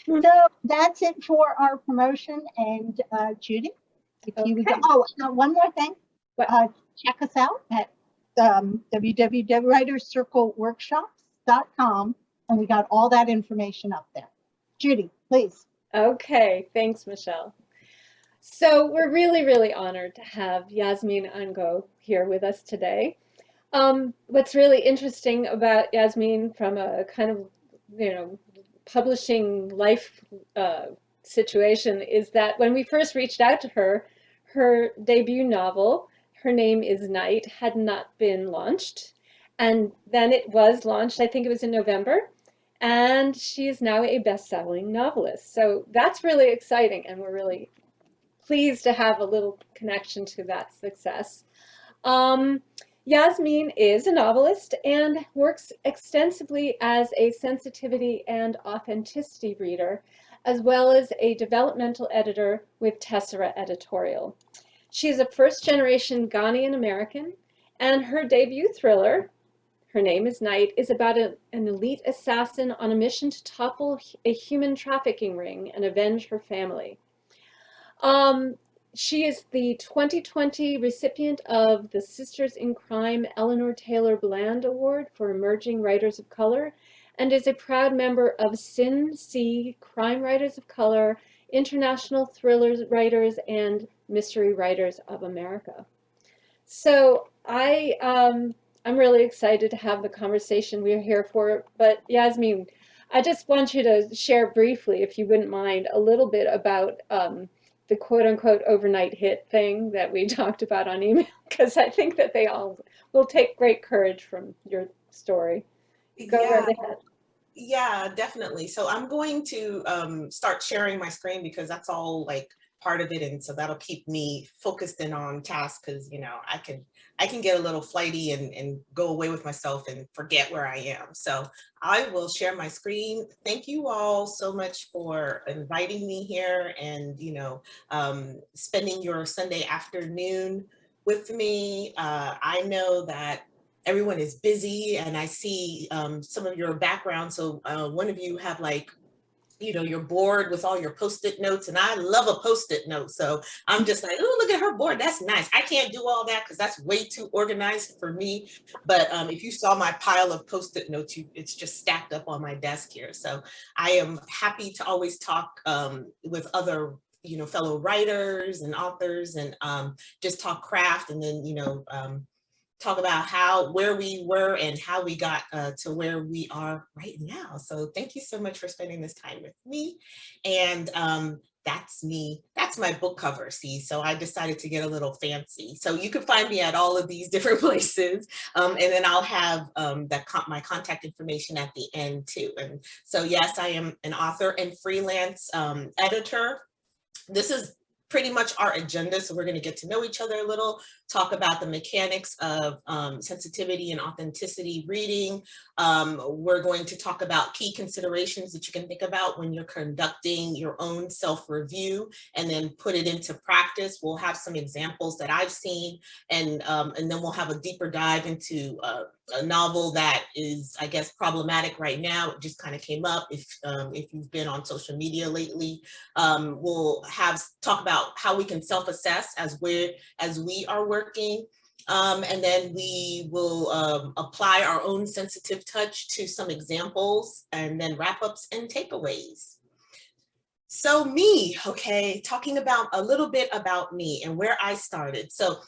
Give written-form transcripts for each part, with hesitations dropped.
So that's it for our promotion. And Judy, if you would go, Okay. oh, one more thing. What? Check us out at www.writerscircleworkshops.com, and we got all that information up there. Judy, please. Okay, thanks, Michelle. So we're really, really honored to have Yasmin Angoe here with us today. What's really interesting about Yasmin from a kind of, publishing life situation is that when we first reached out to her, her debut novel, Her Name is Night, had not been launched. And then it was launched, I think it was in November, and she is now a best-selling novelist. So that's really exciting, and we're really pleased to have a little connection to that success. Yasmin is a novelist and works extensively as a sensitivity and authenticity reader, as well as a developmental editor with Tessera Editorial. She is a first-generation Ghanaian American, and her debut thriller, Her Name is Night, is about an elite assassin on a mission to topple a human trafficking ring and avenge her family. She is the 2020 recipient of the Sisters in Crime Eleanor Taylor Bland Award for Emerging Writers of Color, and is a proud member of SinC, Crime Writers of Color, International Thrillers Writers, and Mystery Writers of America. So I'm really excited to have the conversation we're here for. But Yasmin, I just want you to share briefly, if you wouldn't mind, a little bit about the quote-unquote overnight hit thing that we talked about on email, because I think that they all will take great courage from your story. Go right ahead. Yeah, definitely. So I'm going to start sharing my screen because that's all like part of it, and so that'll keep me focused and on task, because I can get a little flighty and go away with myself and forget where I am. So I will share my screen. Thank you all so much for inviting me here and spending your Sunday afternoon with me. I know that everyone is busy, and I see some of your background. So one of you have you're bored with all your Post-it notes, and I love a Post-it note. So I'm just like, oh, look at her board. That's nice. I can't do all that because that's way too organized for me. But if you saw my pile of Post-it notes, it's just stacked up on my desk here. So I am happy to always talk with other fellow writers and authors, and just talk craft, and then talk about where we were and how we got to where we are right now. So thank you so much for spending this time with me. And that's me. That's my book cover. See, so I decided to get a little fancy. So you can find me at all of these different places. And then I'll have my contact information at the end too. And so yes, I am an author and freelance editor. This is pretty much our agenda. So we're going to get to know each other a little, talk about the mechanics of sensitivity and authenticity reading. We're going to talk about key considerations that you can think about when you're conducting your own self-review, and then put it into practice. We'll have some examples that I've seen, and then we'll have a deeper dive into a novel that is, I guess, problematic right now. It just kind of came up. If you've been on social media lately, we'll talk about how we can self-assess as we are working. And then we will apply our own sensitive touch to some examples, and then wrap-ups and takeaways. So me, okay, talking about a little bit about me and where I started. So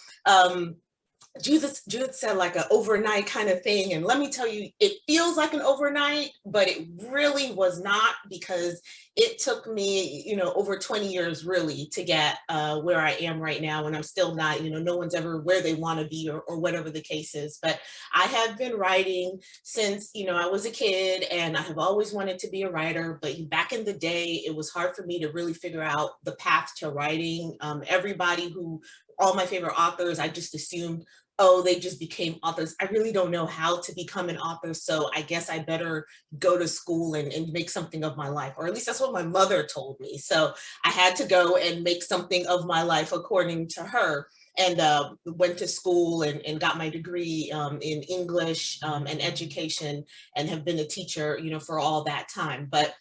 Judith said like an overnight kind of thing. And let me tell you, it feels like an overnight, but it really was not, because it took me, over 20 years really to get where I am right now. And I'm still not, no one's ever where they want to be, or whatever the case is. But I have been writing since, I was a kid, and I have always wanted to be a writer. But back in the day, it was hard for me to really figure out the path to writing. All my favorite authors, I just assumed, oh, they just became authors. I really don't know how to become an author, so I guess I better go to school and make something of my life, or at least that's what my mother told me. So I had to go and make something of my life according to her, and went to school and got my degree in English and education, and have been a teacher, for all that time. But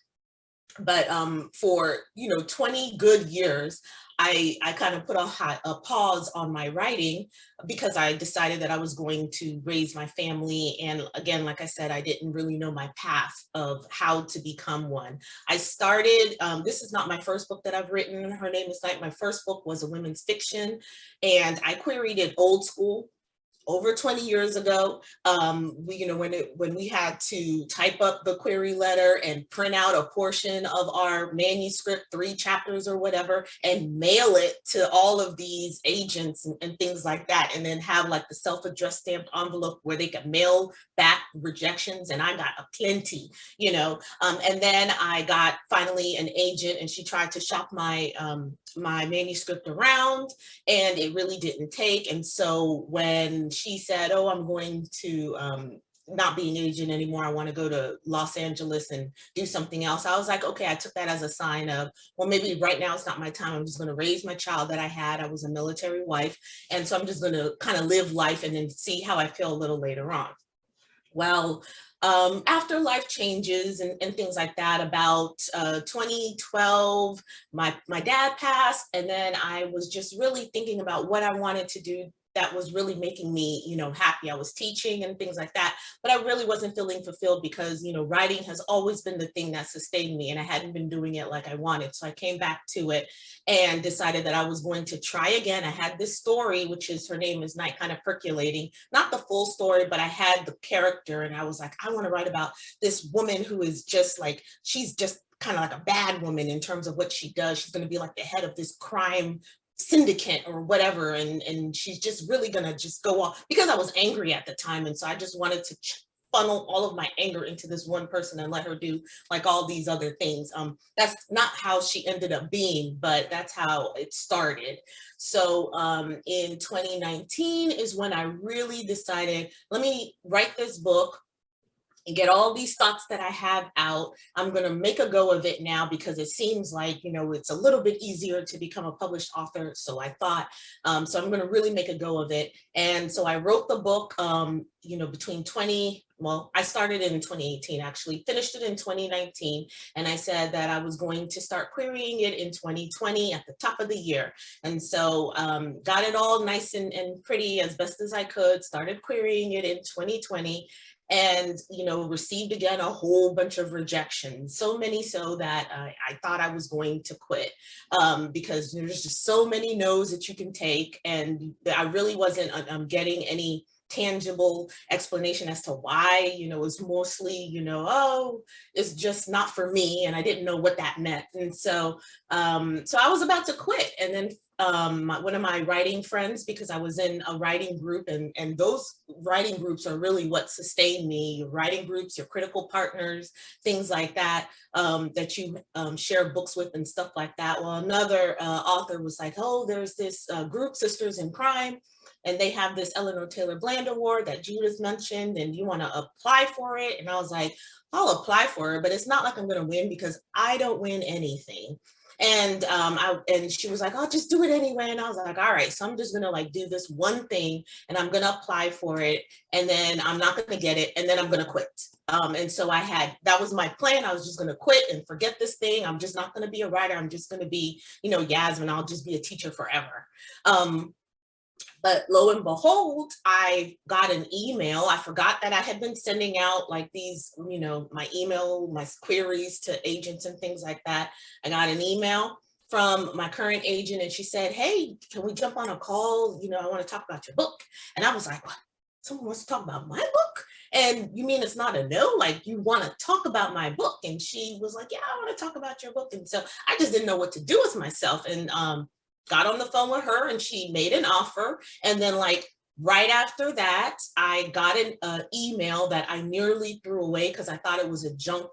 But for 20 good years, I kind of put a pause on my writing because I decided that I was going to raise my family. And again, like I said, I didn't really know my path of how to become one. I started, this is not my first book that I've written. Her Name is Night. My first book was a women's fiction, and I queried it old school. Over 20 years ago, when we had to type up the query letter and print out a portion of our manuscript, 3 chapters or whatever, and mail it to all of these agents and things like that, and then have like the self-addressed stamped envelope where they could mail back rejections, and I got a plenty, and then I got finally an agent, and she tried to shop my my manuscript around, and it really didn't take. And so when she said, oh, I'm going to not be an agent anymore, I want to go to Los Angeles and do something else, I was like, okay, I took that as a sign of, well, maybe right now it's not my time. I'm just going to raise my child that I had. I was a military wife, and so I'm just going to kind of live life and then see how I feel a little later on. Well, after life changes and things like that, about 2012, my dad passed, and then I was just really thinking about what I wanted to do that was really making me, happy. I was teaching and things like that, but I really wasn't feeling fulfilled because, writing has always been the thing that sustained me, and I hadn't been doing it like I wanted. So I came back to it and decided that I was going to try again. I had this story, which is Her Name is Night, kind of percolating, not the full story, but I had the character, and I was like, I want to write about this woman who is just like, she's just kind of like a bad woman in terms of what she does. She's going to be like the head of this crime syndicate or whatever, and she's just really gonna just go off, because I was angry at the time, and so I just wanted to funnel all of my anger into this one person and let her do like all these other things. That's not how she ended up being, but that's how it started. So in 2019 is when I really decided, let me write this book and get all these thoughts that I have out. I'm going to make a go of it now, because it seems like, it's a little bit easier to become a published author. So I thought, so I'm going to really make a go of it. And so I wrote the book, I started in 2018, actually, finished it in 2019. And I said that I was going to start querying it in 2020 at the top of the year. And so got it all nice and pretty as best as I could, started querying it in 2020. And, received again a whole bunch of rejections, so many so that I thought I was going to quit, because there's just so many no's that you can take. And I really wasn't getting any tangible explanation as to why. It was mostly, oh, it's just not for me. And I didn't know what that meant. And so, so I was about to quit. And then one of my writing friends, because I was in a writing group, and those writing groups are really what sustained me. Your writing groups, your critical partners, things like that, that you share books with and stuff like that. Well, another author was like, oh, there's this group, Sisters in Crime, and they have this Eleanor Taylor Bland Award that Judith mentioned, and you want to apply for it. And I was like, I'll apply for it, but it's not like I'm going to win, because I don't win anything. And and she was like, oh, just do it anyway. And I was like, all right, so I'm just gonna like do this one thing, and I'm gonna apply for it, and then I'm not gonna get it, and then I'm gonna quit. And so that was my plan. I was just gonna quit and forget this thing. I'm just not gonna be a writer. I'm just gonna be, Yasmin. I'll just be a teacher forever. But lo and behold, I got an email. I forgot that I had been sending out like these, my email, my queries to agents and things like that. I got an email from my current agent, and she said, hey, can we jump on a call? I want to talk about your book. And I was like, what? Someone wants to talk about my book? And you mean it's not a no? Like, you want to talk about my book? And she was like, yeah, I want to talk about your book. And so I just didn't know what to do with myself. And got on the phone with her, and she made an offer. And then like right after that, I got an email that I nearly threw away, because I thought it was junk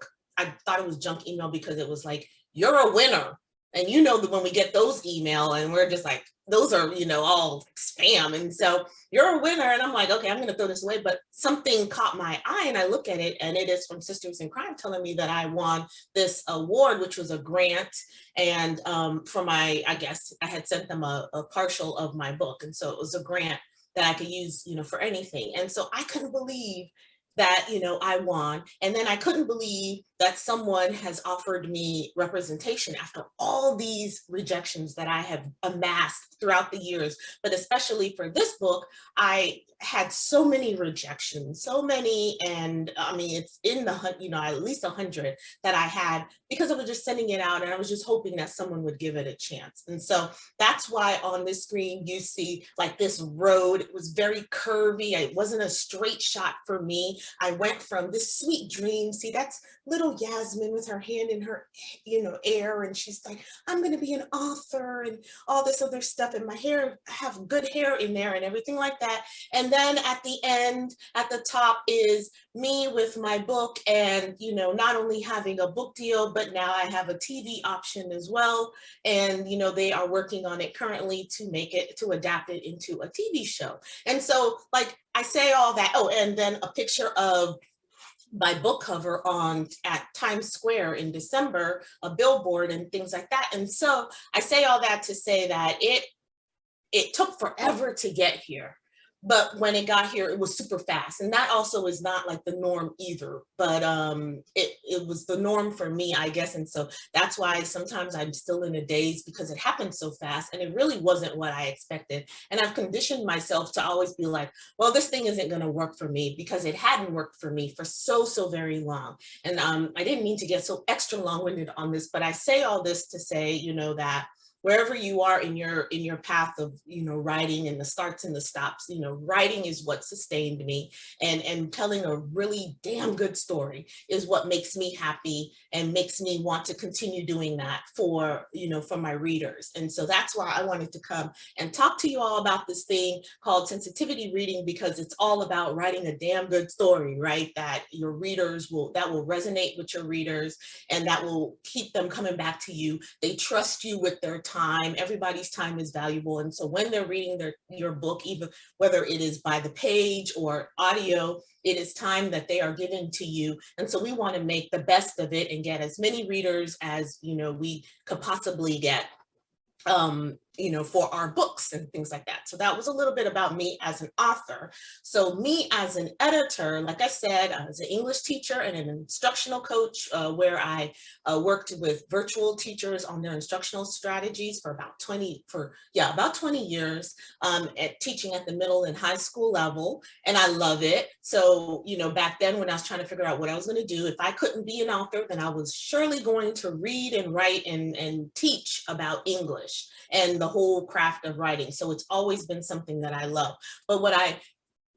email, because it was like, you're a winner. And that when we get those email, and we're just like, those are, all like spam. And so you're a winner. And I'm like, okay, I'm going to throw this away. But something caught my eye, and I look at it, and it is from Sisters in Crime telling me that I won this award, which was a grant. And for I guess I had sent them a partial of my book. And so it was a grant that I could use, for anything. And so I couldn't believe that, I won. And then I couldn't believe that someone has offered me representation after all these rejections that I have amassed throughout the years. But especially for this book, I had so many rejections, so many, and I mean, it's in the, you know, at least 100 that I had, because I was just sending it out and I was just hoping that someone would give it a chance. And so that's why on this screen you see like this road. It was very curvy. It wasn't a straight shot for me. I went from this sweet dream. See, that's little Yasmin with her hand in her, you know, air, and she's like, I'm going to be an author and all this other stuff, and my hair, I have good hair in there and everything like that. And then at the end, at the top is me with my book, and, you know, not only having a book deal, but now I have a TV option as well. And, you know, they are working on it currently to make it, to adapt it into a TV show. And so, like, I say all that. Oh, and then a picture of my book cover at Times Square in December, a billboard and things like that. And so I say all that to say that it took forever to get here. But when it got here, it was super fast. And that also is not like the norm either, but it was the norm for me, I guess. And so that's why sometimes I'm still in a daze, because it happened so fast and it really wasn't what I expected. And I've conditioned myself to always be like, well, this thing isn't going to work for me, because it hadn't worked for me for so very long. And I didn't mean to get so extra long-winded on this, but I say all this to say, you know, that wherever you are in your path of, you know, writing, and the starts and the stops, you know, writing is what sustained me, and telling a really damn good story is what makes me happy and makes me want to continue doing that for, you know, for my readers. And so that's why I wanted to come and talk to you all about this thing called sensitivity reading, because it's all about writing a damn good story, right? That your readers will resonate with your readers, and that will keep them coming back to you. They trust you with their time. Everybody's time is valuable. And so when they're reading your book, even whether it is by the page or audio, it is time that they are giving to you. And so we want to make the best of it and get as many readers as, you know, we could possibly get, you know, for our books and things like that. So that was a little bit about me as an author. So me as an editor, like I said, I was an English teacher and an instructional coach, where I worked with virtual teachers on their instructional strategies for about 20 years, at teaching at the middle and high school level. And I love it. So, you know, back then when I was trying to figure out what I was going to do, if I couldn't be an author, then I was surely going to read and write and teach about English and the whole craft of writing. So it's always been something that I love. But what I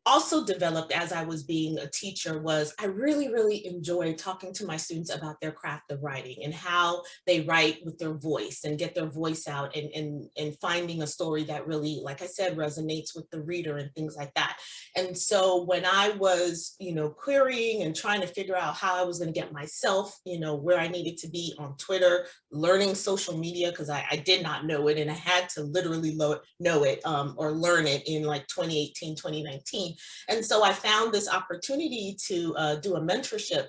also developed as I was being a teacher was I really enjoy talking to my students about their craft of writing and how they write with their voice and get their voice out, and finding a story that really, like I said, resonates with the reader and things like that. And so when I was, you know, querying and trying to figure out how I was going to get myself, you know, where I needed to be on Twitter, learning social media, because I did not know it, and I had to literally know it or learn it in like 2018, 2019. And so I found this opportunity to do a mentorship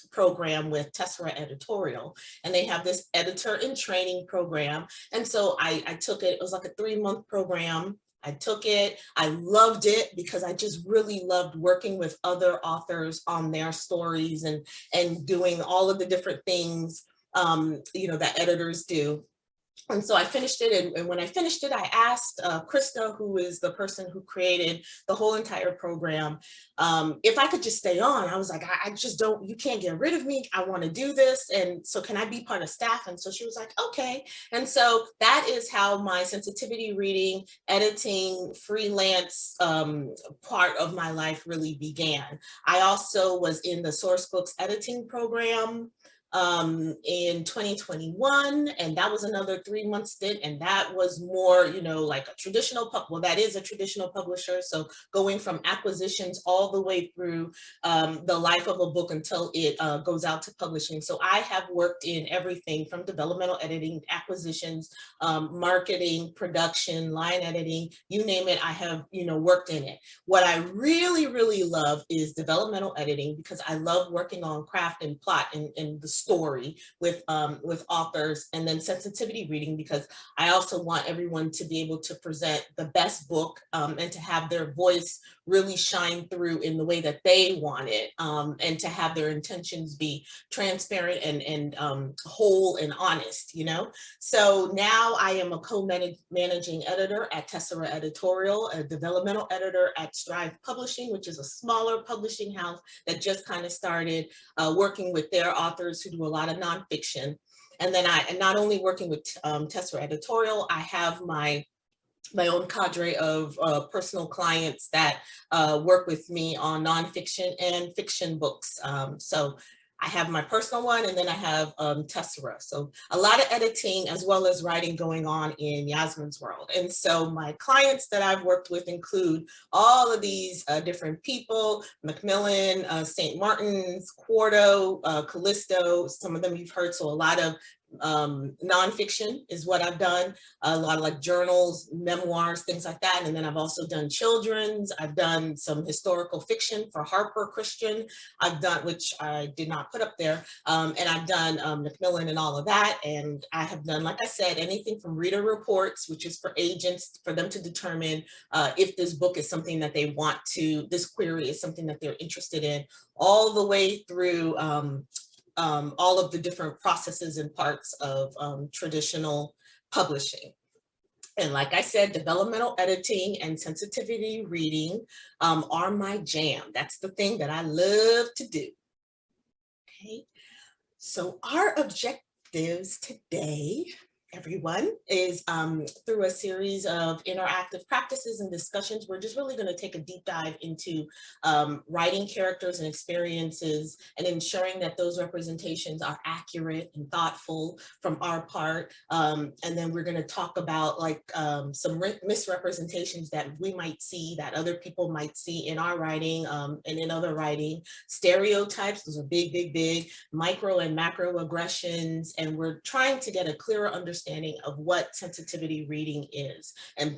program with Tessera Editorial, and they have this editor in training program. And so I took it. It was like a 3-month program. I took it. I loved it because I just really loved working with other authors on their stories and doing all of the different things, you know, that editors do. And so I finished it, and when I finished it, I asked Krista, who is the person who created the whole entire program, if I could just stay on. I was like, I just don't, you can't get rid of me. I want to do this. And so can I be part of staff? And so she was like, okay. And so that is how my sensitivity reading, editing, freelance part of my life really began. I also was in the source books editing program in 2021, and that was another 3-month stint, and that was more, you know, like a traditional that is a traditional publisher, so going from acquisitions all the way through the life of a book until it goes out to publishing. So I have worked in everything from developmental editing, acquisitions, marketing, production, line editing, you name it, I have, you know, worked in it. What I really love is developmental editing, because I love working on craft and plot and the story with authors, and then sensitivity reading, because I also want everyone to be able to present the best book and to have their voice really shine through in the way that they want it, and to have their intentions be transparent and whole and honest, you know? So now I am a co-managing editor at Tessera Editorial, a developmental editor at Strive Publishing, which is a smaller publishing house that just kind of started working with their authors who do a lot of nonfiction. And then not only working with Tessera Editorial, I have my own cadre of personal clients that work with me on nonfiction and fiction books. So I have my personal one, and then I have Tessera. So a lot of editing as well as writing going on in Yasmin's world. And so my clients that I've worked with include all of these different people: Macmillan, St. Martin's, Quarto, Callisto, some of them you've heard. So a lot of nonfiction is what I've done, a lot of like journals, memoirs, things like that. And then I've also done children's. I've done some historical fiction for Harper Christian. I've done, which I did not put up there, and I've done Macmillan and all of that. And I have done, like I said, anything from reader reports, which is for agents, for them to determine if this book is something that they want to, this query is something that they're interested in, all the way through all of the different processes and parts of traditional publishing. And like I said, developmental editing and sensitivity reading are my jam. That's the thing that I love to do. Okay, so our objectives today, everyone, is through a series of interactive practices and discussions. We're just really going to take a deep dive into writing characters and experiences and ensuring that those representations are accurate and thoughtful from our part. And then we're going to talk about like some misrepresentations that we might see, that other people might see in our writing and in other writing. Stereotypes, those are big, big, big. Micro and macro aggressions. And we're trying to get a clearer understanding of what sensitivity reading is, and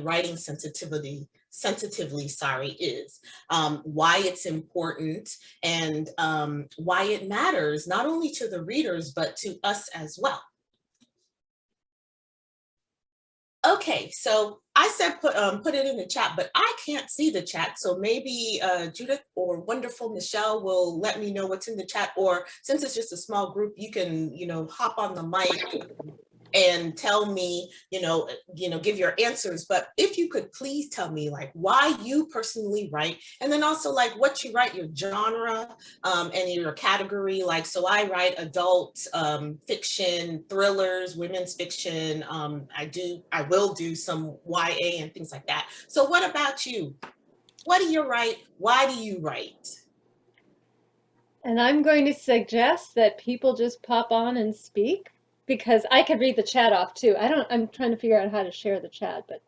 writing sensitively is, why it's important, and why it matters not only to the readers but to us as well. Okay, so I said put it in the chat, but I can't see the chat. So maybe Judith or wonderful Michelle will let me know what's in the chat, or since it's just a small group, you can, hop on the mic and tell me, give your answers. But if you could please tell me like why you personally write, and then also like what you write, your genre and your category. Like, so I write adult fiction, thrillers, women's fiction. I will do some YA and things like that. So what about you? What do you write? Why do you write? And I'm going to suggest that people just pop on and speak, because I could read the chat off too. I'm trying to figure out how to share the chat, but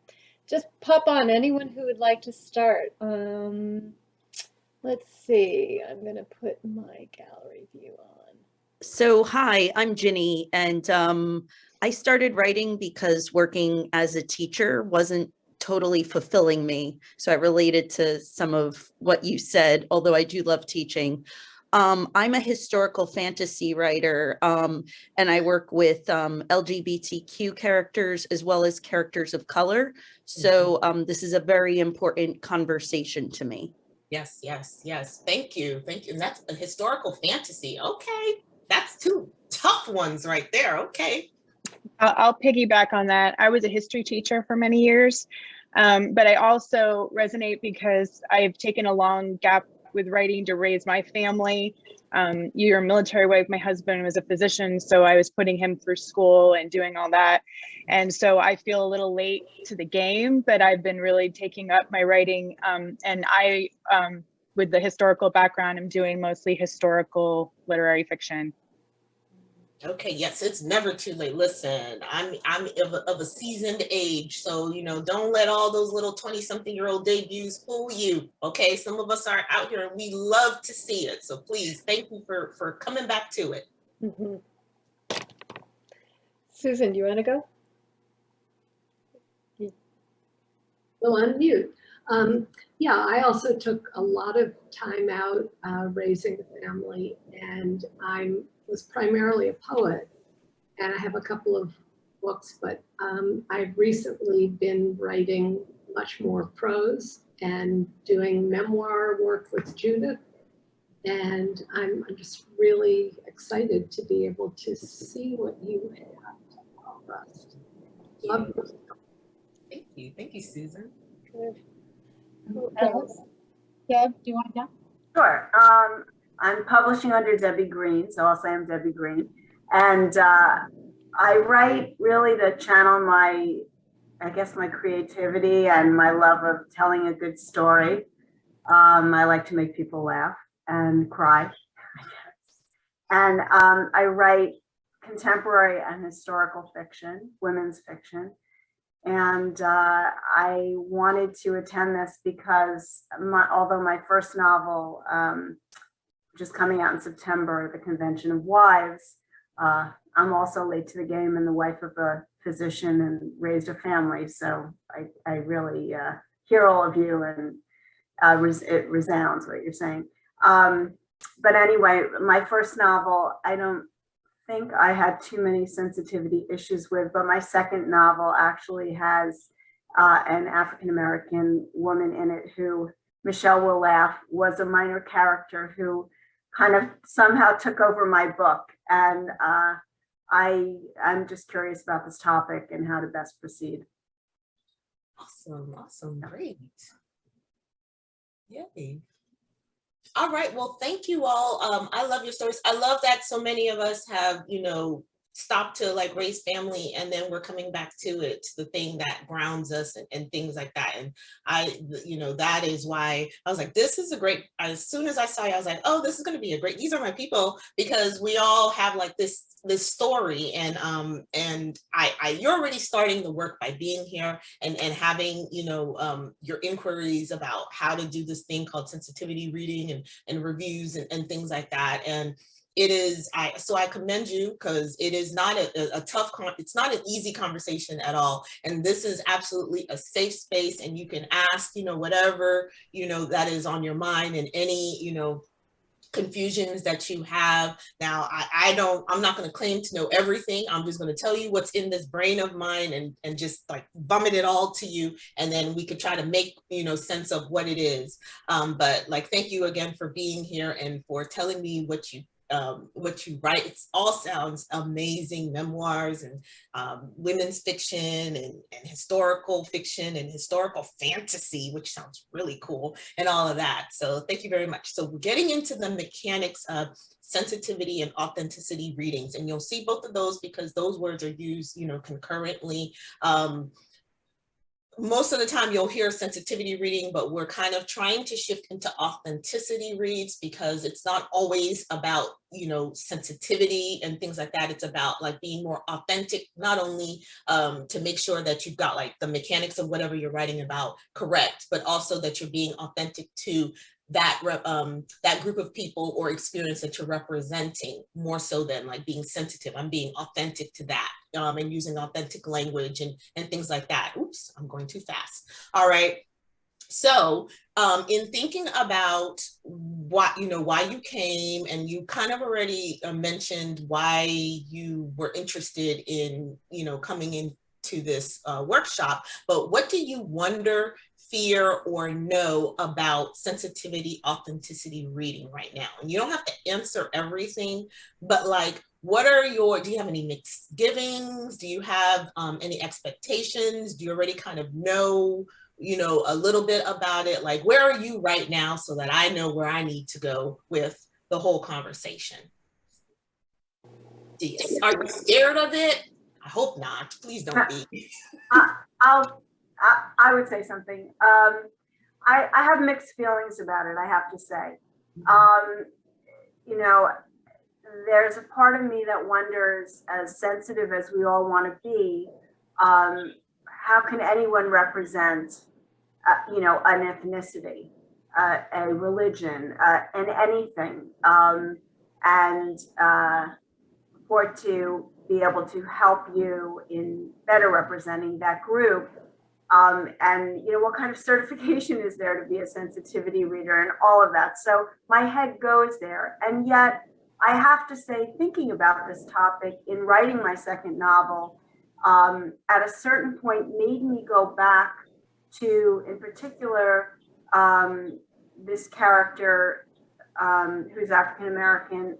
just pop on, anyone who would like to start. Let's see, I'm gonna put my gallery view on. So hi, I'm Ginny, and I started writing because working as a teacher wasn't totally fulfilling me. So I related to some of what you said, although I do love teaching. I'm a historical fantasy writer, and I work with LGBTQ characters as well as characters of color. So this is a very important conversation to me. Yes, yes, yes. Thank you. Thank you. And that's a historical fantasy. Okay. That's two tough ones right there. Okay. I'll piggyback on that. I was a history teacher for many years, but I also resonate because I've taken a long gap with writing to raise my family. You're a military wife. My husband was a physician, so I was putting him through school and doing all that. And so I feel a little late to the game, but I've been really taking up my writing. And I, with the historical background, I'm doing mostly historical literary fiction. Okay, yes, it's never too late. Listen, I'm of a seasoned age, so don't let all those little 20-something-year-old debuts fool you. Okay, some of us are out here and we love to see it. So please, thank you for coming back to it. Mm-hmm. Susan, do you want to go? Well, unmute. Yeah, I also took a lot of time out raising a family, and I'm was primarily a poet, and I have a couple of books, but I've recently been writing much more prose and doing memoir work with Judith. And I'm just really excited to be able to see what you have to offer us. Love you. Thank you, Susan. Who else? Deb, do you want to go? Sure. I'm publishing under Debbie Green, so I'll say I'm Debbie Green. And I write really to channel I guess my creativity and my love of telling a good story. I like to make people laugh and cry, I guess. And I write contemporary and historical fiction, women's fiction. And I wanted to attend this because although my first novel, which is coming out in September, The Convention of Wives, I'm also late to the game and the wife of a physician and raised a family. So I really hear all of you, and it resounds what you're saying. But anyway, my first novel, I don't think I had too many sensitivity issues with, but my second novel actually has an African American woman in it who, Michelle will laugh, was a minor character who kind of somehow took over my book. And I'm just curious about this topic and how to best proceed. Awesome, great. Yay. All right, well, thank you all. I love your stories. I love that so many of us have, stopped to like raise family, and then we're coming back to it, to the thing that grounds us and things like that. And that is why I was like, this is a great, as soon as I saw you, I was like, oh, this is going to be a great, these are my people, because we all have like this story. And you're already starting the work by being here and having, your inquiries about how to do this thing called sensitivity reading and reviews and things like that. And it is, so I commend you, because it is not a tough, it's not an easy conversation at all. And this is absolutely a safe space, and you can ask, whatever, that is on your mind, and any, confusions that you have. Now, I'm not going to claim to know everything. I'm just going to tell you what's in this brain of mine and just like vomit it all to you. And then we could try to make, sense of what it is. But like, thank you again for being here and for telling me what you write. It all sounds amazing. Memoirs and women's fiction and historical fiction and historical fantasy, which sounds really cool, and all of that. So thank you very much. So we're getting into the mechanics of sensitivity and authenticity readings, and you'll see both of those because those words are used, concurrently. Most of the time you'll hear sensitivity reading, but we're kind of trying to shift into authenticity reads, because it's not always about, sensitivity and things like that. It's about like being more authentic, not only to make sure that you've got like the mechanics of whatever you're writing about correct, but also that you're being authentic to that group of people or experience that you're representing, more so than like being sensitive. I'm being authentic to that, and using authentic language and things like that. Oops, I'm going too fast. All right. So in thinking about why you came, and you kind of already mentioned why you were interested in, coming into this workshop, but what do you wonder, fear, or know about sensitivity, authenticity reading right now? And you don't have to answer everything, but like, do you have any misgivings? Do you have any expectations? Do you already kind of know, a little bit about it? Like, where are you right now, so that I know where I need to go with the whole conversation? Are you scared of it? I hope not. Please don't be. I would say something. I have mixed feelings about it, I have to say. There's a part of me that wonders, as sensitive as we all want to be, how can anyone represent, an ethnicity, a religion, and anything, and for it to be able to help you in better representing that group. And what kind of certification is there to be a sensitivity reader and all of that? So my head goes there, and yet I have to say, thinking about this topic in writing my second novel, at a certain point made me go back to, in particular, this character who's African American,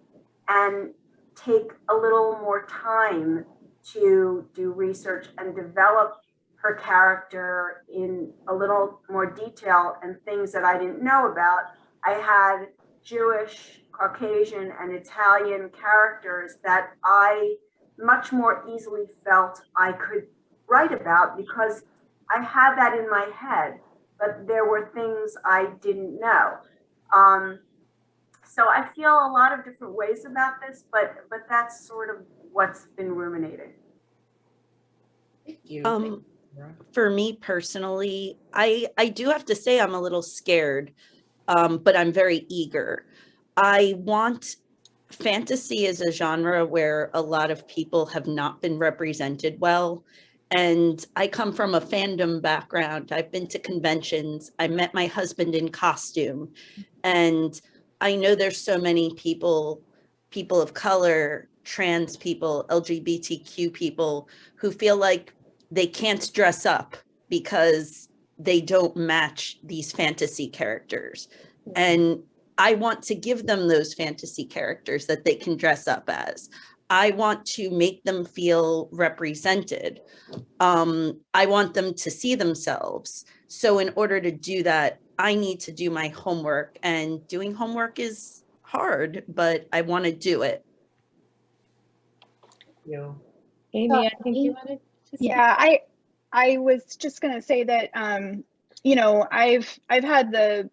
and take a little more time to do research and develop her character in a little more detail and things that I didn't know about. I had Jewish, Caucasian, and Italian characters that I much more easily felt I could write about because I had that in my head, but there were things I didn't know. So I feel a lot of different ways about this, but that's sort of what's been ruminated. Thank you. For me personally, I do have to say I'm a little scared, but I'm very eager. I want fantasy is a genre where a lot of people have not been represented well. And I come from a fandom background. I've been to conventions. I met my husband in costume. And I know there's so many people of color, trans people, LGBTQ people who feel like they can't dress up because they don't match these fantasy characters. And I want to give them those fantasy characters that they can dress up as. I want to make them feel represented. I want them to see themselves. So in order to do that, I need to do my homework, and doing homework is hard, but I want to do it. Yeah. Amy, I think you wanted to say. Yeah, I was just going to say that, you know, I've had the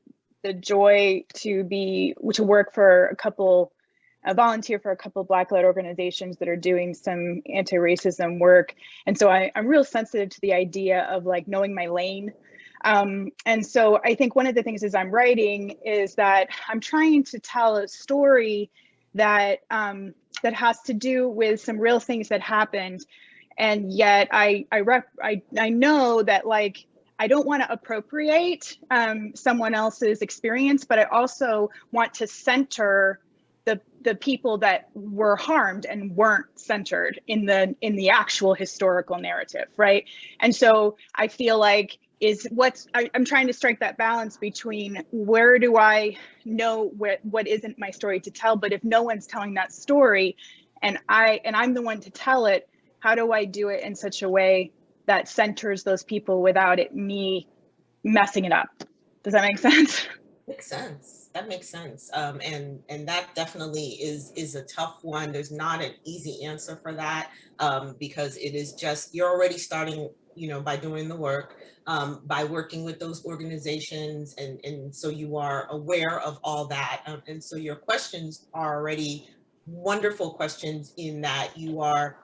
joy to work for volunteer for a couple Black-led organizations that are doing some anti-racism work. And so I'm real sensitive to the idea of like knowing my lane. And so I think one of the things as I'm writing is that I'm trying to tell a story that that has to do with some real things that happened. And yet I know that like, I don't want to appropriate someone else's experience, but I also want to center the people that were harmed and weren't centered in the actual historical narrative, right? And so I feel like I'm trying to strike that balance between where do I know what isn't my story to tell, but if no one's telling that story and I'm the one to tell it, how do I do it in such a way that centers those people without me messing it up? Does that make sense? Makes sense. That makes sense. And that definitely is a tough one. There's not an easy answer for that, because it is just, you're already starting, you know, by doing the work, by working with those organizations. And so you are aware of all that. And so your questions are already wonderful questions in that you are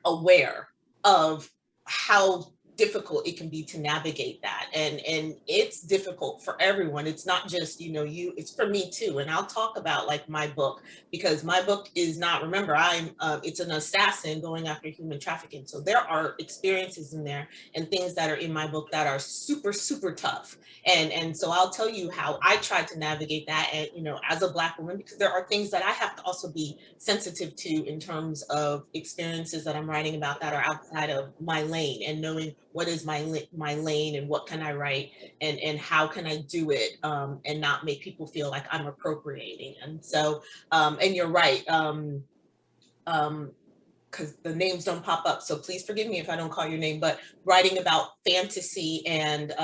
aware of how difficult it can be to navigate that, and it's difficult for everyone. It's not just, you know, it's for me too. And I'll talk about like my book, because my book is not, remember, it's an assassin going after human trafficking, so there are experiences in there and things that are in my book that are super, super tough. And so I'll tell you how I tried to navigate that, and, you know, as a Black woman, because there are things that I have to also be sensitive to in terms of experiences that I'm writing about that are outside of my lane, and knowing what is my lane and what can I write and how can I do it, and not make people feel like I'm appropriating. And so, and you're right, because the names don't pop up, so please forgive me if I don't call your name, but writing about fantasy and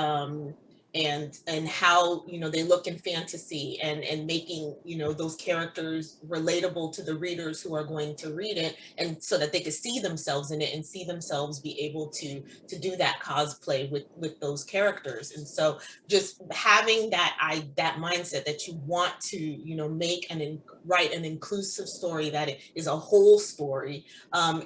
how, you know, they look in fantasy and making, you know, those characters relatable to the readers who are going to read it, and so that they could see themselves in it and see themselves be able to do that cosplay with those characters. And so just having that mindset that you want to, you know, write an inclusive story, that it is a whole story,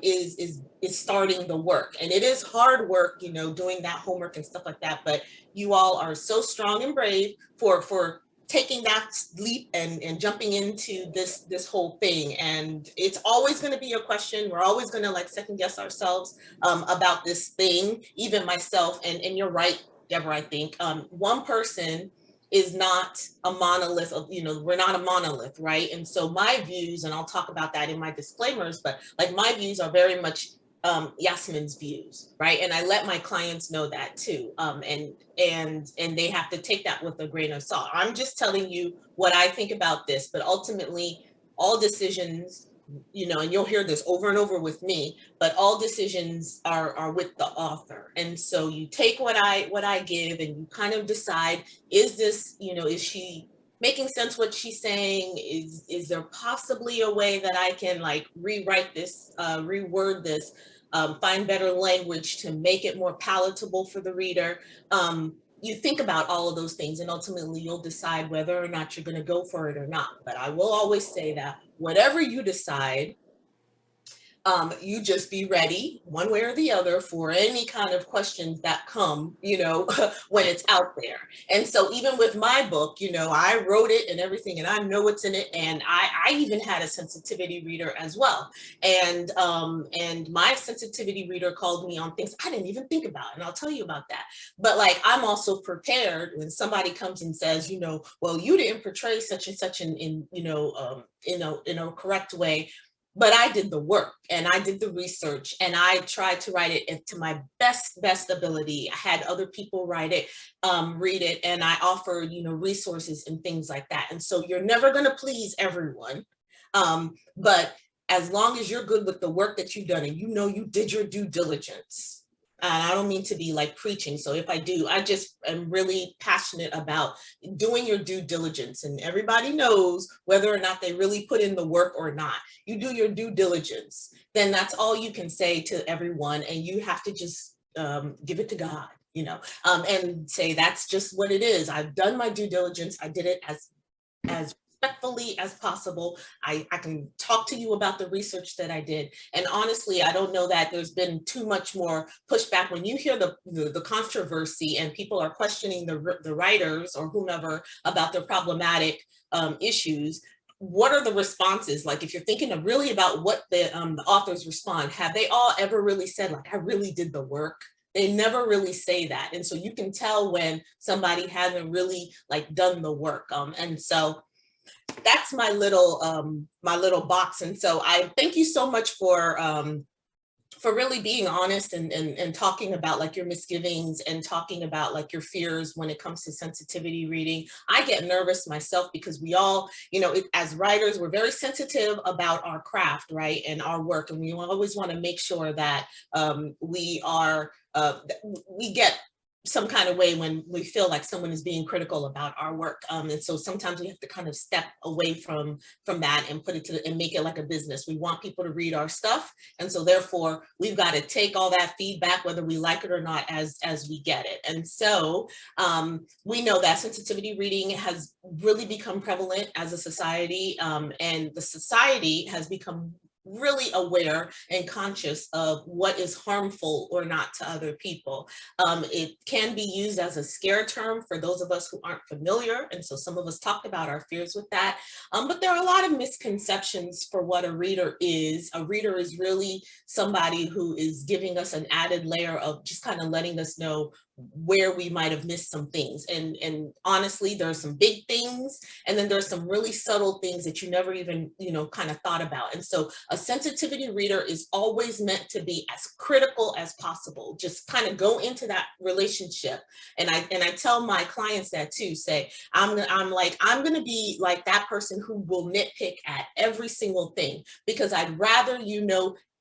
is starting the work. And it is hard work, you know, doing that homework and stuff like that, but you all are so strong and brave for taking that leap and jumping into this whole thing. And it's always going to be a question. We're always going to like second guess ourselves about this thing, even myself. And you're right, Deborah, I think one person is not a monolith of, we're not a monolith, right? And so my views, and I'll talk about that in my disclaimers, but like my views are very much Yasmin's views, right? And I let my clients know that too. And they have to take that with a grain of salt. I'm just telling you what I think about this, but ultimately all decisions, and you'll hear this over and over with me, but all decisions are with the author. And so you take what I give and you kind of decide, is this, is she making sense what she's saying? Is there possibly a way that I can like rewrite this, reword this, find better language to make it more palatable for the reader? You think about all of those things, and ultimately you'll decide whether or not you're going to go for it or not. But I will always say that whatever you decide, you just be ready one way or the other for any kind of questions that come, when it's out there. And so even with my book, I wrote it and everything, and I know what's in it. And I even had a sensitivity reader as well. And my sensitivity reader called me on things I didn't even think about. And I'll tell you about that. But like, I'm also prepared when somebody comes and says, well, you didn't portray such and such in a correct way. But I did the work and I did the research and I tried to write it to my best ability. I had other people read it, and I offered, resources and things like that. And so you're never going to please everyone. But as long as you're good with the work that you've done and you did your due diligence. And I don't mean to be like preaching. So if I do, I just am really passionate about doing your due diligence, and everybody knows whether or not they really put in the work or not. You do your due diligence, then that's all you can say to everyone. And you have to just give it to God, and say, that's just what it is. I've done my due diligence. I did it as respectfully as possible. I can talk to you about the research that I did. And honestly, I don't know that there's been too much more pushback. When you hear the controversy and people are questioning the writers or whomever about their problematic issues, what are the responses? Like, if you're thinking really about what the authors respond, have they all ever really said, like, I really did the work? They never really say that. And so you can tell when somebody hasn't really like done the work. And so that's my little box. And so I thank you so much for really being honest and talking about like your misgivings and talking about like your fears when it comes to sensitivity reading. I get nervous myself because we all, as writers, we're very sensitive about our craft, right? And our work. And we always want to make sure that we get some kind of way when we feel like someone is being critical about our work. And so sometimes we have to kind of step away from that and put it and make it like a business. We want people to read our stuff. And so therefore we've got to take all that feedback, whether we like it or not, as we get it. And so we know that sensitivity reading has really become prevalent as a society, and the society has become really aware and conscious of what is harmful or not to other people. It can be used as a scare term for those of us who aren't familiar. And so some of us talked about our fears with that. But there are a lot of misconceptions for what a reader is. A reader is really somebody who is giving us an added layer of just kind of letting us know where we might have missed some things. And honestly, there are some big things, and then there's some really subtle things that you never even, kind of thought about. And so a sensitivity reader is always meant to be as critical as possible. Just kind of go into that relationship. And I tell my clients that too, say, I'm going to be like that person who will nitpick at every single thing, because I'd rather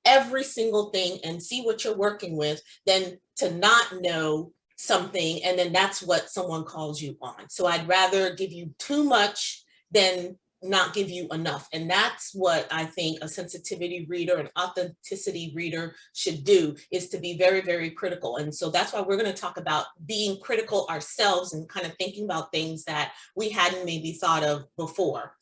every single thing and see what you're working with than to not know something and then that's what someone calls you on. So I'd rather give you too much than not give you enough. And that's what I think a sensitivity reader, an authenticity reader should do, is to be very, very critical. And so that's why we're going to talk about being critical ourselves and kind of thinking about things that we hadn't maybe thought of before.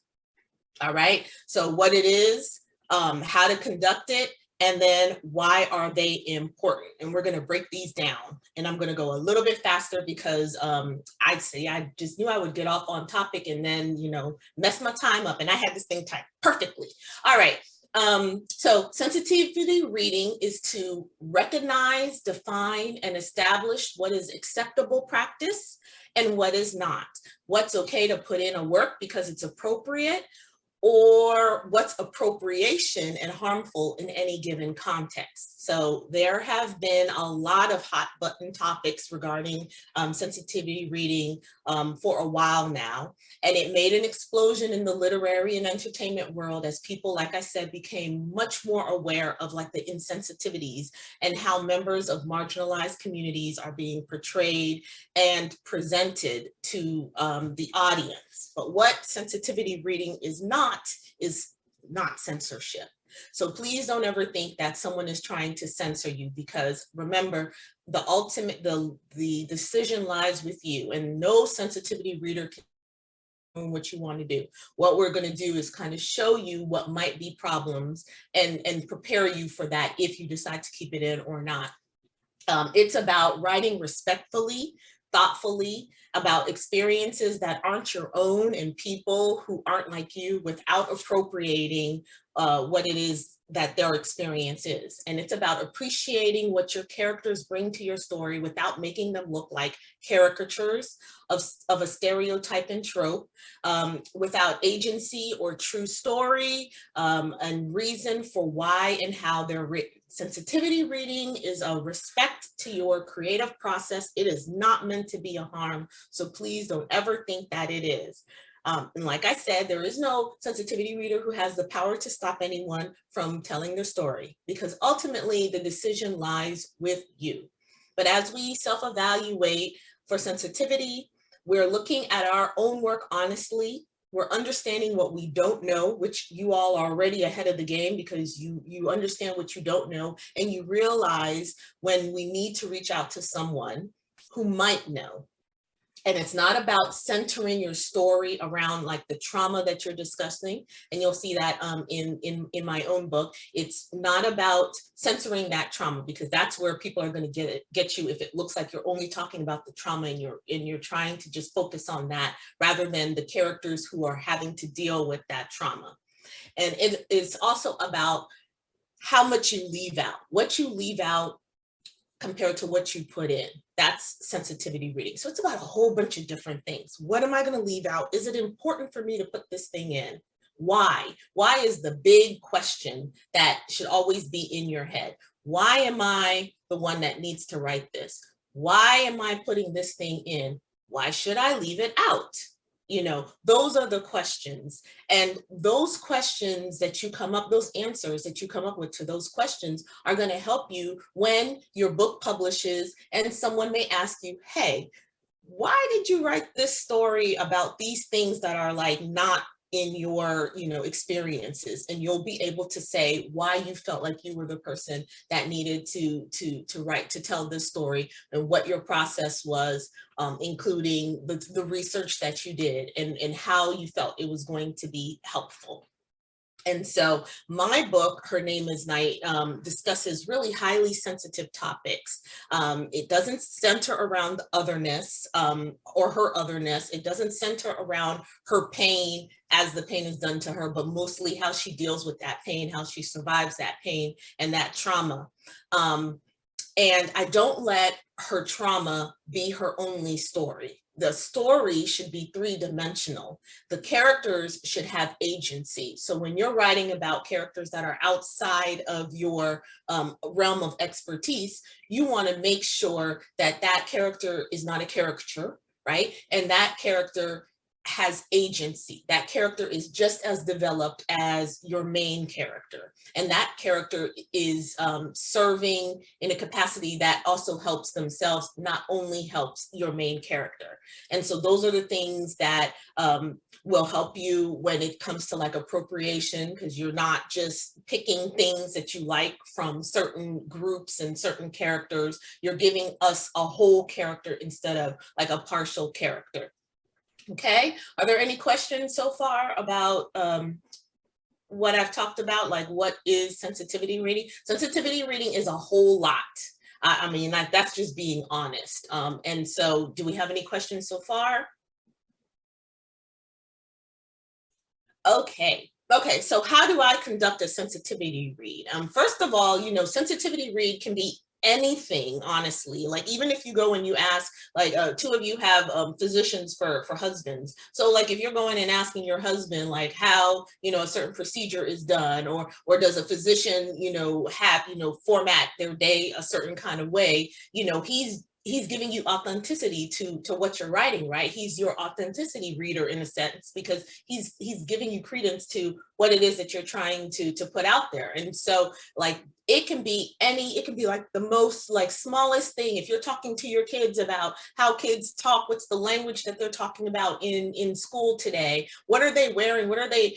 All right. So what it is, how to conduct it, and then why are they important? And we're going to break these down. And I'm going to go a little bit faster because I just knew I would get off on topic and then, mess my time up. And I had this thing typed perfectly. All right. So sensitivity reading is to recognize, define, and establish what is acceptable practice and what is not. What's okay to put in a work because it's appropriate, or what's appropriation and harmful in any given context. So there have been a lot of hot button topics regarding sensitivity reading for a while now, and it made an explosion in the literary and entertainment world as people, like I said, became much more aware of like the insensitivities and how members of marginalized communities are being portrayed and presented to the audience. But what sensitivity reading is not censorship. So please don't ever think that someone is trying to censor you, because remember, the decision lies with you, and no sensitivity reader can do what you want to do. What we're going to do is kind of show you what might be problems and prepare you for that if you decide to keep it in or not. It's about writing respectfully, thoughtfully, about experiences that aren't your own and people who aren't like you, without appropriating what it is that their experience is. And it's about appreciating what your characters bring to your story without making them look like caricatures of a stereotype and trope, without agency or true story and reason for why and how they're written. Sensitivity reading is a respect to your creative process. It is not meant to be a harm, so please don't ever think that it is. And like I said, there is no sensitivity reader who has the power to stop anyone from telling their story, because ultimately the decision lies with you. But as we self-evaluate for sensitivity, we're looking at our own work honestly. We're understanding what we don't know, which you all are already ahead of the game, because you understand what you don't know, and you realize when we need to reach out to someone who might know. And it's not about centering your story around like the trauma that you're discussing. And you'll see that in my own book. It's not about censoring that trauma, because that's where people are going to get you if it looks like you're only talking about the trauma and you're trying to just focus on that rather than the characters who are having to deal with that trauma. And it is also about how much you leave out, what you leave out compared to what you put in. That's sensitivity reading. So it's about a whole bunch of different things. What am I going to leave out? Is it important for me to put this thing in? Why? Why is the big question that should always be in your head? Why am I the one that needs to write this? Why am I putting this thing in? Why should I leave it out? You know, those are the questions. And those questions that you come up, those answers that you come up with to those questions are going to help you when your book publishes and someone may ask you, hey, why did you write this story about these things that are like not in your, you know, experiences? And you'll be able to say why you felt like you were the person that needed to write, to tell this story, and what your process was, including the research that you did and how you felt it was going to be helpful. And so my book, Her Name is Night, discusses really highly sensitive topics. It doesn't center around the otherness or her otherness. It doesn't center around her pain as the pain is done to her, but mostly how she deals with that pain, how she survives that pain and that trauma. And I don't let her trauma be her only story. The story should be three-dimensional. The characters should have agency. So when you're writing about characters that are outside of your realm of expertise, you want to make sure that that character is not a caricature, right? And that character has agency. That character is just as developed as your main character. And that character is serving in a capacity that also helps themselves, not only helps your main character. And so those are the things that will help you when it comes to like appropriation, because you're not just picking things that you like from certain groups and certain characters. You're giving us a whole character instead of like a partial character. Okay, are there any questions so far about what I've talked about? Like, what is sensitivity reading? Sensitivity reading is a whole lot. I mean, like, that's just being honest. And so do we have any questions so far? Okay, so how do I conduct a sensitivity read? First of all, you know, sensitivity read can be anything, honestly. Like, even if you go and you ask, like, two of you have physicians for husbands. So like, if you're going and asking your husband, like, how, a certain procedure is done, or does a physician, have, format their day a certain kind of way, he's giving you authenticity to what you're writing, right? He's your authenticity reader in a sense, because he's giving you credence to what it is that you're trying to put out there. And so like, it can be like the most like smallest thing. If you're talking to your kids about how kids talk, what's the language that they're talking about in school today? What are they wearing? What are they,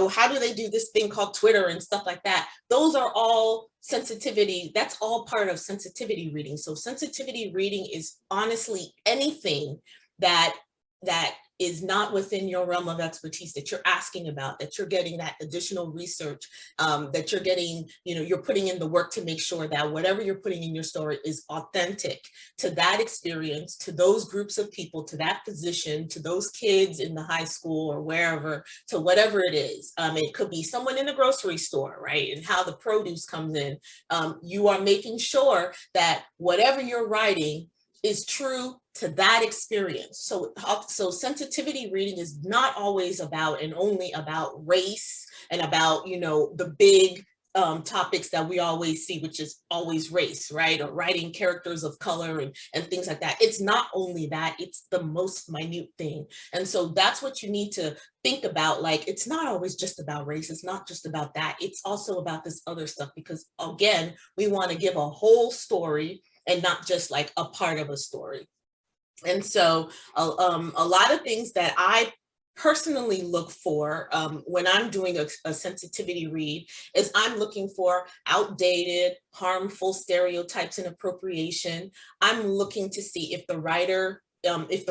how do they do this thing called Twitter and stuff like that? Those are all sensitivity. That's all part of sensitivity reading. So sensitivity reading is honestly anything that is not within your realm of expertise, that you're asking about, that you're getting that additional research, that you're getting, you're putting in the work to make sure that whatever you're putting in your story is authentic to that experience, to those groups of people, to that physician, to those kids in the high school or wherever, to whatever it is. It could be someone in the grocery store, right? And how the produce comes in. You are making sure that whatever you're writing is true to that experience. So sensitivity reading is not always about and only about race and about, the big topics that we always see, which is always race, right? Or writing characters of color and things like that. It's not only that, it's the most minute thing. And so that's what you need to think about. Like, it's not always just about race. It's not just about that. It's also about this other stuff, because again, we want to give a whole story and not just like a part of a story. And so a lot of things that I personally look for when I'm doing a sensitivity read is I'm looking for outdated, harmful stereotypes and appropriation. I'm looking to see if the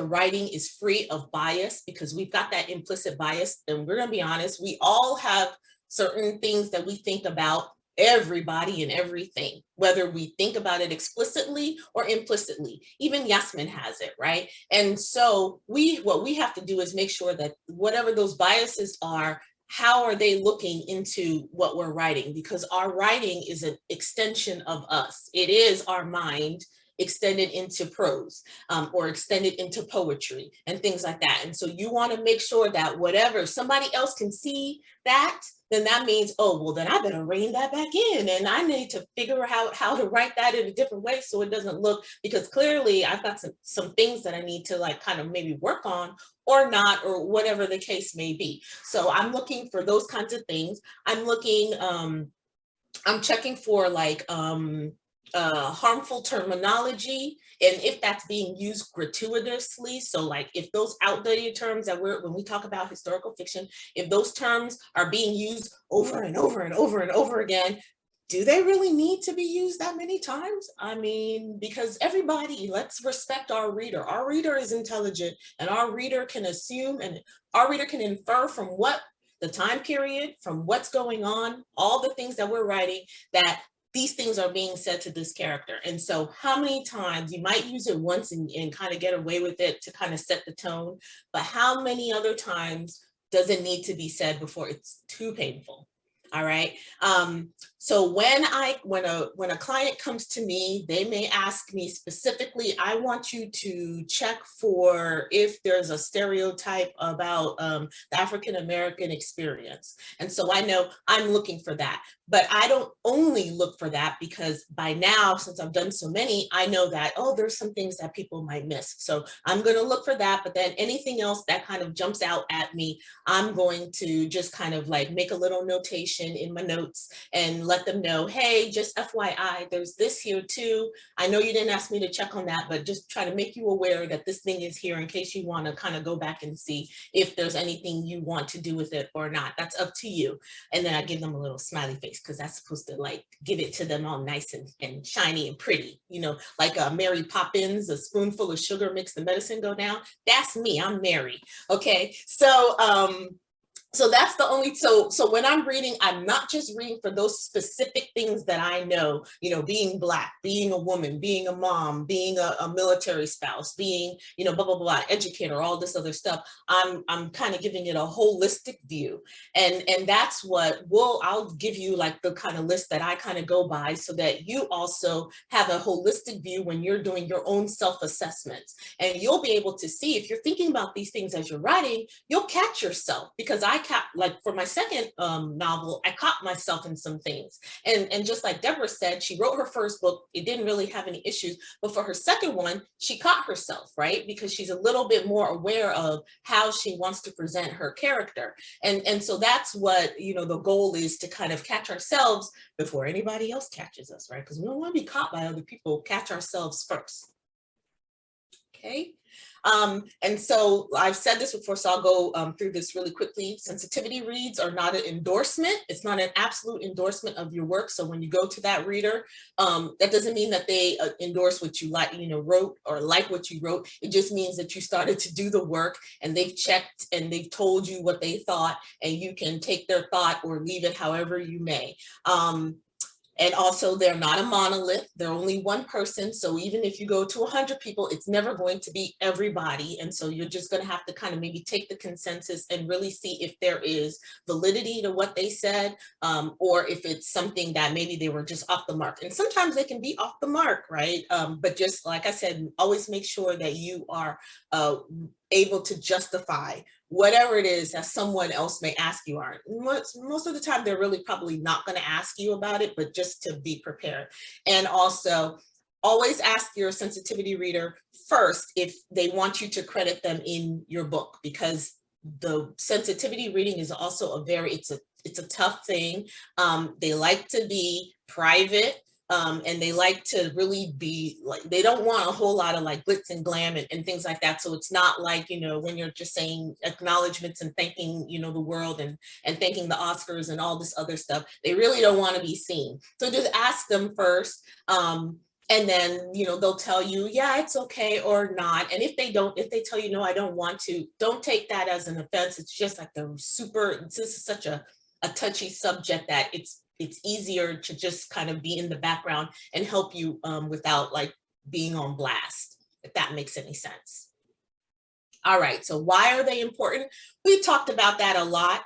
writing is free of bias, because we've got that implicit bias. And we're going to be honest, we all have certain things that we think about everybody and everything, whether we think about it explicitly or implicitly. Even Yasmin has it, right? And so what we have to do is make sure that whatever those biases are, how are they looking into what we're writing? Because our writing is an extension of us. It is our mind extended into prose or extended into poetry and things like that. And so you want to make sure that whatever somebody else can see that, then that means, oh, well, then I better rein that back in. And I need to figure out how to write that in a different way so it doesn't look, because clearly I've got some things that I need to like kind of maybe work on or not, or whatever the case may be. So I'm looking for those kinds of things. I'm looking, I'm checking for like, harmful terminology, and if that's being used gratuitously. So like if those outdated terms that when we talk about historical fiction, if those terms are being used over and over and over and over again, do they really need to be used that many times? I mean, because let's respect our reader. Our reader is intelligent, and our reader can assume, and our reader can infer from what the time period, from what's going on, all the things that we're writing, that these things are being said to this character. And so how many times, you might use it once and kind of get away with it to kind of set the tone, but how many other times does it need to be said before it's too painful? All right. So when a client comes to me, they may ask me specifically, I want you to check for if there's a stereotype about the African American experience. And so I know I'm looking for that, but I don't only look for that, because by now, since I've done so many, I know that, oh, there's some things that people might miss. So I'm going to look for that, but then anything else that kind of jumps out at me, I'm going to just kind of like make a little notation in my notes and let them know, hey, just FYI, there's this here too. I know you didn't ask me to check on that, but just try to make you aware that this thing is here in case you want to kind of go back and see if there's anything you want to do with it or not. That's up to you. And then I give them a little smiley face, because that's supposed to like give it to them all nice and shiny and pretty, like Mary Poppins, a spoonful of sugar makes the medicine go down. That's me. I'm Mary. Okay. So So that's the only, so when I'm reading, I'm not just reading for those specific things that I know, you know, being Black, being a woman, being a mom, being a military spouse, being, you know, blah, blah, blah, educator, all this other stuff. I'm kind of giving it a holistic view. And that's what I'll give you like the kind of list that I kind of go by so that you also have a holistic view when you're doing your own self-assessments. And you'll be able to see if you're thinking about these things as you're writing, you'll catch yourself, because like for my second novel, I caught myself in some things. And just like Deborah said, she wrote her first book, it didn't really have any issues, but for her second one, she caught herself, right? Because she's a little bit more aware of how she wants to present her character. And so that's what, you know, the goal is, to kind of catch ourselves before anybody else catches us, right? Because we don't want to be caught by other people, catch ourselves first. Okay. And so I've said this before, so I'll go through this really quickly. Sensitivity reads are not an endorsement. It's not an absolute endorsement of your work. So when you go to that reader, that doesn't mean that they endorse what you like, you know, wrote, or like what you wrote. It just means that you started to do the work and they've checked and they've told you what they thought, and you can take their thought or leave it however you may. And also, they're not a monolith. They're only one person. So even if you go to 100 people, it's never going to be everybody. And so you're just going to have to kind of maybe take the consensus and really see if there is validity to what they said, or if it's something that maybe they were just off the mark. And sometimes they can be off the mark, right? But just like I said, always make sure that you are able to justify whatever it is that someone else may ask you. Most of the time, they're really probably not going to ask you about it, but just to be prepared. And also, always ask your sensitivity reader first if they want you to credit them in your book, because the sensitivity reading is also it's a tough thing. They like to be private. And they like to really be like, they don't want a whole lot of like glitz and glam and things like that. So it's not like, you know, when you're just saying acknowledgements and thanking, you know, the world and thanking the Oscars and all this other stuff. They really don't want to be seen. So just ask them first. And then, you know, they'll tell you, yeah, it's okay or not. And if they tell you, no, I don't want to, don't take that as an offense. It's just like this is such a touchy subject that it's easier to just kind of be in the background and help you without like being on blast, if that makes any sense. All right, so why are they important? We've talked about that a lot,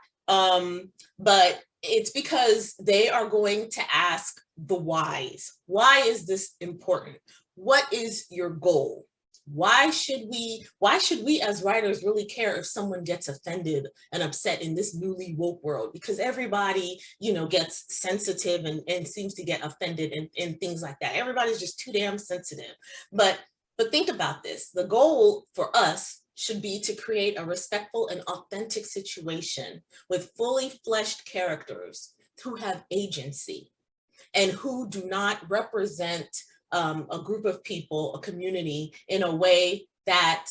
but it's because they are going to ask the whys. Why is this important? What is your goal? Why should we as writers really care if someone gets offended and upset in this newly woke world? Because everybody, you know, gets sensitive and seems to get offended and things like that. Everybody's just too damn sensitive. But think about this. The goal for us should be to create a respectful and authentic situation with fully fleshed characters who have agency and who do not represent a group of people, a community, in a way that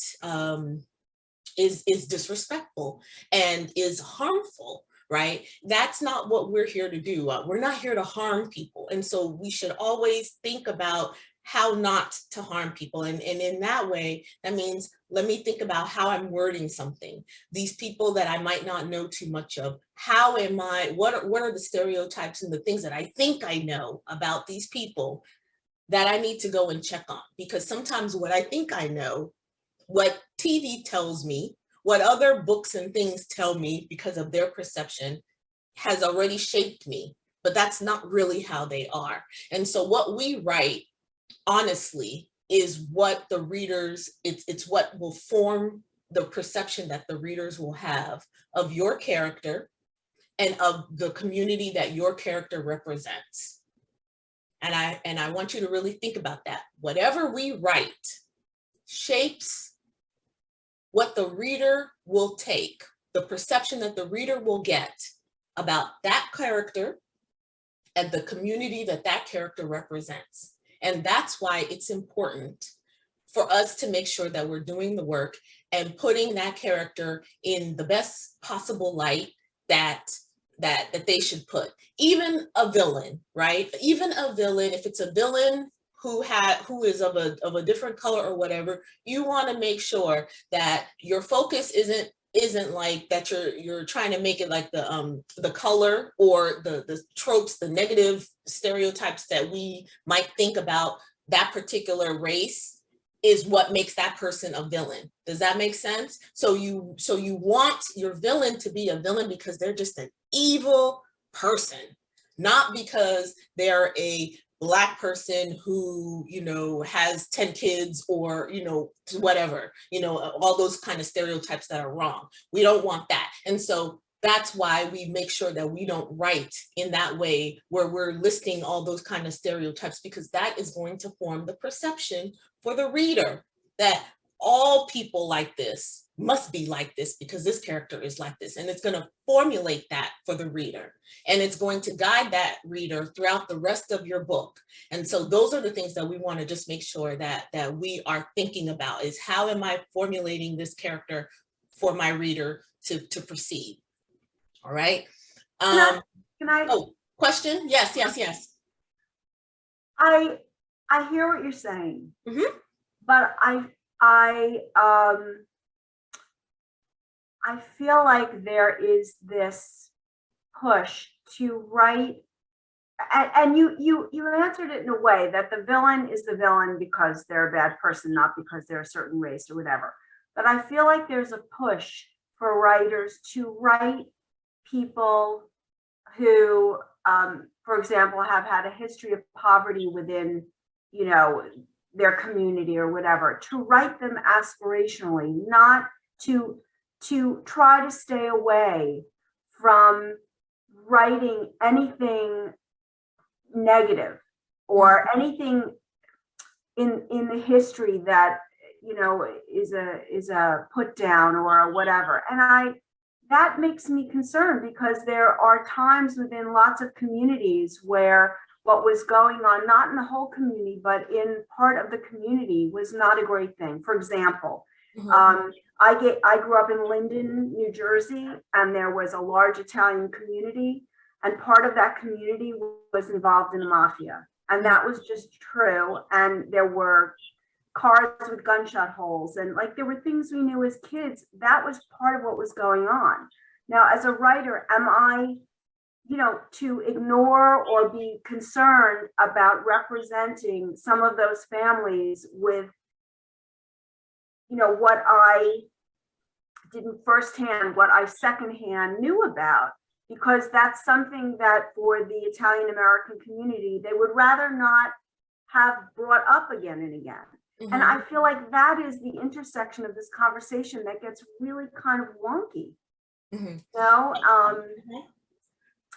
is disrespectful and is harmful, right? That's not what we're here to do. We're not here to harm people. And so we should always think about how not to harm people. And in that way, that means, let me think about how I'm wording something. These people that I might not know too much of, what are the stereotypes and the things that I think I know about these people that I need to go and check on? Because sometimes what I think I know, what TV tells me, what other books and things tell me because of their perception, has already shaped me, but that's not really how they are. And so what we write, honestly, is what the readers, it's what will form the perception that the readers will have of your character and of the community that your character represents. And I want you to really think about that. Whatever we write shapes what the reader will take, the perception that the reader will get about that character and the community that that character represents. And that's why it's important for us to make sure that we're doing the work and putting that character in the best possible light that they should put. Even a villain, right? Even a villain, if it's a villain who is of a different color or whatever, you want to make sure that your focus isn't isn't like that you're trying to make it like the color or the tropes, the negative stereotypes that we might think about that particular race is what makes that person a villain. Does that make sense? So you want your villain to be a villain because they're just an evil person, not because they're a Black person who, you know, has 10 kids or, you know, whatever, you know, all those kind of stereotypes that are wrong. We don't want that. And so that's why we make sure that we don't write in that way where we're listing all those kind of stereotypes, because that is going to form the perception for the reader that all people like this must be like this because this character is like this. And it's going to formulate that for the reader. And it's going to guide that reader throughout the rest of your book. And so those are the things that we want to just make sure that we are thinking about, is how am I formulating this character for my reader to proceed? All right. Can I? Oh, question? Yes. I hear what you're saying, but I feel like there is this push to write, and you answered it in a way that the villain is the villain because they're a bad person, not because they're a certain race or whatever. But I feel like there's a push for writers to write people who, for example, have had a history of poverty within, you know, their community or whatever, to write them aspirationally, not to try to stay away from writing anything negative or anything in the history that, you know, is a put down or a whatever. And that makes me concerned, because there are times within lots of communities where what was going on, not in the whole community, but in part of the community, was not a great thing. For example, I grew up in Linden, New Jersey, and there was a large Italian community, and part of that community was involved in the mafia. And that was just true. And there were cars with gunshot holes, and like there were things we knew as kids. That was part of what was going on. Now, as a writer, am I, you know, to ignore or be concerned about representing some of those families with, you know, what I didn't firsthand, what I secondhand knew about, because that's something that for the Italian American community, they would rather not have brought up again and again. And I feel like that is the intersection of this conversation that gets really kind of wonky. You know?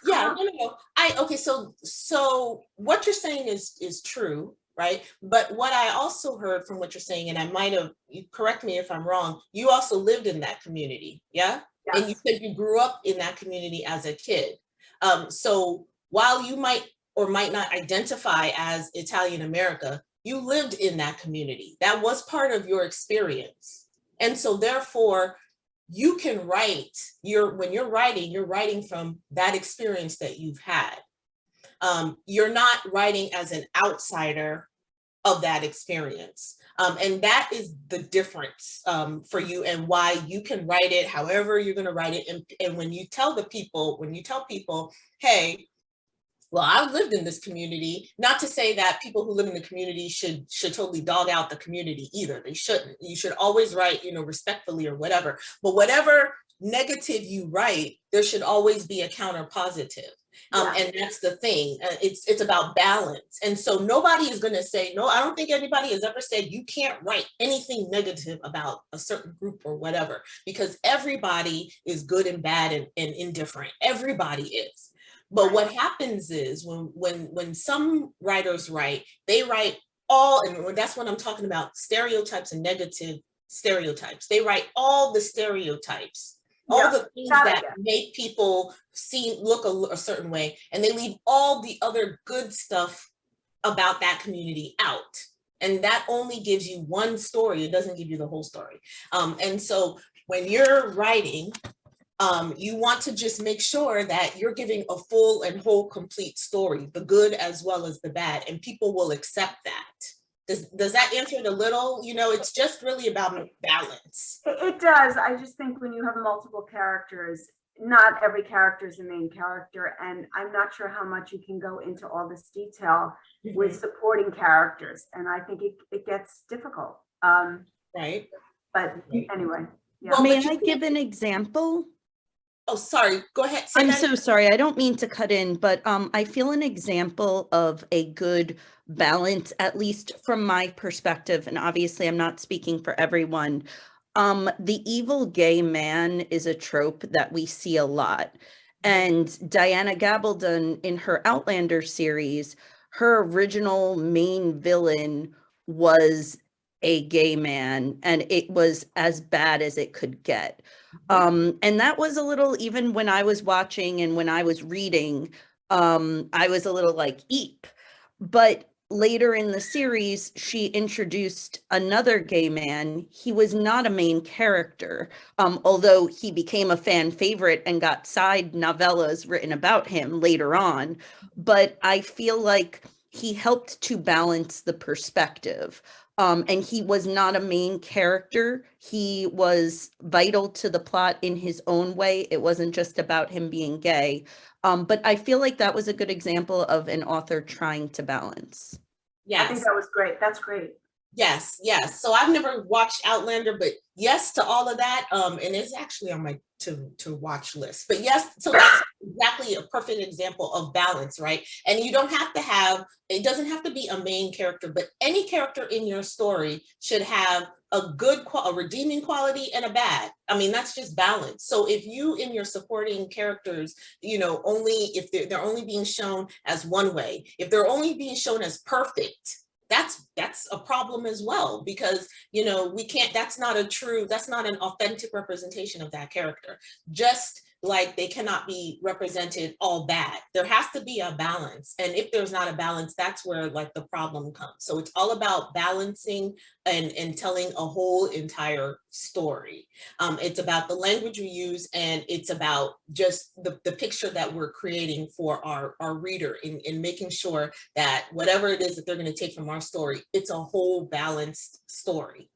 Yeah, no. Okay, so what you're saying is true, right? But what I also heard from what you're saying, and I might have, you correct me if I'm wrong, you also lived in that community, yeah? Yes. And you said you grew up in that community as a kid. So while you might or might not identify as Italian America, you lived in that community. That was part of your experience. And so therefore, you can write, when you're writing from that experience that you've had. You're not writing as an outsider of that experience. And that is the difference for you, and why you can write it however you're gonna write it. And when you tell people, hey, well, I've lived in this community, not to say that people who live in the community should totally dog out the community either. They shouldn't. You should always write, you know, respectfully or whatever. But whatever negative you write, there should always be a counter positive. And that's the thing. It's about balance. And so nobody is going to say, no, I don't think anybody has ever said you can't write anything negative about a certain group or whatever, because everybody is good and bad and indifferent. Everybody is. But what happens is when some writers write, they write all, and that's what I'm talking about, stereotypes and negative stereotypes. They write all the stereotypes, all the things that make people look a certain way, and they leave all the other good stuff about that community out. And that only gives you one story. It doesn't give you the whole story. And so when you're writing, you want to just make sure that you're giving a full and whole complete story, the good as well as the bad, and people will accept that. Does that answer it a little? You know, it's just really about balance. It does. I just think when you have multiple characters, not every character is the main character, and I'm not sure how much you can go into all this detail with supporting characters, and I think it gets difficult. Right. But anyway. Yeah. Well, May I give an example? Oh, sorry. Go ahead. Say I'm that so again. sorry. I don't mean to cut in, but I feel an example of a good balance, at least from my perspective, and obviously I'm not speaking for everyone. The evil gay man is a trope that we see a lot. And Diana Gabaldon in her Outlander series, her original main villain was a gay man, and it was as bad as it could get. And that was a little, even when I was watching and when I was reading, I was a little like, eep. But later in the series, she introduced another gay man. He was not a main character, although he became a fan favorite and got side novellas written about him later on. But I feel like he helped to balance the perspective. And he was not a main character. He was vital to the plot in his own way. It wasn't just about him being gay. But I feel like that was a good example of an author trying to balance. Yes. I think that was great. That's great. Yes, yes. So I've never watched Outlander, but yes to all of that. And it's actually on my to watch list. But yes, so that's exactly a perfect example of balance, right? And you don't have to have, it doesn't have to be a main character, but any character in your story should have a good, a redeeming quality and a bad. I mean, that's just balance. So if you in your supporting characters, you know, only if they're only being shown as one way, if they're only being shown as perfect, that's a problem as well, because, you know, we can't, that's not an authentic representation of that character. Just like they cannot be represented all bad. There has to be a balance. And if there's not a balance, that's where like the problem comes. So it's all about balancing and telling a whole entire story. It's about the language we use, and it's about just the picture that we're creating for our reader in making sure that whatever it is that they're going to take from our story, it's a whole balanced story.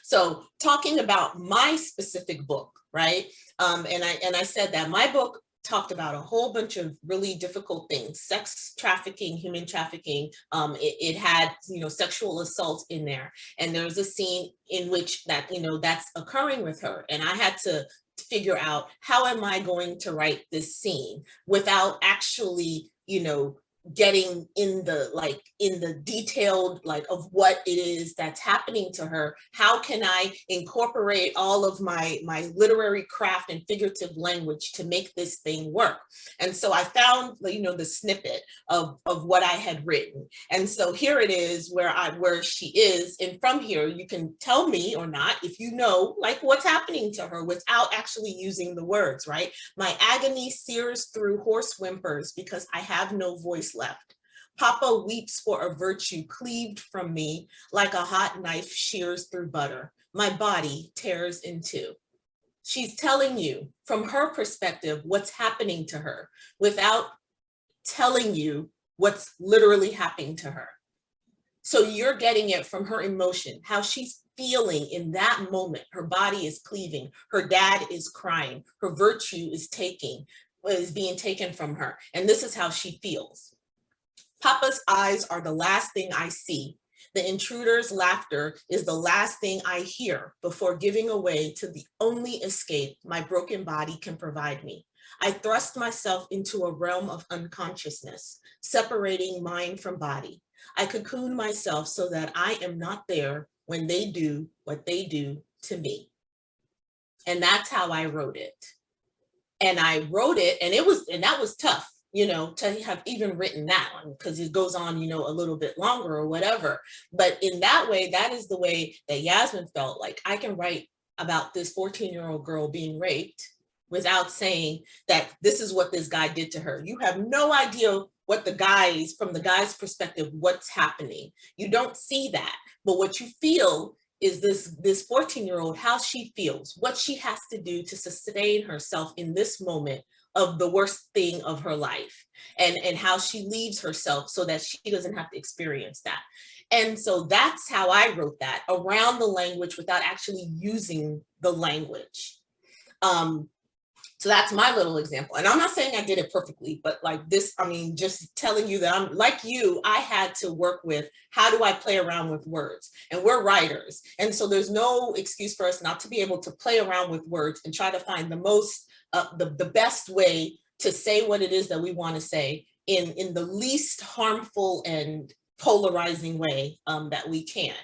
So talking about my specific book, right? And I said that my book talked about a whole bunch of really difficult things: sex trafficking, human trafficking. It had, you know, sexual assault in there. And there's a scene in which that, you know, that's occurring with her. And I had to figure out, how am I going to write this scene without actually, you know, getting in the detailed of what it is that's happening to her. How can I incorporate all of my literary craft and figurative language to make this thing work? And so I found, you know, the snippet of what I had written. And so here it is where she is. And from here, you can tell me or not if you know what's happening to her without actually using the words, right? My agony sears through hoarse whimpers because I have no voice left. Papa weeps for a virtue cleaved from me like a hot knife shears through butter. My body tears in two. She's telling you from her perspective what's happening to her without telling you what's literally happening to her. So you're getting it from her emotion, how she's feeling in that moment. Her body is cleaving. Her dad is crying. Her virtue is being taken from her. And this is how she feels. Papa's eyes are the last thing I see. The intruder's laughter is the last thing I hear before giving away to the only escape my broken body can provide me. I thrust myself into a realm of unconsciousness, separating mind from body. I cocoon myself so that I am not there when they do what they do to me. And that's how I wrote it. And I wrote it, and that was tough, you know, to have even written that one, because it goes on, you know, a little bit longer or whatever. But in that way, that is the way that Yasmin felt like I can write about this 14-year-old girl being raped without saying that this is what this guy did to her. You have no idea what from the guy's perspective, what's happening. You don't see that. But what you feel is this 14-year-old, how she feels, what she has to do to sustain herself in this moment of the worst thing of her life, and how she leaves herself so that she doesn't have to experience that. And so that's how I wrote that, around the language without actually using the language. So that's my little example. And I'm not saying I did it perfectly, but like this, I mean, just telling you that I'm like you, I had to work with, how do I play around with words? And we're writers. And so there's no excuse for us not to be able to play around with words and try to find the most, the best way to say what it is that we want to say in the least harmful and polarizing way that we can.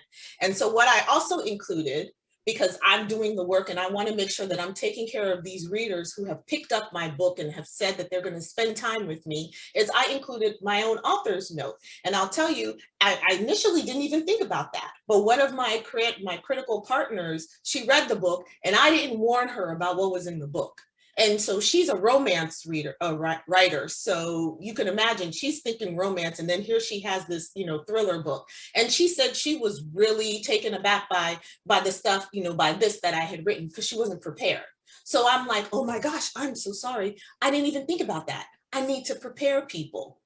And so what I also included, because I'm doing the work and I want to make sure that I'm taking care of these readers who have picked up my book and have said that they're going to spend time with me, is I included my own author's note. And I'll tell you, I initially didn't even think about that. But one of my critical partners, she read the book and I didn't warn her about what was in the book. And so she's a romance writer. So you can imagine she's thinking romance. And then here she has this, thriller book. And she said she was really taken aback by the stuff, by this that I had written, because she wasn't prepared. So I'm like, oh my gosh, I'm so sorry. I didn't even think about that. I need to prepare people.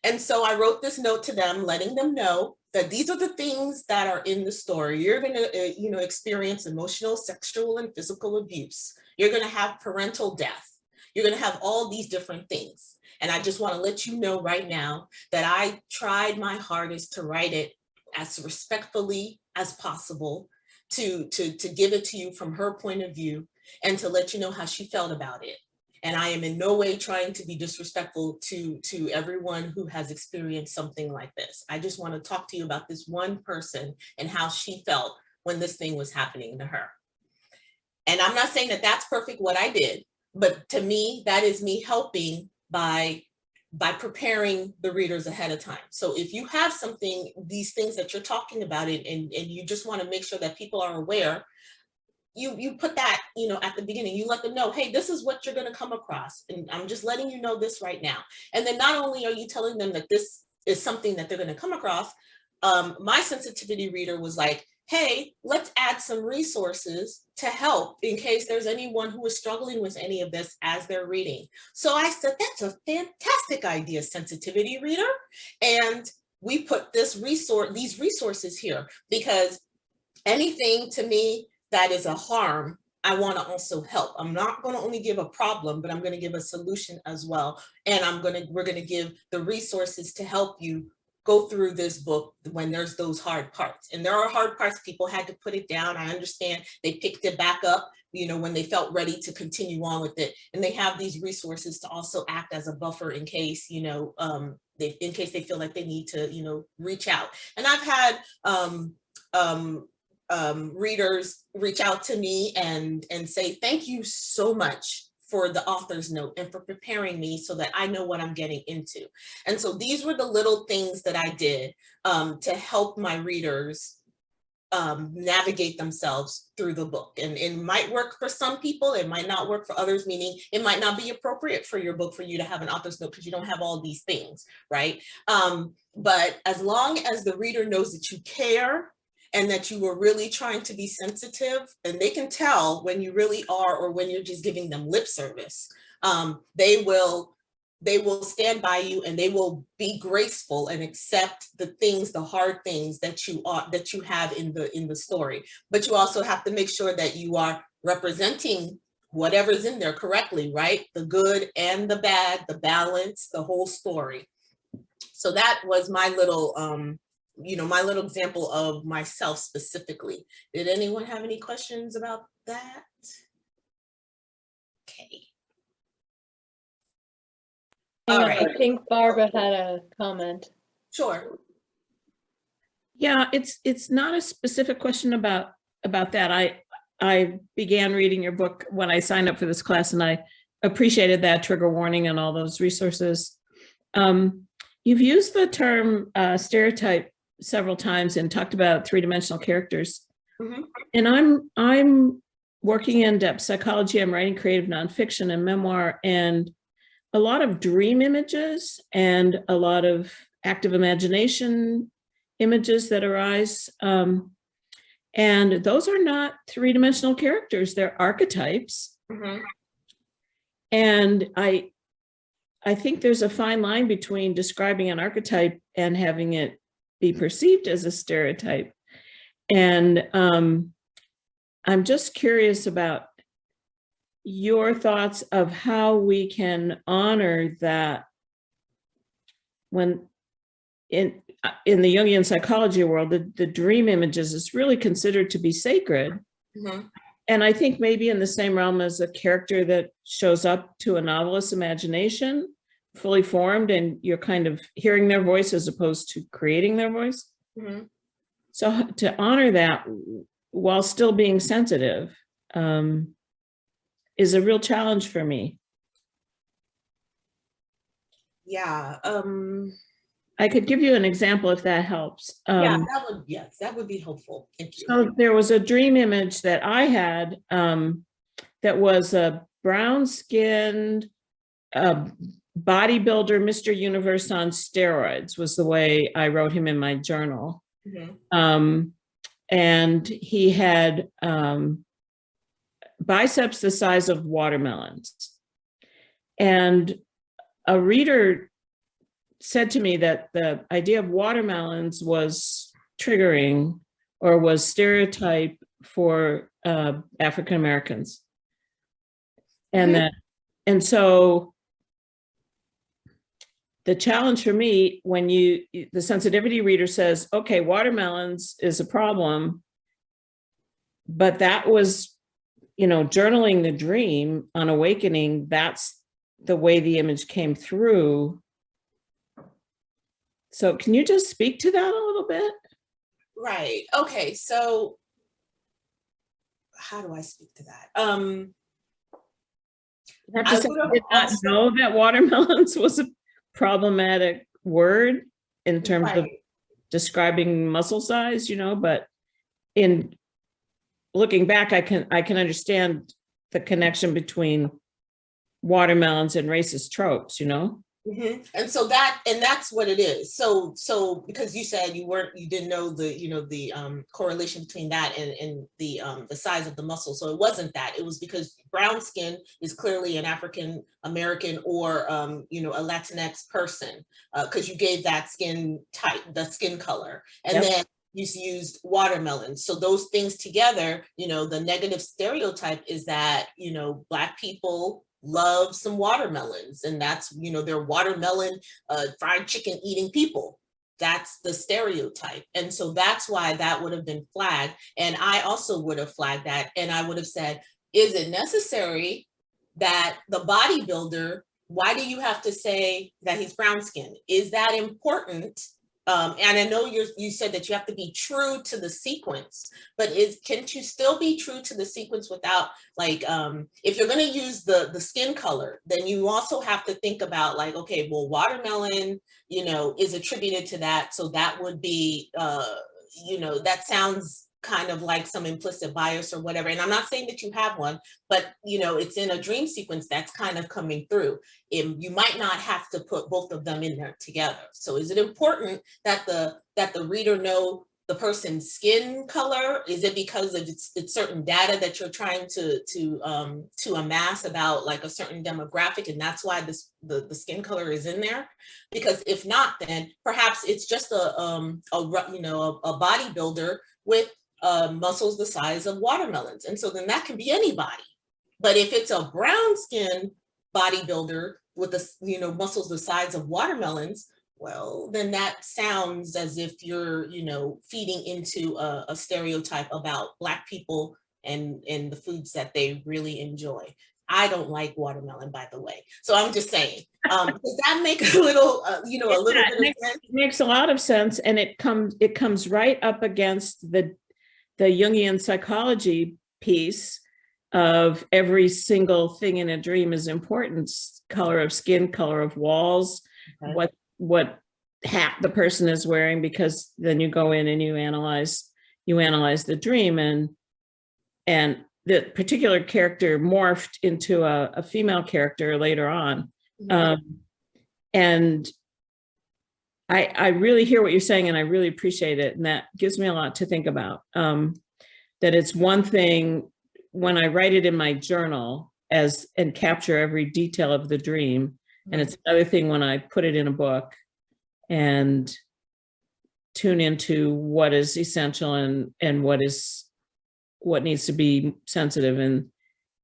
And so I wrote this note to them, letting them know that these are the things that are in the story. You're going to, experience emotional, sexual, and physical abuse. You're going to have parental death. You're going to have all these different things. And I just want to let you know right now that I tried my hardest to write it as respectfully as possible, to give it to you from her point of view, and to let you know how she felt about it. And I am in no way trying to be disrespectful to everyone who has experienced something like this. I just want to talk to you about this one person and how she felt when this thing was happening to her. And I'm not saying that that's perfect what I did, but to me, that is me helping by preparing the readers ahead of time. So if you have something, these things that you're talking about, and you just want to make sure that people are aware, you put that, at the beginning, you let them know, hey, this is what you're going to come across. And I'm just letting you know this right now. And then not only are you telling them that this is something that they're going to come across, my sensitivity reader was like, hey, let's add some resources to help in case there's anyone who is struggling with any of this as they're reading. So I said, that's a fantastic idea, sensitivity reader. And we put these resources here, because anything to me that is a harm, I want to also help. I'm not going to only give a problem, but I'm going to give a solution as well. And we're going to give the resources to help you go through this book when there's those hard parts. And there are hard parts. People had to put it down. I understand they picked it back up, when they felt ready to continue on with it. And they have these resources to also act as a buffer in case, in case they feel like they need to, reach out. And I've had readers reach out to me and say, thank you so much for the author's note and for preparing me so that I know what I'm getting into. And so these were the little things that I did to help my readers navigate themselves through the book. And it might work for some people, it might not work for others, meaning it might not be appropriate for your book for you to have an author's note because you don't have all these things, right? But as long as the reader knows that you care and that you were really trying to be sensitive, and they can tell when you really are or when you're just giving them lip service, they will stand by you and they will be graceful and accept the hard things that you have in the story. But you also have to make sure that you are representing whatever's in there correctly, right? The good and the bad, the balance, the whole story. So that was my little my little example of myself specifically. Did anyone have any questions about that? Okay. All right. I think Barbara had a comment. Sure. Yeah, it's not a specific question about that. I began reading your book when I signed up for this class, and I appreciated that trigger warning and all those resources. You've used the term stereotype several times and talked about three-dimensional characters. Mm-hmm. And I'm working in depth psychology. I'm writing creative nonfiction and memoir, and a lot of dream images and a lot of active imagination images that arise. And those are not three-dimensional characters, they're archetypes. Mm-hmm. And I I think there's a fine line between describing an archetype and having it be perceived as a stereotype. And I'm just curious about your thoughts of how we can honor that when in the Jungian psychology world, the dream images is really considered to be sacred. Mm-hmm. And I think maybe in the same realm as a character that shows up to a novelist's imagination, fully formed, and you're kind of hearing their voice as opposed to creating their voice. Mm-hmm. So to honor that while still being sensitive is a real challenge for me. Yeah. I could give you an example if that helps. Yes, that would be helpful. Thank you. So there was a dream image that I had that was a brown-skinned bodybuilder, Mr. Universe on steroids was the way I wrote him in my journal. Mm-hmm. And he had biceps the size of watermelons. And a reader said to me that the idea of watermelons was triggering or was stereotype for African Americans. And Mm-hmm. and so the challenge for me when the sensitivity reader says, okay, watermelons is a problem, but that was, journaling the dream on awakening, that's the way the image came through. So can you just speak to that a little bit? Right. Okay. So how do I speak to that? I have to say, I did not know that watermelons was a problematic word in terms of describing muscle size, but in looking back, I can understand the connection between watermelons and racist tropes, Mm-hmm. And so that's what it is. So because you said you didn't know the correlation between that and the size of the muscle. So it wasn't that. It was because brown skin is clearly an African American or a Latinx person because you gave that skin type, the skin color, and then you used watermelon. So those things together, the negative stereotype is that Black people love some watermelons, and that's they're watermelon fried chicken eating people. That's the stereotype. And so that's why that would have been flagged. And I also would have flagged that, and I would have said, is it necessary that the bodybuilder, why do you have to say that he's brown skinned? Is that important? And I know you said that you have to be true to the sequence, but can't you still be true to the sequence without if you're going to use the skin color, then you also have to think about okay, well, watermelon, is attributed to that. So that would be, that sounds kind of like some implicit bias or whatever. And I'm not saying that you have one, but it's in a dream sequence that's kind of coming through. You might not have to put both of them in there together. So is it important that the reader know the person's skin color? Is it because of it's certain data that you're trying to amass about a certain demographic, and that's why the skin color is in there? Because if not, then perhaps it's just a bodybuilder with muscles the size of watermelons. And so then that can be anybody. But if it's a brown skin bodybuilder with the muscles the size of watermelons, well, then that sounds as if you're, feeding into a stereotype about Black people and the foods that they really enjoy. I don't like watermelon, by the way. So I'm just saying, does that make a little, a little bit of sense? It makes a lot of sense. And it comes right up against the Jungian psychology piece of every single thing in a dream is important. Color of skin, color of walls, what hat the person is wearing, because then you go in and you analyze the dream, and the particular character morphed into a female character later on. Mm-hmm. And I really hear what you're saying, and I really appreciate it. And that gives me a lot to think about. That it's one thing when I write it in my journal and capture every detail of the dream, And it's another thing when I put it in a book and tune into what is essential and what needs to be sensitive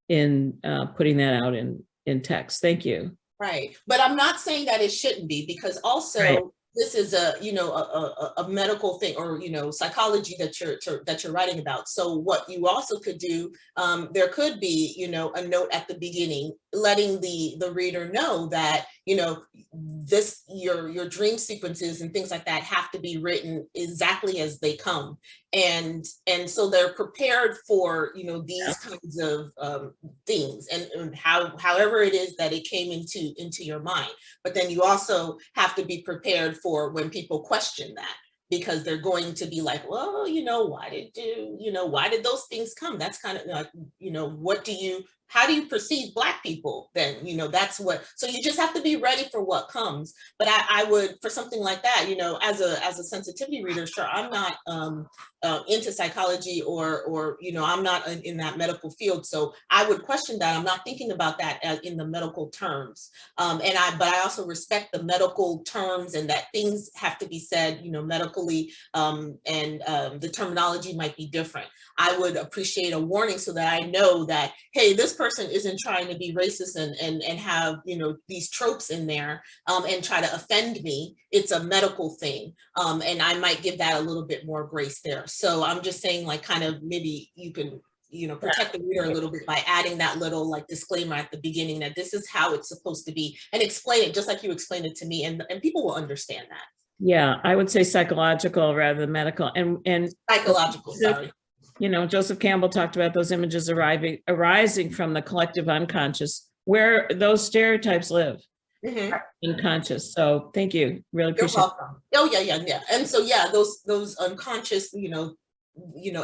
in putting that out in text. Thank you. Right. But I'm not saying that it shouldn't be, because also Right. this is a medical thing, or, psychology that you're writing about. So what you also could do, there could be, a note at the beginning letting the reader know that, this, your dream sequences and things like that have to be written exactly as they come. And so they're prepared for, these kinds of things, and however it is that it came into your mind. But then you also have to be prepared for when people question that, because they're going to be like, well, why did those things come? That's kind of like, how do you perceive Black people then? That's what, so you just have to be ready for what comes. But I would, for something like that, as a sensitivity reader, sure, I'm not into psychology or I'm not in that medical field. So I would question that. I'm not thinking about that in the medical terms. But I also respect the medical terms, and that things have to be said, medically, and the terminology might be different. I would appreciate a warning so that I know that, hey, this person isn't trying to be racist and have, these tropes in there and try to offend me. It's a medical thing. And I might give that a little bit more grace there. So I'm just saying, like, kind of maybe you can, protect the reader a little bit by adding that little like disclaimer at the beginning that this is how it's supposed to be, and explain it just like you explained it to me, and people will understand that. Yeah, I would say psychological rather than medical. And Psychological, sorry. Joseph Campbell talked about those images arising from the collective unconscious, where those stereotypes live. Unconscious. So thank you. Really appreciate it. Oh yeah. And so those unconscious,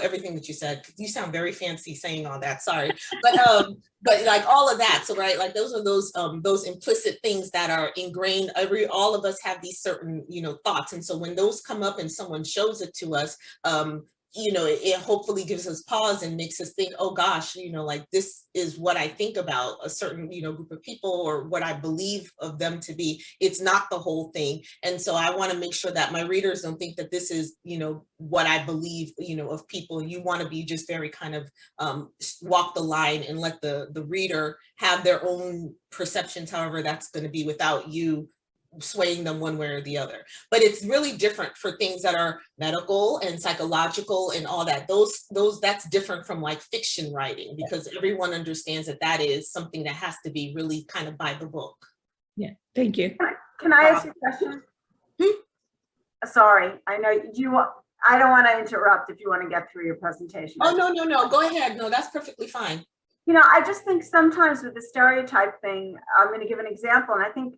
everything that you said. You sound very fancy saying all that. Sorry, but like all of that. So right, like those are those implicit things that are ingrained. All of us have these certain thoughts, and so when those come up and someone shows it to us, it hopefully gives us pause and makes us think, oh gosh, like this is what I think about a certain, group of people, or what I believe of them to be. It's not the whole thing. And so I want to make sure that my readers don't think that this is, what I believe, of people. You want to be just very kind of walk the line and let the reader have their own perceptions, however that's going to be, without you swaying them one way or the other. But it's really different for things that are medical and psychological and all that. That's different from like fiction writing, because everyone understands that is something that has to be really kind of by the book. Yeah, thank you. Can I ask you a question? Sorry, I know I don't want to interrupt if you want to get through your presentation. Oh, no, go ahead. No, that's perfectly fine. I just think sometimes with the stereotype thing, I'm going to give an example, and I think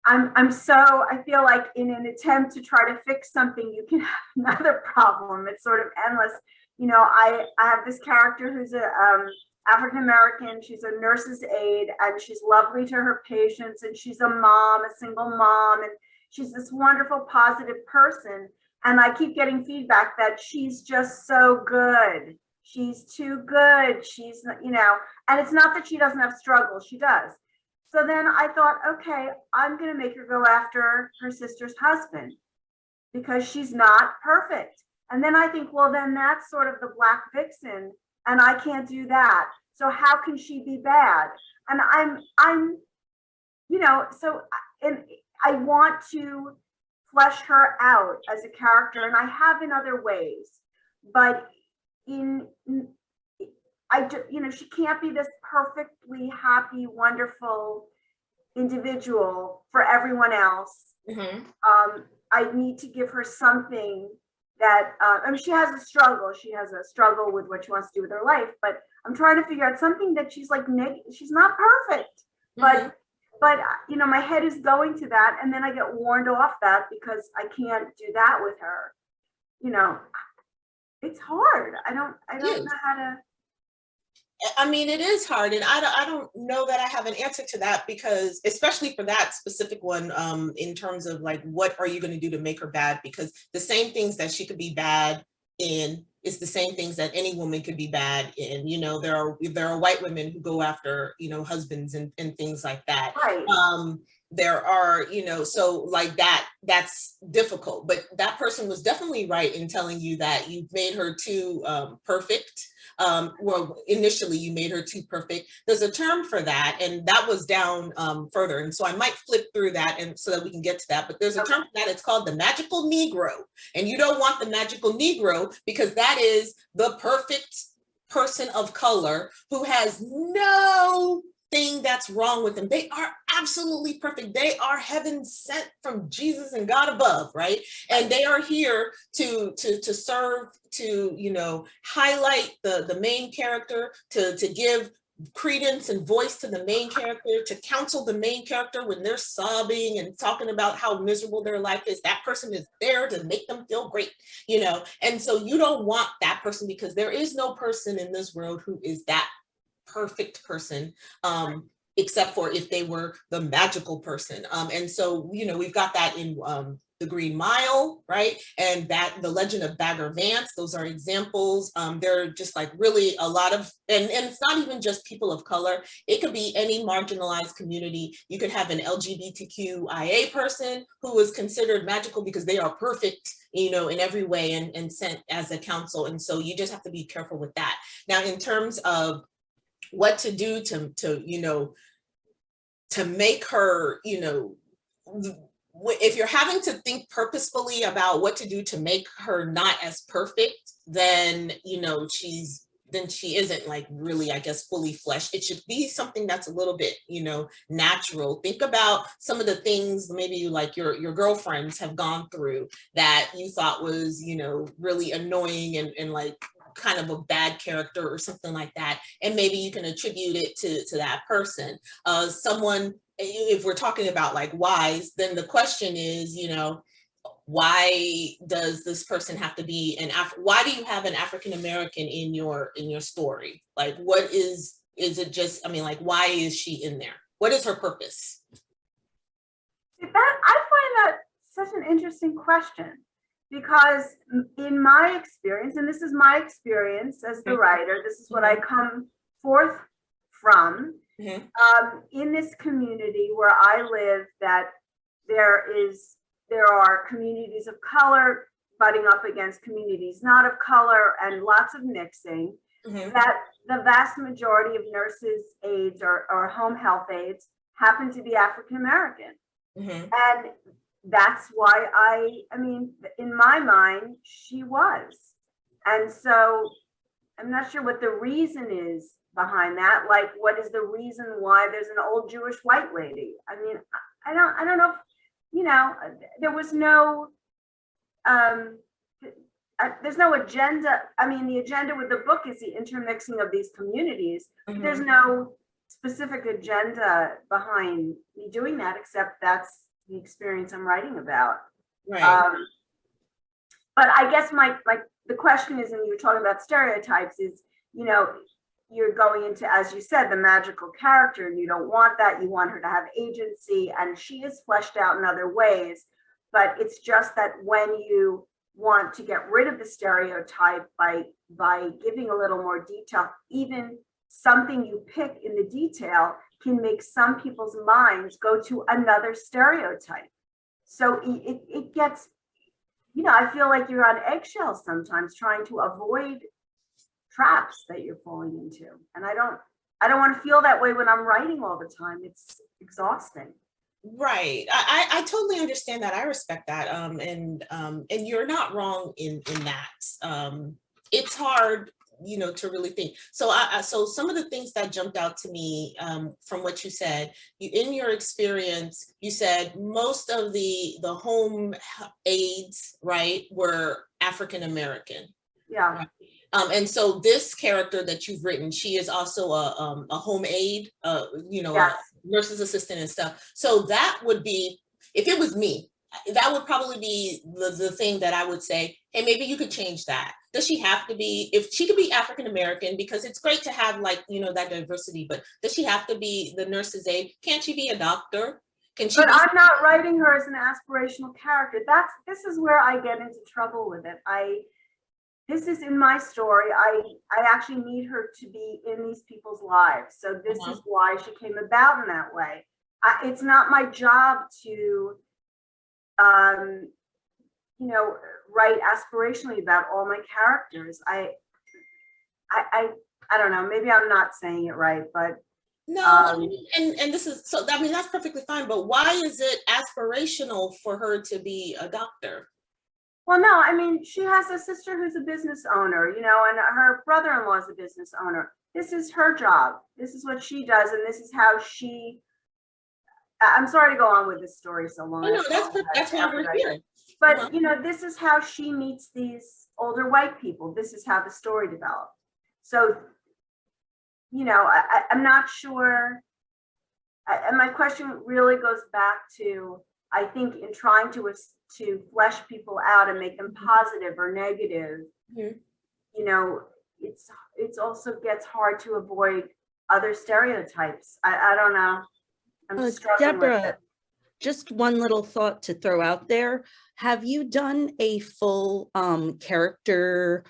I feel like in an attempt to try to fix something, you can have another problem. It's sort of endless. I have this character who's a African American. She's a nurse's aide, and she's lovely to her patients, and she's a mom, a single mom, and she's this wonderful, positive person. And I keep getting feedback that she's just so good. She's too good. She's, and it's not that she doesn't have struggles. She does. So then I thought, okay, I'm going to make her go after her sister's husband because she's not perfect. And then I think, well, then that's sort of the Black vixen, and I can't do that. So how can she be bad? And and I want to flesh her out as a character, and I have in other ways, but she can't be this perfectly happy, wonderful individual for everyone else. I need to give her something that, she has a struggle. She has a struggle with what she wants to do with her life, but I'm trying to figure out something that she's like, she's not perfect, but my head is going to that. And then I get warned off that because I can't do that with her. It's hard. I don't know how to. I mean, it is hard, and I don't know that I have an answer to that, because especially for that specific one, in terms of like, what are you going to do to make her bad? Because the same things that she could be bad in is the same things that any woman could be bad in. There are white women who go after husbands and things like that. Right. there are, you know, so like that's difficult, but that person was definitely right in telling you that you made her too perfect. Well, initially you made her too perfect. There's a term for that, and that was down further. And so I might flip through that and so that we can get to that, but there's a term for that. It's called the magical Negro. And you don't want the magical Negro because that is the perfect person of color who has no thing that's wrong with them. They are absolutely perfect. They are heaven sent from Jesus and God above, right? And they are here to serve, to, you know, highlight the main character, to give credence and voice to the main character, to counsel the main character when they're sobbing and talking about how miserable their life is. That person is there to make them feel great, you know? And so you don't want that person, because there is no person in this world who is that perfect person, except for if they were the magical person. And so, you know, we've got that in The Green Mile, right? And that The Legend of Bagger Vance, those are examples. There are just like really a lot of, and it's not even just people of color. It could be any marginalized community. You could have an LGBTQIA person who is considered magical because they are perfect, you know, in every way, and sent as a counsel. And so you just have to be careful with that. Now, in terms of what to do to you know, to make her, you know, if you're having to think purposefully about what to do to make her not as perfect, then, you know, she isn't like really, I guess, fully fleshed. It should be something that's a little bit, you know, natural. Think about some of the things maybe you, like your girlfriends have gone through that you thought was, you know, really annoying and like kind of a bad character or something like that. And maybe you can attribute it to that person. Someone, if we're talking about like whys, then the question is, you know, why does this person have to be why do you have an African American in your story? Like, what is it just, I mean, like, why is she in there? What is her purpose? I find that such an interesting question, because in my experience, and this is my experience as the writer, this is what I come forth from, in this community where I live, that there are communities of color butting up against communities not of color, and lots of mixing, that the vast majority of nurses, aides, or home health aides happen to be African American. And that's why I mean, in my mind, she was. And so I'm not sure what the reason is behind that. Like, what is the reason why there's an old Jewish white lady? I mean, I don't know if, you know, there was no, there's no agenda. I mean, the agenda with the book is the intermixing of these communities. There's no specific agenda behind me doing that, except that's the experience I'm writing about. Right. But I guess the question is, and you were talking about stereotypes, is, you know, you're going into, as you said, the magical character, and you don't want that. You want her to have agency, and she is fleshed out in other ways. But it's just that when you want to get rid of the stereotype by giving a little more detail, even something you pick in the detail can make some people's minds go to another stereotype. So it gets, you know, I feel like you're on eggshells sometimes trying to avoid traps that you're falling into. And I don't want to feel that way when I'm writing all the time. It's exhausting. Right. I totally understand that. I respect that. And you're not wrong in that. It's hard, you know, to really think. So so some of the things that jumped out to me from what you said, in your experience, you said most of the home aides, right, were African American. Yeah. Right? And so this character that you've written, she is also a home aide, you know, yes. A nurse's assistant and stuff. So that would be, if it was me, that would probably be the thing that I would say, hey, maybe you could change that. Does she have to be, if she could be African American, because it's great to have, like, you know, that diversity, but does she have to be the nurse's aide? Can't she be a doctor? Can she? But I'm not writing her as an aspirational character. This is where I get into trouble with it. This is in my story. I actually need her to be in these people's lives. So this is why she came about in that way. it's not my job to, you know, write aspirationally about all my characters. I don't know, maybe I'm not saying it right, but no, and this is, so I mean, that's perfectly fine, but why is it aspirational for her to be a doctor? well, no, I mean, she has a sister who's a business owner, you know, and her brother-in-law is a business owner. This is her job. This is what she does, and this is how she, I'm sorry to go on with this story so long. No, that's why we're here. But, you know, this is how she meets these older white people. This is how the story developed. So, you know, I'm not sure. And my question really goes back to, I think in trying to flesh people out and make them positive or negative, you know, it's also gets hard to avoid other stereotypes. I don't know. I'm struggling with Deborah, it. just one little thought to throw out there. Have you done a full character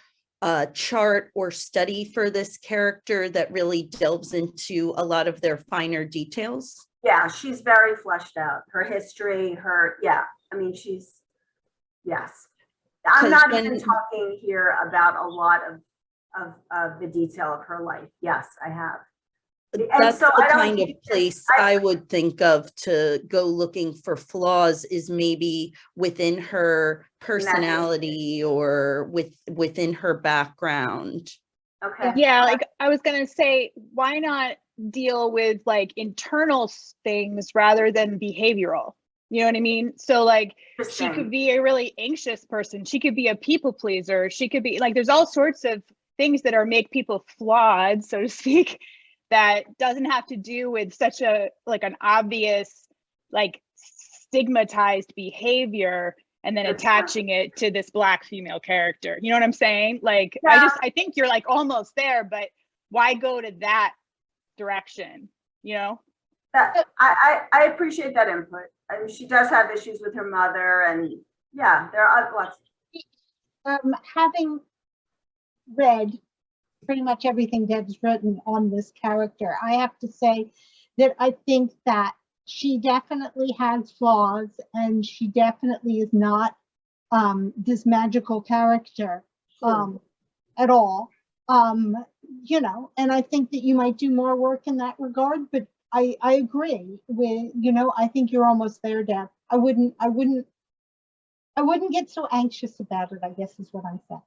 chart or study for this character that really delves into a lot of their finer details? Yeah, she's very fleshed out. Her history, I mean, yes. I'm not even talking here about a lot of the detail of her life. Yes, I have. That's the kind of place I would think of to go looking for flaws, is maybe within her personality or within her background. Okay. Yeah, like I was gonna say, why not deal with like internal things rather than behavioral? You know what I mean? So like she could be a really anxious person. She could be a people pleaser. She could be like, there's all sorts of things that make people flawed, so to speak, that doesn't have to do with such a like an obvious like stigmatized behavior and then attaching it to this Black female character. You know what I'm saying? Like, yeah. I think you're like almost there, but why go to that direction? You know? I appreciate that input. I mean, she does have issues with her mother, and yeah, there are lots. Having read pretty much everything Deb's written on this character, I have to say that I think that she definitely has flaws, and she definitely is not this magical character at all. You know, and I think that you might do more work in that regard, but I agree with, you know, I think you're almost there, Deb. I wouldn't get so anxious about it, I guess is what I'm saying.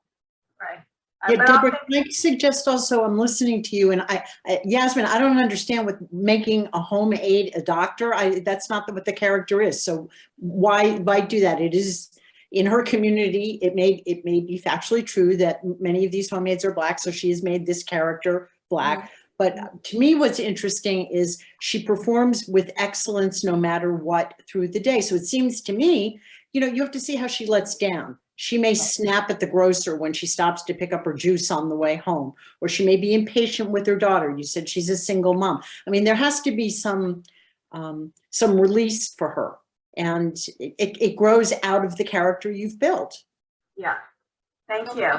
Right. Yeah, Deborah, can I suggest also, I'm listening to you, and Yasmin, I don't understand with making a home aide a doctor. That's not what the character is. So why do that? It is in her community. It may be factually true that many of these home aides are Black, so she has made this character Black. Mm-hmm. But to me, what's interesting is she performs with excellence no matter what through the day. So it seems to me, you know, you have to see how she lets down. She may snap at the grocer when she stops to pick up her juice on the way home, or she may be impatient with her daughter. You said she's a single mom. I mean, there has to be some release for her, and it grows out of the character you've built. Yeah, thank you.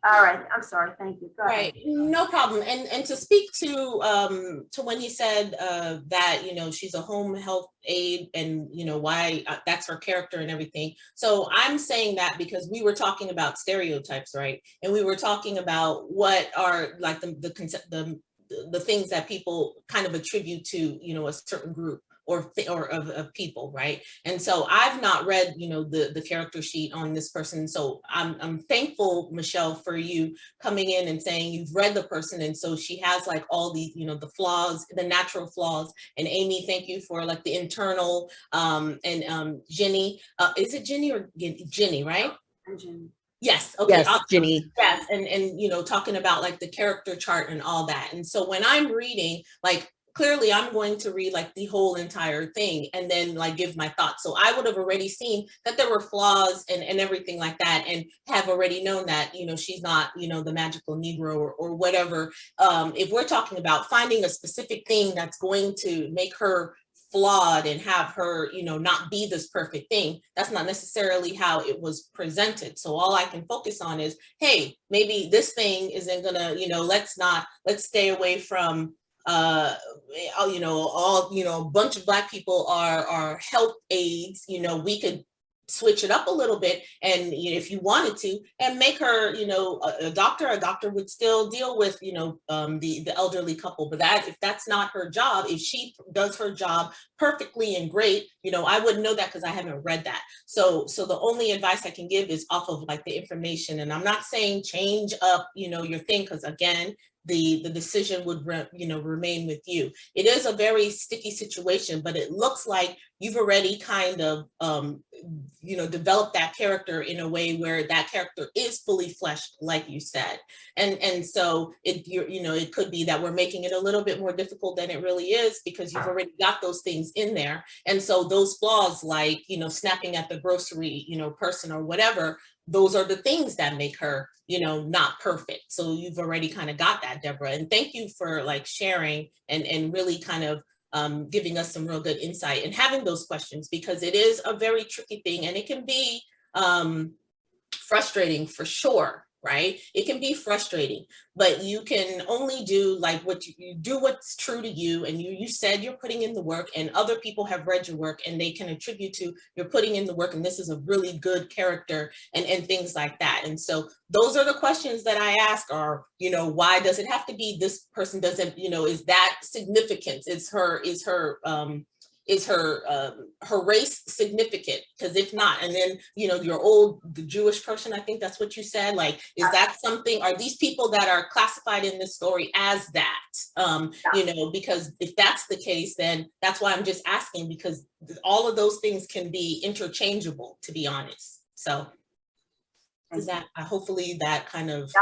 All right, I'm sorry. Thank you. Go ahead. Right, no problem. And to speak to when he said that, you know, she's a home health aide, and you know why that's her character and everything. So I'm saying that because we were talking about stereotypes, right? And we were talking about what are like the things that people kind of attribute to, you know, a certain group or of people, right? And so I've not read, you know, the character sheet on this person. So I'm thankful, Michelle, for you coming in and saying you've read the person, and so she has like all these, you know, the flaws, the natural flaws. And Amy, thank you for like the internal. And Ginny, is it Ginny or Ginny, right? Ginny. Yes. Okay. Yes, Ginny. Yes, and you know, talking about like the character chart and all that. And so when I'm reading, like, clearly I'm going to read like the whole entire thing and then like give my thoughts. So I would have already seen that there were flaws and everything like that, and have already known that, you know, she's not, you know, the magical Negro or whatever. If we're talking about finding a specific thing that's going to make her flawed and have her, you know, not be this perfect thing, that's not necessarily how it was presented. So all I can focus on is, hey, maybe this thing isn't gonna, you know, let's stay away from you know, all, you know, a bunch of Black people are health aides, you know, we could switch it up a little bit, and you know, if you wanted to, and make her, you know, a doctor would still deal with, you know, the elderly couple. But that, if that's not her job, if she does her job perfectly and great, you know, I wouldn't know that because I haven't read that. So the only advice I can give is off of like the information. And I'm not saying change up, you know, your thing, because again, the decision would remain with you. It is a very sticky situation, but it looks like you've already kind of you know, developed that character in a way where that character is fully fleshed, like you said. And so you know, it could be that we're making it a little bit more difficult than it really is, because you've already got those things in there. And so those flaws, like, you know, snapping at the grocery, you know, person or whatever, those are the things that make her, you know, not perfect. So you've already kind of got that, Deborah. And thank you for like sharing and really kind of giving us some real good insight and having those questions, because it is a very tricky thing, and it can be frustrating for sure, right? It can be frustrating, but you can only do like what you do, what's true to you. And you said you're putting in the work, and other people have read your work and they can attribute to you're putting in the work, and this is a really good character, and things like that. And so those are the questions that I ask are, you know, why does it have to be this person? Doesn't, you know, is that significance? Is her race significant? Because if not, and then, you know, the Jewish person, I think that's what you said, like, is that something, are these people that are classified in this story as that? You know, because if that's the case, then that's why I'm just asking, because all of those things can be interchangeable, to be honest. So is that, hopefully that kind of.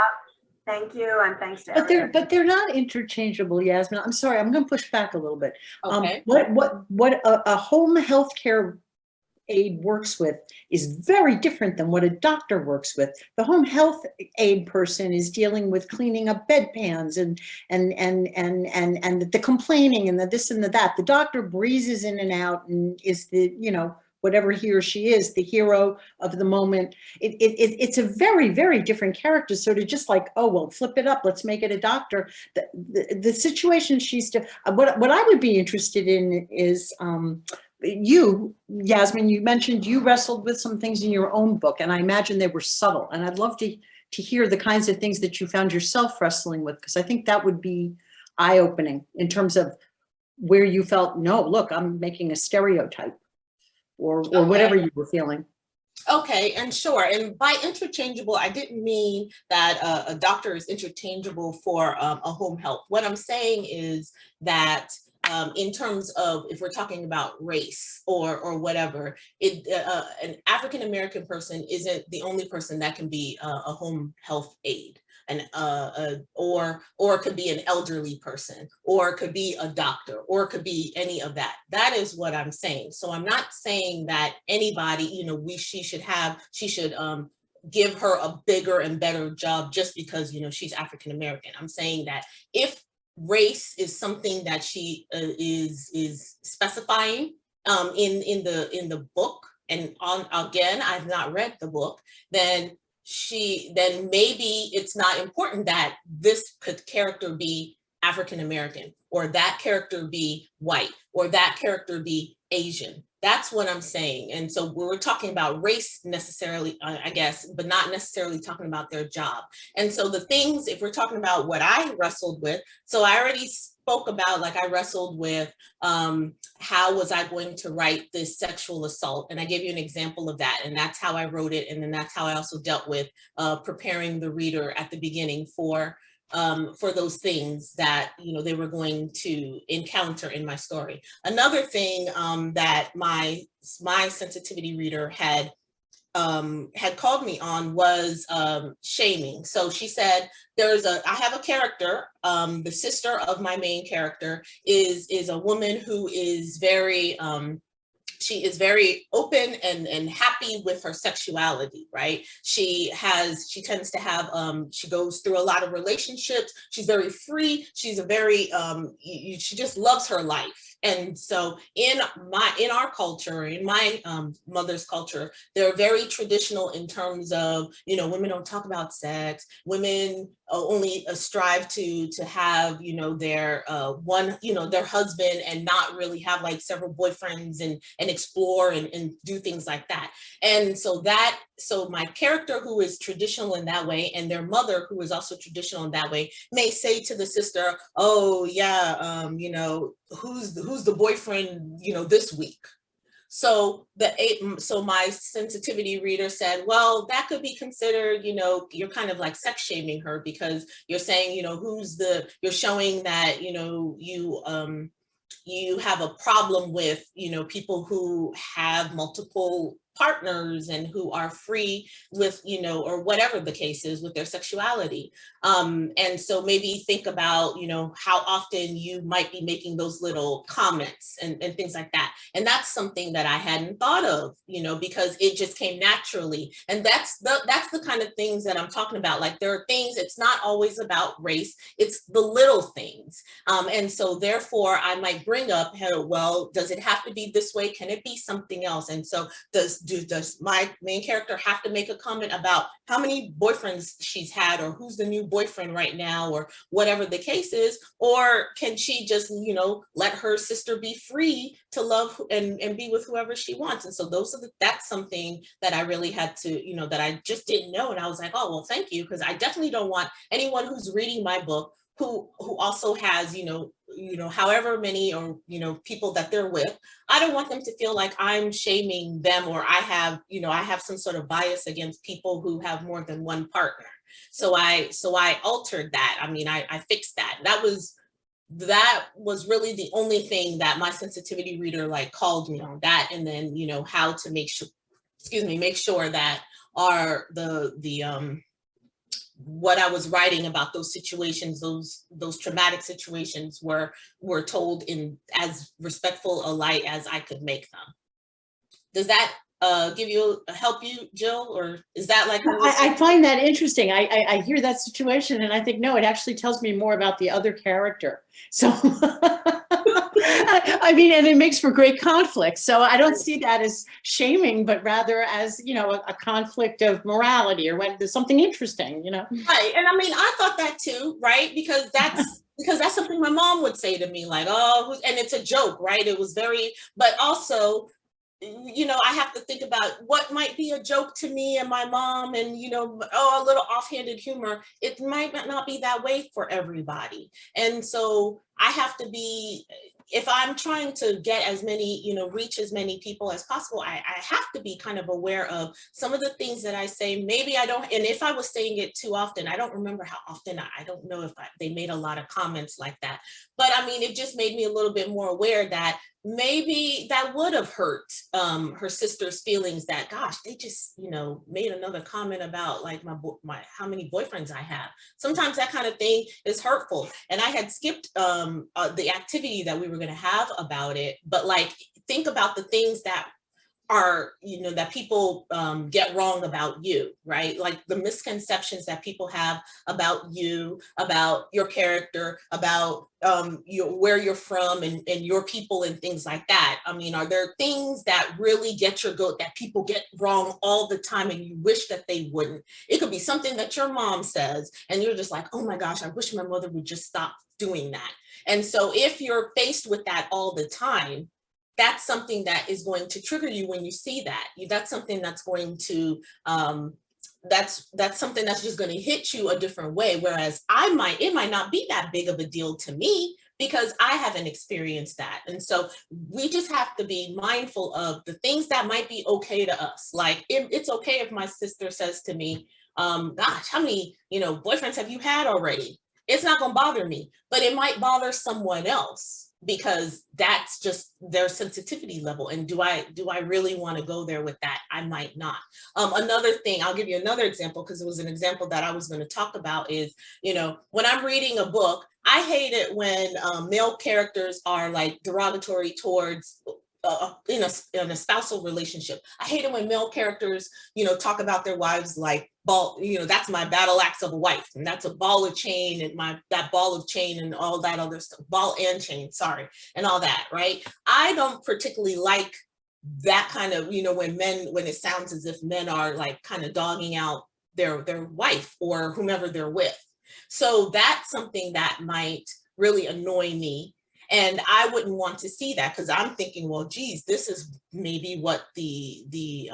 Thank you, and thanks to everyone. But they're not interchangeable, Yasmin. I'm sorry, I'm going to push back a little bit. Okay. What a home healthcare aide works with is very different than what a doctor works with. The home health aide person is dealing with cleaning up bedpans and the complaining and the this and the that. The doctor breezes in and out and is the, you know, whatever he or she is, the hero of the moment. It's a very, very different character. So to just like, oh, well, flip it up, let's make it a doctor. The situation she's, what I would be interested in is, you, Yasmin, you mentioned you wrestled with some things in your own book, and I imagine they were subtle. And I'd love to hear the kinds of things that you found yourself wrestling with, because I think that would be eye-opening in terms of where you felt, no, look, I'm making a stereotype. Or whatever you were feeling. Okay, and sure. And by interchangeable, I didn't mean that a doctor is interchangeable for a home health. What I'm saying is that in terms of, if we're talking about race or whatever, an African American person isn't the only person that can be a home health aide. Or it could be an elderly person, or it could be a doctor, or it could be any of that. That is what I'm saying. So I'm not saying that anybody, you know, she should give her a bigger and better job just because, you know, she's African American. I'm saying that if race is something that she is specifying in the book, and again, I've not read the book, then maybe it's not important that this character be African American, or that character be white, or that character be Asian. That's what I'm saying. And so we're talking about race necessarily, I guess, but not necessarily talking about their job. And so the things, if we're talking about what I wrestled with, so I already spoke about, like, I wrestled with how was I going to write this sexual assault? And I gave you an example of that. And that's how I wrote it. And then that's how I also dealt with preparing the reader at the beginning for those things that, you know, they were going to encounter in my story. Another thing that my sensitivity reader had called me on was shaming. So she said, I have a character, the sister of my main character is a woman who is very, she is very open and happy with her sexuality, right? She tends to have, she goes through a lot of relationships. She's very free. She's a very, she just loves her life. And so in our culture, in my mother's culture, they're very traditional in terms of, you know, women don't talk about sex. Women only strive to have, you know, their one, you know, their husband, and not really have like several boyfriends and explore and do things like that. And so my character, who is traditional in that way, and their mother, who is also traditional in that way, may say to the sister, oh yeah, you know, who's the boyfriend, you know, this week. So my sensitivity reader said, well, that could be considered, you know, you're kind of like sex shaming her, because you're saying, you know, you're showing that, you know, you have a problem with, you know, people who have multiple partners and who are free with, you know, or whatever the case is with their sexuality. And so maybe think about, you know, how often you might be making those little comments and things like that. And that's something that I hadn't thought of, you know, because it just came naturally. And that's the kind of things that I'm talking about. Like, there are things, it's not always about race, it's the little things. And so therefore I might bring up, hey, well, does it have to be this way? Can it be something else? And so does my main character have to make a comment about how many boyfriends she's had, or who's the new boyfriend right now, or whatever the case is? Or can she just, you know, let her sister be free to love and be with whoever she wants? And so that's something that I really had to, you know, that I just didn't know. And I was like, oh, well, thank you. Because I definitely don't want anyone who's reading my book who also has, you know, however many, or, you know, people that they're with. I don't want them to feel like I'm shaming them, or I have some sort of bias against people who have more than one partner. So I altered that. I mean, I fixed that. That was really the only thing that my sensitivity reader like called me on, that. And then, you know, how to make sure that what I was writing about, those situations, those traumatic situations, were told in as respectful a light as I could make them. Does that help you, Jill? Or is that like? I find that interesting. I hear that situation and I think, no, it actually tells me more about the other character. So I mean, and it makes for great conflict. So I don't see that as shaming, but rather as, you know, a conflict of morality, or when there's something interesting, you know? Right. And I mean, I thought that too, right? Because that's something my mom would say to me, like, oh, and it's a joke, right? It was but also, you know, I have to think about what might be a joke to me and my mom, and, you know, a little offhanded humor. It might not be that way for everybody. And so I have to be, if I'm trying to get as many, you know, reach as many people as possible, I have to be kind of aware of some of the things that I say. Maybe I don't, and if I was saying it too often, I don't remember how often, I don't know if they made a lot of comments like that. But I mean, it just made me a little bit more aware that maybe that would have hurt her sister's feelings, that, gosh, they just, you know, made another comment about like my how many boyfriends I have. Sometimes that kind of thing is hurtful. And I had skipped the activity that we were going to have about it, but like, think about the things that are, you know, that people get wrong about you, right? Like the misconceptions that people have about you, about your character, about where you're from and your people and things like that. I mean, are there things that really get your goat, that people get wrong all the time and you wish that they wouldn't? It could be something that your mom says and you're just like, oh my gosh, I wish my mother would just stop doing that. And so if you're faced with that all the time, that's something that is going to trigger you when you see that. That's something that's going to, that's something that's just going to hit you a different way. Whereas it might not be that big of a deal to me because I haven't experienced that. And so we just have to be mindful of the things that might be okay to us. Like it's okay if my sister says to me, gosh, how many, you know, boyfriends have you had already? It's not going to bother me, but it might bother someone else, because that's just their sensitivity level. And do I really want to go there with that? I might not. Another thing, I'll give you another example, because it was an example that I was going to talk about, is, you know, when I'm reading a book, I hate it when male characters are like derogatory towards in a spousal relationship. I hate it when male characters, talk about their wives like ball, that's my battle axe of a wife, and that's a ball of chain, and that ball of chain and all that other stuff, ball and chain, sorry, and all that, right? I don't particularly like that kind of, when it sounds as if men are like kind of dogging out their wife or whomever they're with. So that's something that might really annoy me. And I wouldn't want to see that, because I'm thinking, well, geez, this is maybe what the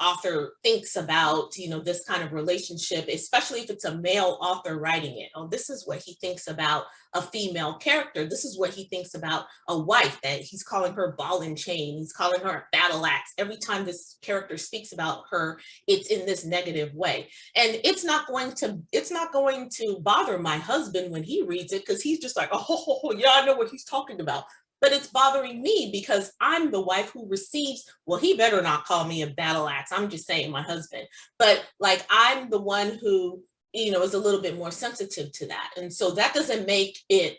author thinks about, this kind of relationship, especially if it's a male author writing it. Oh, this is what he thinks about a female character. This is what he thinks about a wife, that he's calling her ball and chain. He's calling her a battle axe. Every time this character speaks about her, it's in this negative way. And it's not going to bother my husband when he reads it, because he's just like, oh, yeah, I know what he's talking about. But it's bothering me because I'm the wife who receives, well, he better not call me a battle axe. I'm just saying my husband. But like, I'm the one who, is a little bit more sensitive to that. And so that doesn't make it,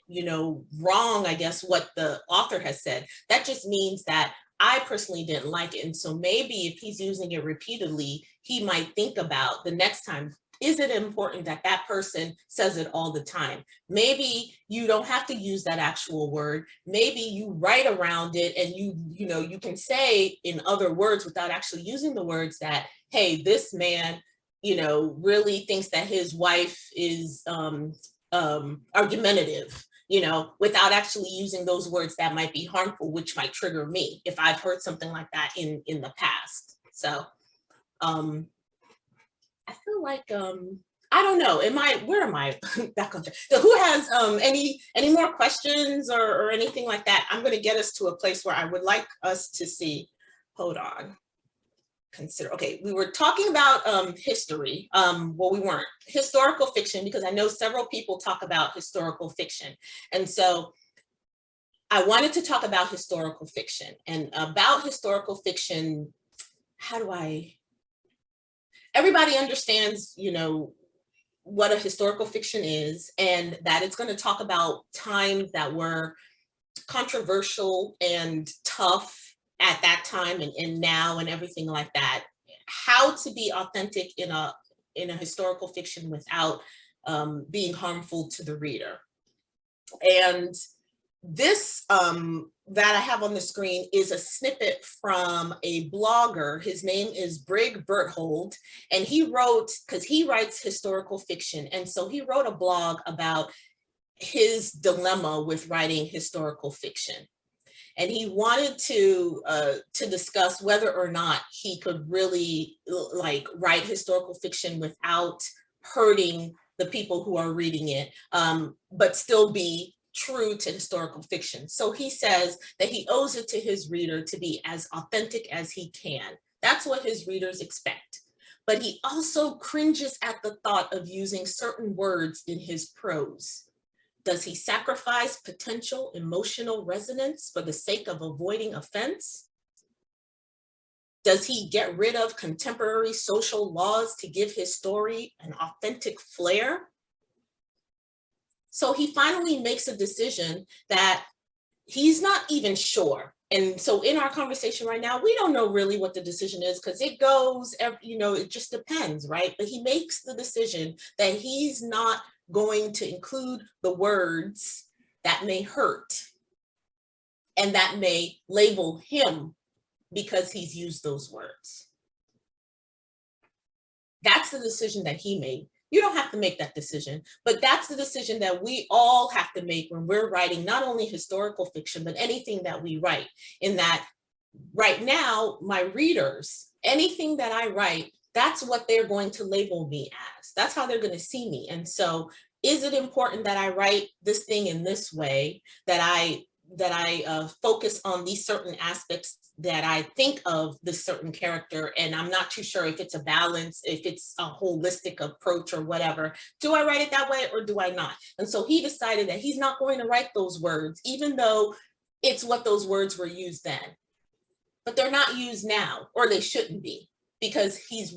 wrong, I guess, what the author has said. That just means that I personally didn't like it. And so maybe if he's using it repeatedly, he might think about the next time, is it important that that person says it all the time? Maybe you don't have to use that actual word. Maybe you write around it, and you can say in other words without actually using the words that, hey, this man, really thinks that his wife is argumentative, without actually using those words that might be harmful, which might trigger me if I've heard something like that in the past. So I feel like, I don't know, where am I back on track? So who has any more questions or anything like that? I'm going to get us to a place where I would like us to see, hold on. Okay, we were talking about history. Well, we weren't. Historical fiction, because I know several people talk about historical fiction. And so I wanted to talk about historical fiction. And about historical fiction, everybody understands, what a historical fiction is, and that it's going to talk about times that were controversial and tough at that time and now and everything like that. How to be authentic in a historical fiction without being harmful to the reader. And this that I have on the screen is a snippet from a blogger. His name is Brig Berthold, and he wrote, because he writes historical fiction, and so he wrote a blog about his dilemma with writing historical fiction. And he wanted to discuss whether or not he could really write historical fiction without hurting the people who are reading it, but still be true to historical fiction. So he says that he owes it to his reader to be as authentic as he can. That's what his readers expect. But he also cringes at the thought of using certain words in his prose. Does he sacrifice potential emotional resonance for the sake of avoiding offense? Does he get rid of contemporary social laws to give his story an authentic flair? So he finally makes a decision that he's not even sure. And so in our conversation right now, we don't know really what the decision is, because it goes, it just depends, right? But he makes the decision that he's not going to include the words that may hurt and that may label him because he's used those words. That's the decision that he made. You don't have to make that decision, but that's the decision that we all have to make when we're writing not only historical fiction, but anything that we write. In that right now, my readers, anything that I write, that's what they're going to label me as. That's how they're going to see me. And so is it important that I write this thing in this way, that I focus on these certain aspects that I think of this certain character, and I'm not too sure if it's a balance, if it's a holistic approach or whatever. Do I write it that way or do I not? And so he decided that he's not going to write those words, even though it's what those words were used then. But they're not used now, or they shouldn't be, because he's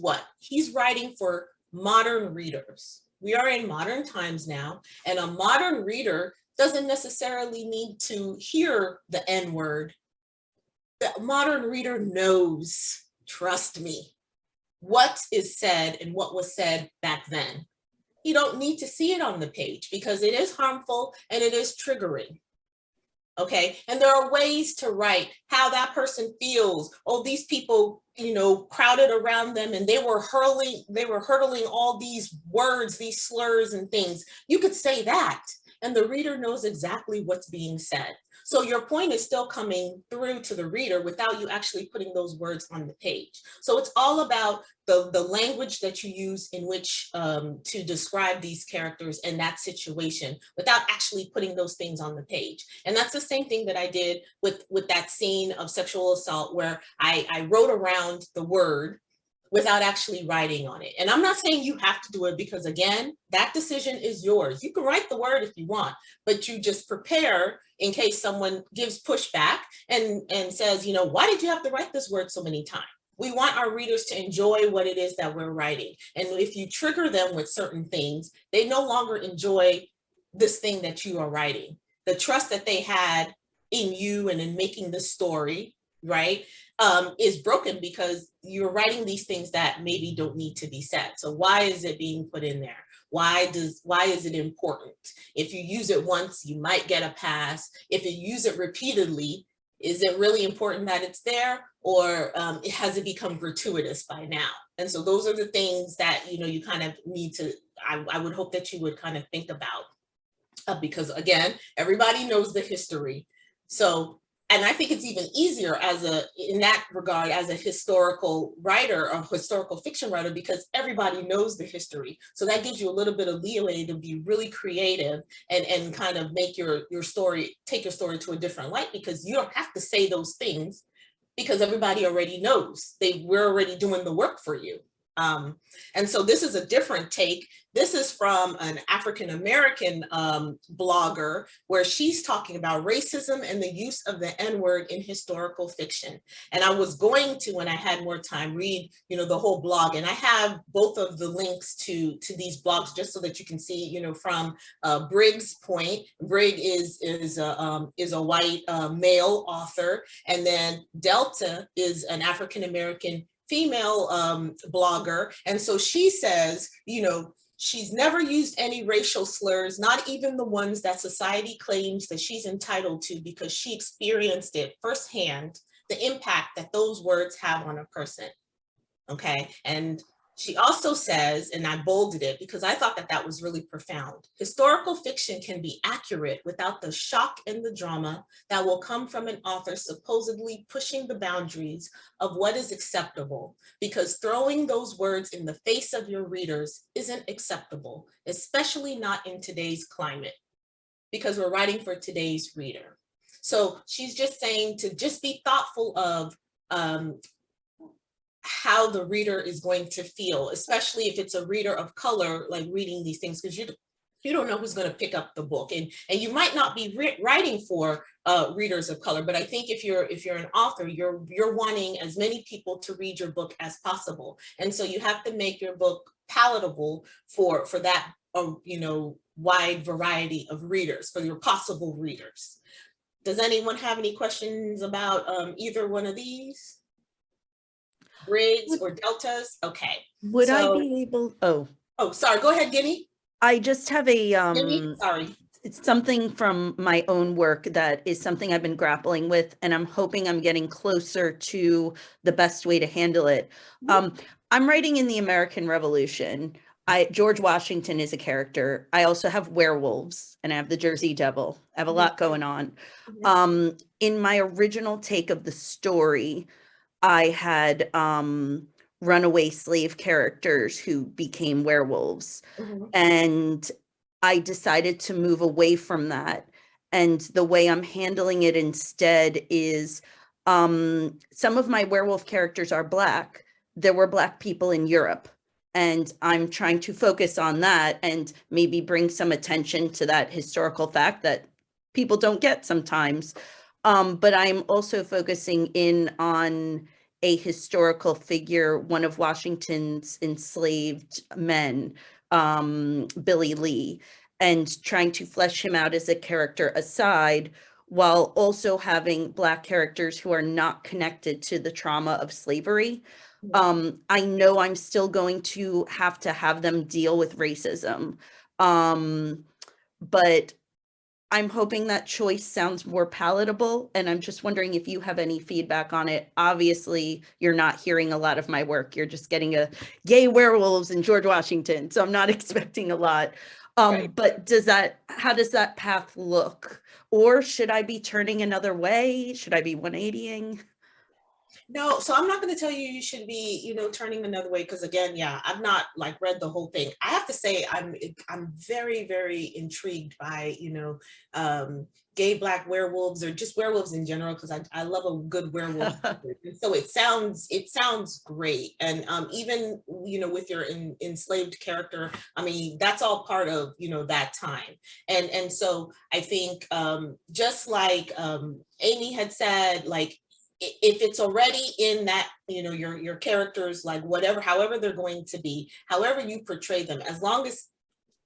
writing for modern readers. We are in modern times now, and a modern reader doesn't necessarily need to hear the N-word the modern reader knows, trust me, what is said and what was said back then. You don't need to see it on the page because it is harmful and it is triggering. Okay, and there are ways to write how that person feels. Oh, these people, you know, crowded around them and they were hurtling all these words, these slurs and things. You could say that and the reader knows exactly what's being said. So your point is still coming through to the reader without you actually putting those words on the page. So it's all about the language that you use in which to describe these characters and that situation without actually putting those things on the page. And that's the same thing that I did with that scene of sexual assault where I wrote around the word without actually writing on it. And I'm not saying you have to do it because again, that decision is yours. You can write the word if you want, but you just prepare in case someone gives pushback and says, you know, why did you have to write this word so many times? We want our readers to enjoy what it is that we're writing. And if you trigger them with certain things, they no longer enjoy this thing that you are writing. The trust that they had in you and in making the story, right, is broken because you're writing these things that maybe don't need to be said. So why is it being put in there? Why is it important? If you use it once, you might get a pass. If you use it repeatedly, is it really important that it's there, or has it become gratuitous by now? And so those are the things that, you know, you kind of need to, I would hope that you would kind of think about because again, everybody knows the history. So, and I think it's even easier in that regard as a historical writer or historical fiction writer because everybody knows the history. So that gives you a little bit of leeway to be really creative and kind of make your story, take your story to a different light because you don't have to say those things because everybody already knows. We're already doing the work for you. And so this is a different take. This is from an African American blogger where she's talking about racism and the use of the N-word in historical fiction. And I was going to, when I had more time, read, you know, the whole blog. And I have both of the links to these blogs just so that you can see, you know, from Briggs' point. Brigg is a white male author, and then Delta is an African American female blogger. And so she says, you know, she's never used any racial slurs, not even the ones that society claims that she's entitled to because she experienced it firsthand, the impact that those words have on a person. Okay. And she also says, and I bolded it because I thought that was really profound. Historical fiction can be accurate without the shock and the drama that will come from an author supposedly pushing the boundaries of what is acceptable, because throwing those words in the face of your readers isn't acceptable, especially not in today's climate, because we're writing for today's reader. So she's just saying to just be thoughtful of how the reader is going to feel, especially if it's a reader of color, like reading these things, because you don't know who's going to pick up the book, and you might not be writing for readers of color. But I think if you're an author, you're wanting as many people to read your book as possible, and so you have to make your book palatable for that you know, wide variety of readers, for your possible readers. Does anyone have any questions about either one of these? Briggs or Deltas? Okay. Would I be able, Oh, sorry, go ahead, Guinea. I just have a, Sorry. it's something from my own work that is something I've been grappling with, and I'm hoping I'm getting closer to the best way to handle it. I'm writing in the American Revolution. George Washington is a character. I also have werewolves and I have the Jersey Devil. I have a lot going on. In my original take of the story, I had runaway slave characters who became werewolves. And I decided to move away from that. And the way I'm handling it instead is some of my werewolf characters are Black. There were Black people in Europe. And I'm trying to focus on that and maybe bring some attention to that historical fact that people don't get sometimes. But I'm also focusing in on a historical figure, one of Washington's enslaved men, Billy Lee, and trying to flesh him out as a character aside, while also having Black characters who are not connected to the trauma of slavery. I know I'm still going to have them deal with racism. But I'm hoping that choice sounds more palatable, and I'm just wondering if you have any feedback on it. Obviously, you're not hearing a lot of my work. You're just getting a gay werewolves in George Washington, so I'm not expecting a lot. Right. But how does that path look? Or should I be turning another way? Should I be 180ing? No, so I'm not going to tell you should be, you know, turning another way, because again, yeah, I've not like read the whole thing. I have to say I'm very, very intrigued by, you know, gay Black werewolves, or just werewolves in general, because I love a good werewolf. So it sounds great. And even, you know, with your enslaved character, I mean, that's all part of, you know, that time. And so I think just like Amy had said, like, if it's already in that, you know, your characters, like whatever, however they're going to be, however you portray them, as long as,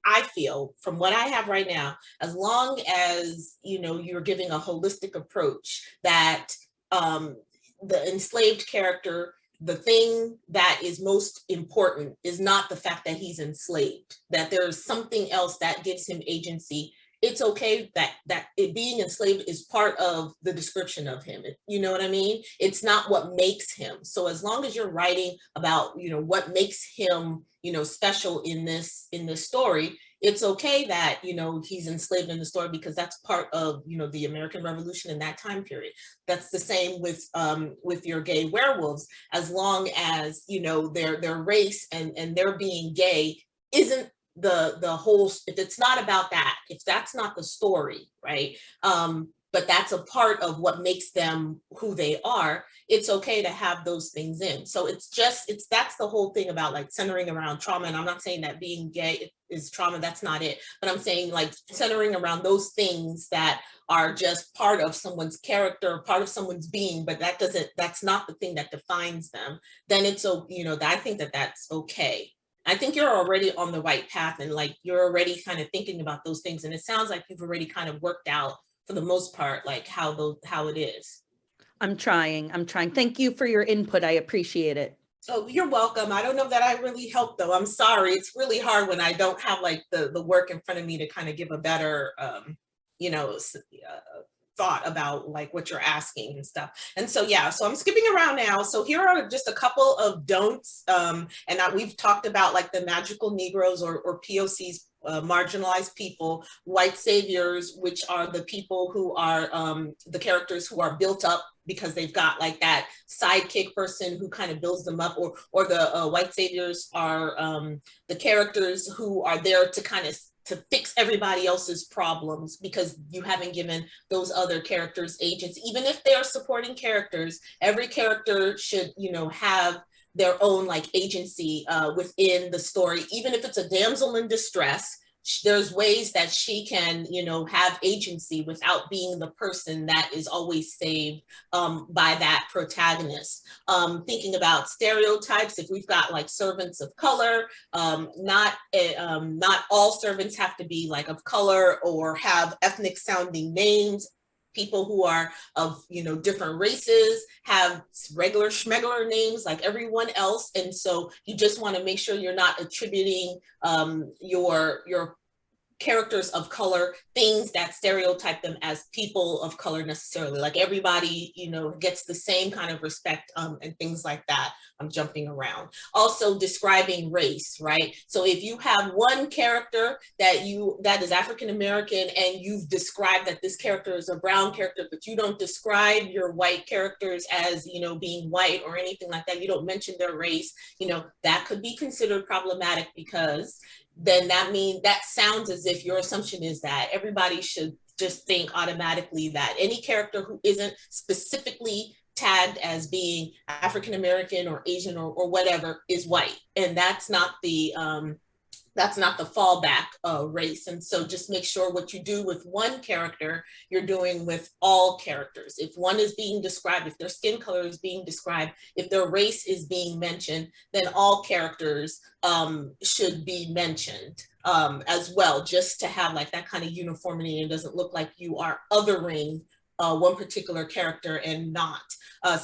I feel from what I have right now, as long as, you know, you're giving a holistic approach, that the enslaved character, the thing that is most important is not the fact that he's enslaved, that there's something else that gives him agency. It's okay that it being enslaved is part of the description of him. You know what I mean? It's not what makes him. So as long as you're writing about, you know, what makes him, you know, special in this story, it's okay that, you know, he's enslaved in the story, because that's part of, you know, the American Revolution in that time period. That's the same with your gay werewolves. As long as, you know, their race and their being gay isn't the whole, if it's not about that, if that's not the story, right, but that's a part of what makes them who they are, it's okay to have those things in. So that's the whole thing about like centering around trauma. And I'm not saying that being gay is trauma, that's not it, but I'm saying like centering around those things that are just part of someone's character, part of someone's being, but that's not the thing that defines them. Then it's, you know, I think that's okay. I think you're already on the right path, and like you're already kind of thinking about those things, and it sounds like you've already kind of worked out for the most part, like how it is. I'm trying. Thank you for your input. I appreciate it. Oh, you're welcome. I don't know that I really helped though. I'm sorry. It's really hard when I don't have like the work in front of me to kind of give a better, you know, thought about like what you're asking and stuff. And so, yeah, so I'm skipping around now. So here are just a couple of don'ts. And we've talked about like the magical Negroes or POCs, marginalized people, white saviors, which are the people who are the characters who are built up because they've got like that sidekick person who kind of builds them up, or the white saviors are the characters who are there to kind of to fix everybody else's problems, because you haven't given those other characters agents. Even if they're supporting characters, every character should, you know, have their own like agency within the story. Even if it's a damsel in distress, there's ways that she can, you know, have agency without being the person that is always saved by that protagonist. Thinking about stereotypes, if we've got like servants of color, not all servants have to be like of color or have ethnic sounding names. People who are of, you know, different races have regular schmegular names like everyone else. And so you just want to make sure you're not attributing your characters of color things that stereotype them as people of color necessarily. Like everybody, you know, gets the same kind of respect and things like that. I'm jumping around. Also describing race, right? So if you have one character that is African American, and you've described that this character is a brown character, but you don't describe your white characters as, you know, being white or anything like that, you don't mention their race, you know, that could be considered problematic, because then that sounds as if your assumption is that everybody should just think automatically that any character who isn't specifically tagged as being African American or Asian or whatever is white. And that's not the that's not the fallback race. And so just make sure what you do with one character, you're doing with all characters. If one is being described, if their skin color is being described, if their race is being mentioned, then all characters should be mentioned as well, just to have like that kind of uniformity, and doesn't look like you are othering one particular character and not.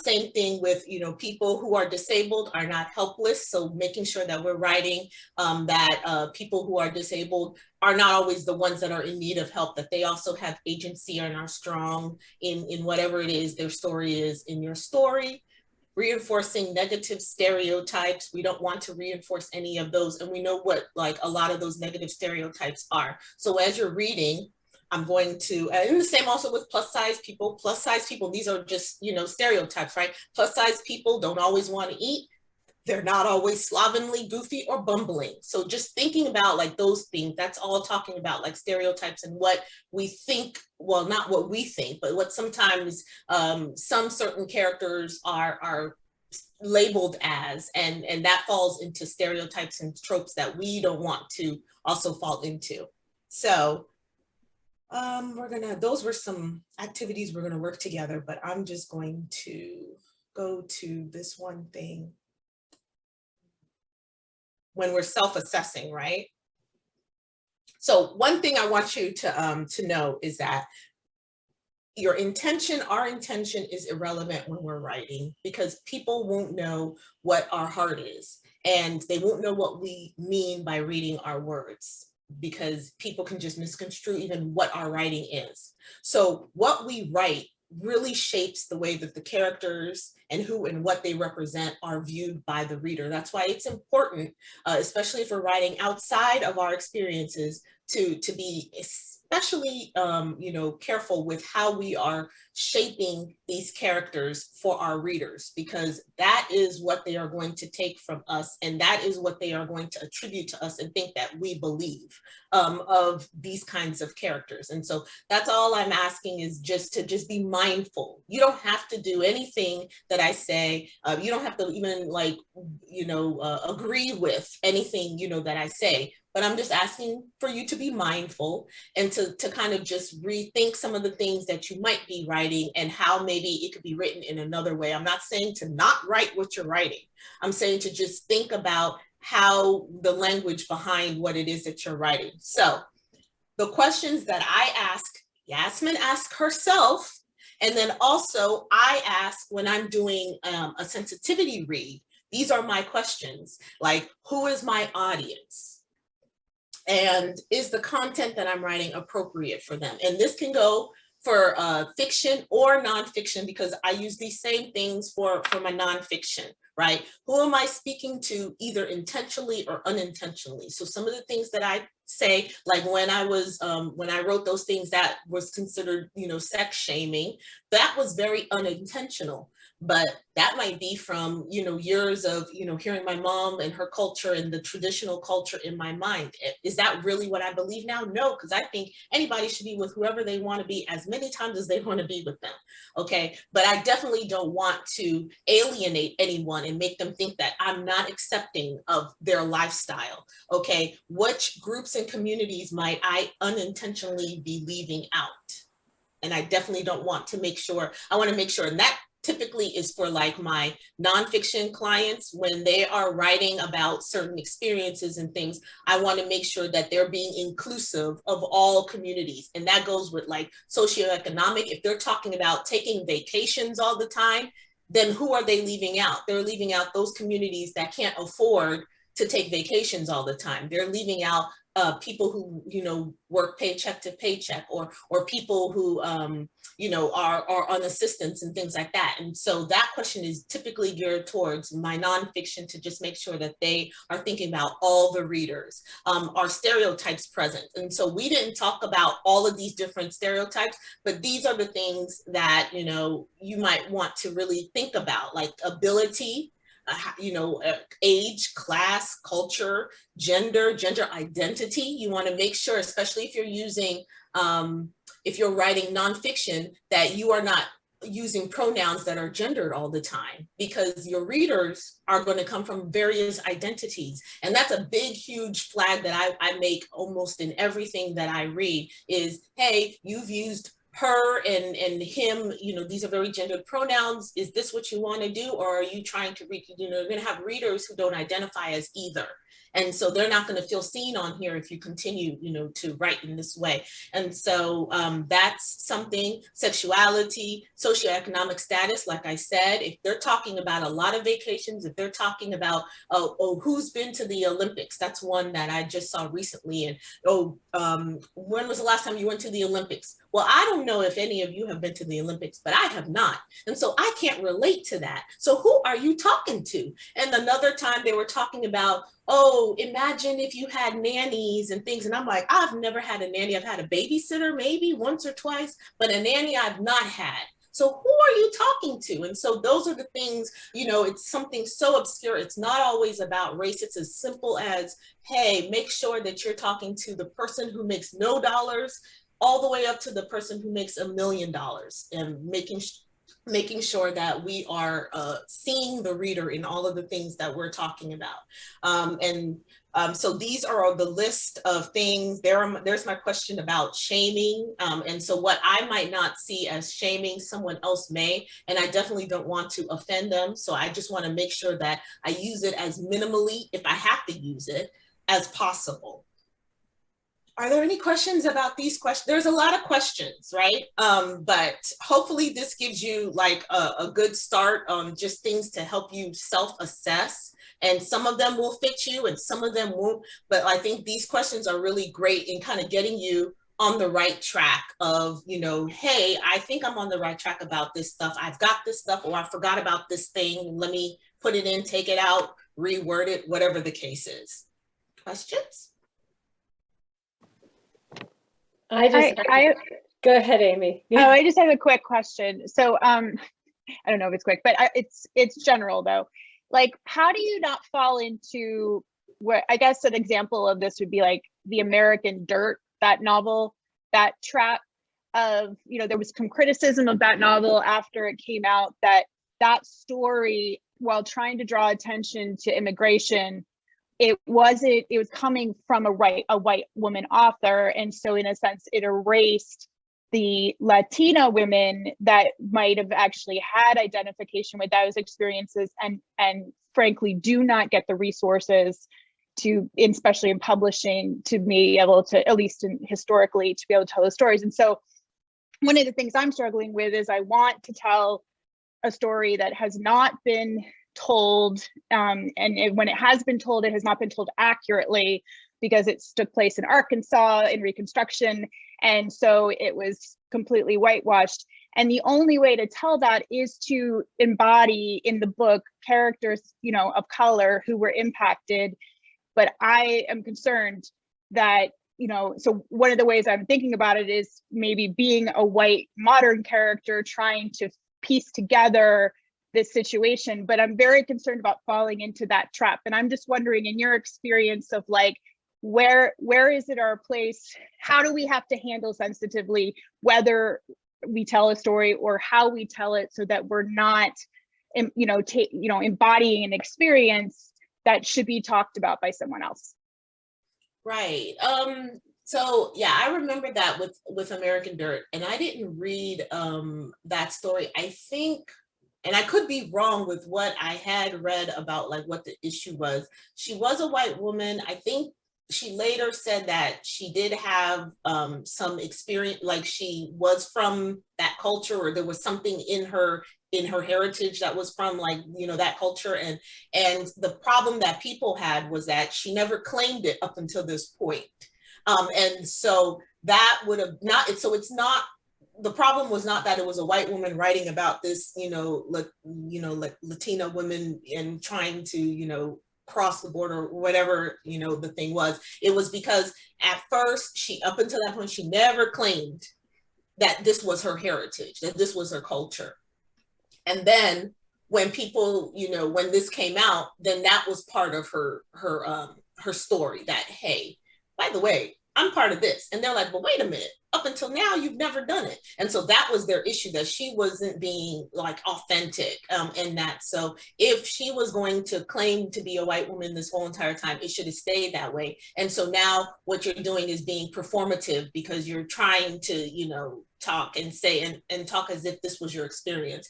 Same thing with, you know, people who are disabled are not helpless. So making sure that we're writing that people who are disabled are not always the ones that are in need of help, that they also have agency and are strong in whatever it is their story is in your story. Reinforcing negative stereotypes. We don't want to reinforce any of those. And we know what like a lot of those negative stereotypes are. So as you're reading, I'm going to, and the same also with plus size people, these are just, you know, stereotypes, right? Plus size people don't always want to eat. They're not always slovenly, goofy, or bumbling. So just thinking about like those things, that's all talking about like stereotypes and what we think, well, not what we think, but what sometimes some certain characters are labeled as, and that falls into stereotypes and tropes that we don't want to also fall into. So those were some activities we're gonna work together, but I'm just going to go to this one thing. When we're self-assessing, right? So one thing I want you to know is that your intention, our intention is irrelevant when we're writing, because people won't know what our heart is, and they won't know what we mean by reading our words, because people can just misconstrue even what our writing is. So what we write really shapes the way that the characters and who and what they represent are viewed by the reader. That's why it's important, especially if we're writing outside of our experiences, to be especially you know, careful with how we are shaping these characters for our readers, because that is what they are going to take from us, and that is what they are going to attribute to us and think that we believe of these kinds of characters. And so that's all I'm asking, is just to be mindful. You don't have to do anything that I say. You don't have to even like, you know, agree with anything, you know, that I say. But I'm just asking for you to be mindful and to kind of just rethink some of the things that you might be writing and how maybe it could be written in another way. I'm not saying to not write what you're writing. I'm saying to just think about how the language behind what it is that you're writing. So the questions that I ask, Yasmin asked herself, and then also I ask when I'm doing a sensitivity read. These are my questions, like, who is my audience? And is the content that I'm writing appropriate for them? And this can go for fiction or nonfiction, because I use these same things for my nonfiction, right? Who am I speaking to, either intentionally or unintentionally? So some of the things that I say, like when I wrote those things that was considered, you know, sex shaming, that was very unintentional. But that might be from, you know, years of, you know, hearing my mom and her culture and the traditional culture in my mind. Is that really what I believe now? No, because I think anybody should be with whoever they want to be as many times as they want to be with them. Okay, but I definitely don't want to alienate anyone and make them think that I'm not accepting of their lifestyle. Okay, which groups and communities might I unintentionally be leaving out? And I definitely don't want to make sure, I want to make sure, and that typically is for like my nonfiction clients, when they are writing about certain experiences and things, I want to make sure that they're being inclusive of all communities. And that goes with like socioeconomic. If they're talking about taking vacations all the time, then who are they leaving out? They're leaving out those communities that can't afford to take vacations all the time. They're leaving out people who, you know, work paycheck to paycheck, or people who, you know, are on assistance and things like that. And so that question is typically geared towards my nonfiction, to just make sure that they are thinking about all the readers. Are stereotypes present? And so we didn't talk about all of these different stereotypes, but these are the things that, you know, you might want to really think about, like ability, you know, age, class, culture, gender identity. You want to make sure, especially if you're using, if you're writing nonfiction, that you are not, using pronouns that are gendered all the time, because your readers are going to come from various identities. And that's a big, huge flag that I make almost in everything that I read is, hey, you've used her and him, these are very gendered pronouns. Is this what you want to do? Or are you trying to read, you're going to have readers who don't identify as either. And so they're not going to feel seen on here if you continue, to write in this way. And so that's something. Sexuality, socioeconomic status, like I said, if they're talking about a lot of vacations, if they're talking about, who's been to the Olympics? That's one that I just saw recently. And when was the last time you went to the Olympics? Well, I don't know if any of you have been to the Olympics, but I have not. And so I can't relate to that. So who are you talking to? And another time they were talking about, oh, imagine if you had nannies and things. And I'm like, I've never had a nanny. I've had a babysitter maybe once or twice, but a nanny I've not had. So who are you talking to? And so those are the things, it's something so obscure. It's not always about race. It's as simple as, hey, make sure that you're talking to the person who makes no dollars all the way up to the person who makes $1 million, and making sure that we are seeing the reader in all of the things that we're talking about. So these are the list of things. There's my question about shaming. And so what I might not see as shaming, someone else may, and I definitely don't want to offend them. So I just want to make sure that I use it as minimally, if I have to use it, as possible. Are there any questions about these questions? There's a lot of questions, right? But hopefully this gives you like a good start on just things to help you self-assess. And some of them will fit you and some of them won't. But I think these questions are really great in kind of getting you on the right track of, hey, I think I'm on the right track about this stuff. I've got this stuff, or I forgot about this thing. Let me put it in, take it out, reword it, whatever the case is. Questions? Go ahead, Amy. I just have a quick question. So I don't know if it's quick, but it's general though. Like, how do you not fall into where, I guess an example of this would be like the American Dirt, that novel, that trap of, there was some criticism of that novel after it came out, that story, while trying to draw attention to immigration, it was coming from a white woman author. And so in a sense, it erased the Latina women that might have actually had identification with those experiences and frankly do not get the resources to, especially in publishing, to be able to, at least historically, to be able to tell those stories. And so one of the things I'm struggling with is I want to tell a story that has not been told, and when it has been told, it has not been told accurately because it took place in Arkansas in Reconstruction, and so it was completely whitewashed. And the only way to tell that is to embody in the book characters, of color who were impacted. But I am concerned that, so one of the ways I'm thinking about it is maybe being a white modern character trying to piece together this situation, but I'm very concerned about falling into that trap. And I'm just wondering, in your experience of like, where is it our place? How do we have to handle sensitively whether we tell a story or how we tell it, so that we're not, embodying an experience that should be talked about by someone else? Right. So yeah, I remember that with American Dirt, and I didn't read that story. I think, and I could be wrong with what I had read about like what the issue was. She was a white woman. I think she later said that she did have some experience, like she was from that culture, or there was something in her heritage that was from like, that culture. And the problem that people had was that she never claimed it up until this point. And so that would have not, so it's not, the problem was not that it was a white woman writing about this, Latina women and trying to, cross the border, or whatever, the thing was. It was because at first up until that point, she never claimed that this was her heritage, that this was her culture. And then when people, when this came out, then that was part of her story, that, hey, by the way, I'm part of this. And they're like, well, wait a minute, up until now, you've never done it. And so that was their issue, that she wasn't being like authentic in that. So if she was going to claim to be a white woman this whole entire time, it should have stayed that way. And so now what you're doing is being performative, because you're trying to, you know, talk and say and talk as if this was your experience.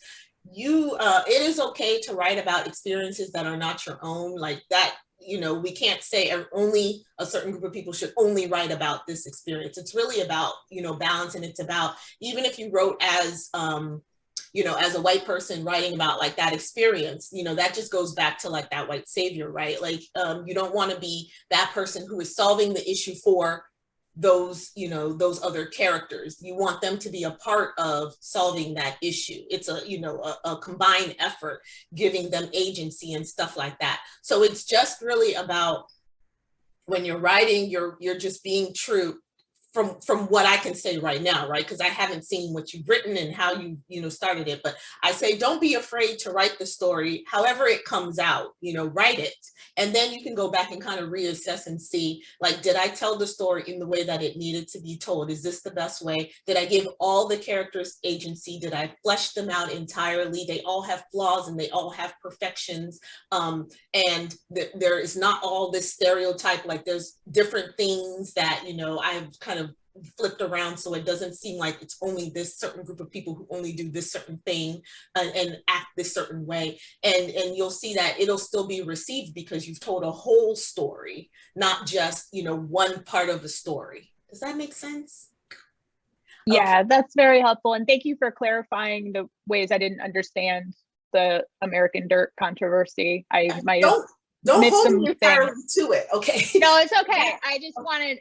It is okay to write about experiences that are not your own, like that. You know, we can't say only a certain group of people should only write about this experience. It's really about, you know, balance. And it's about, even if you wrote as, you know, as a white person writing about like that experience, you know, that just goes back to like that white savior, right? Like, you don't want to be that person who is solving the issue for those, you know, those other characters. You want them to be a part of solving that issue. It's a, you know, a combined effort, giving them agency and stuff like that. So it's just really about, when you're writing, you're just being true from what I can say right now, right? Because I haven't seen what you've written and how you know, started it. But I say, don't be afraid to write the story, however it comes out, you know, write it. And then you can go back and kind of reassess and see, like, did I tell the story in the way that it needed to be told? Is this the best way? Did I give all the characters agency? Did I flesh them out entirely? They all have flaws and they all have perfections. And there is not all this stereotype, like there's different things that, you know, I've kind of flipped around so it doesn't seem like it's only this certain group of people who only do this certain thing and act this certain way. And you'll see that it'll still be received because you've told a whole story, not just, you know, one part of the story. Does that make sense? Yeah, that's very helpful. And thank you for clarifying the ways I didn't understand the American Dirt controversy. I might have don't hold me entirely to it, okay? No, it's okay. I just wanted,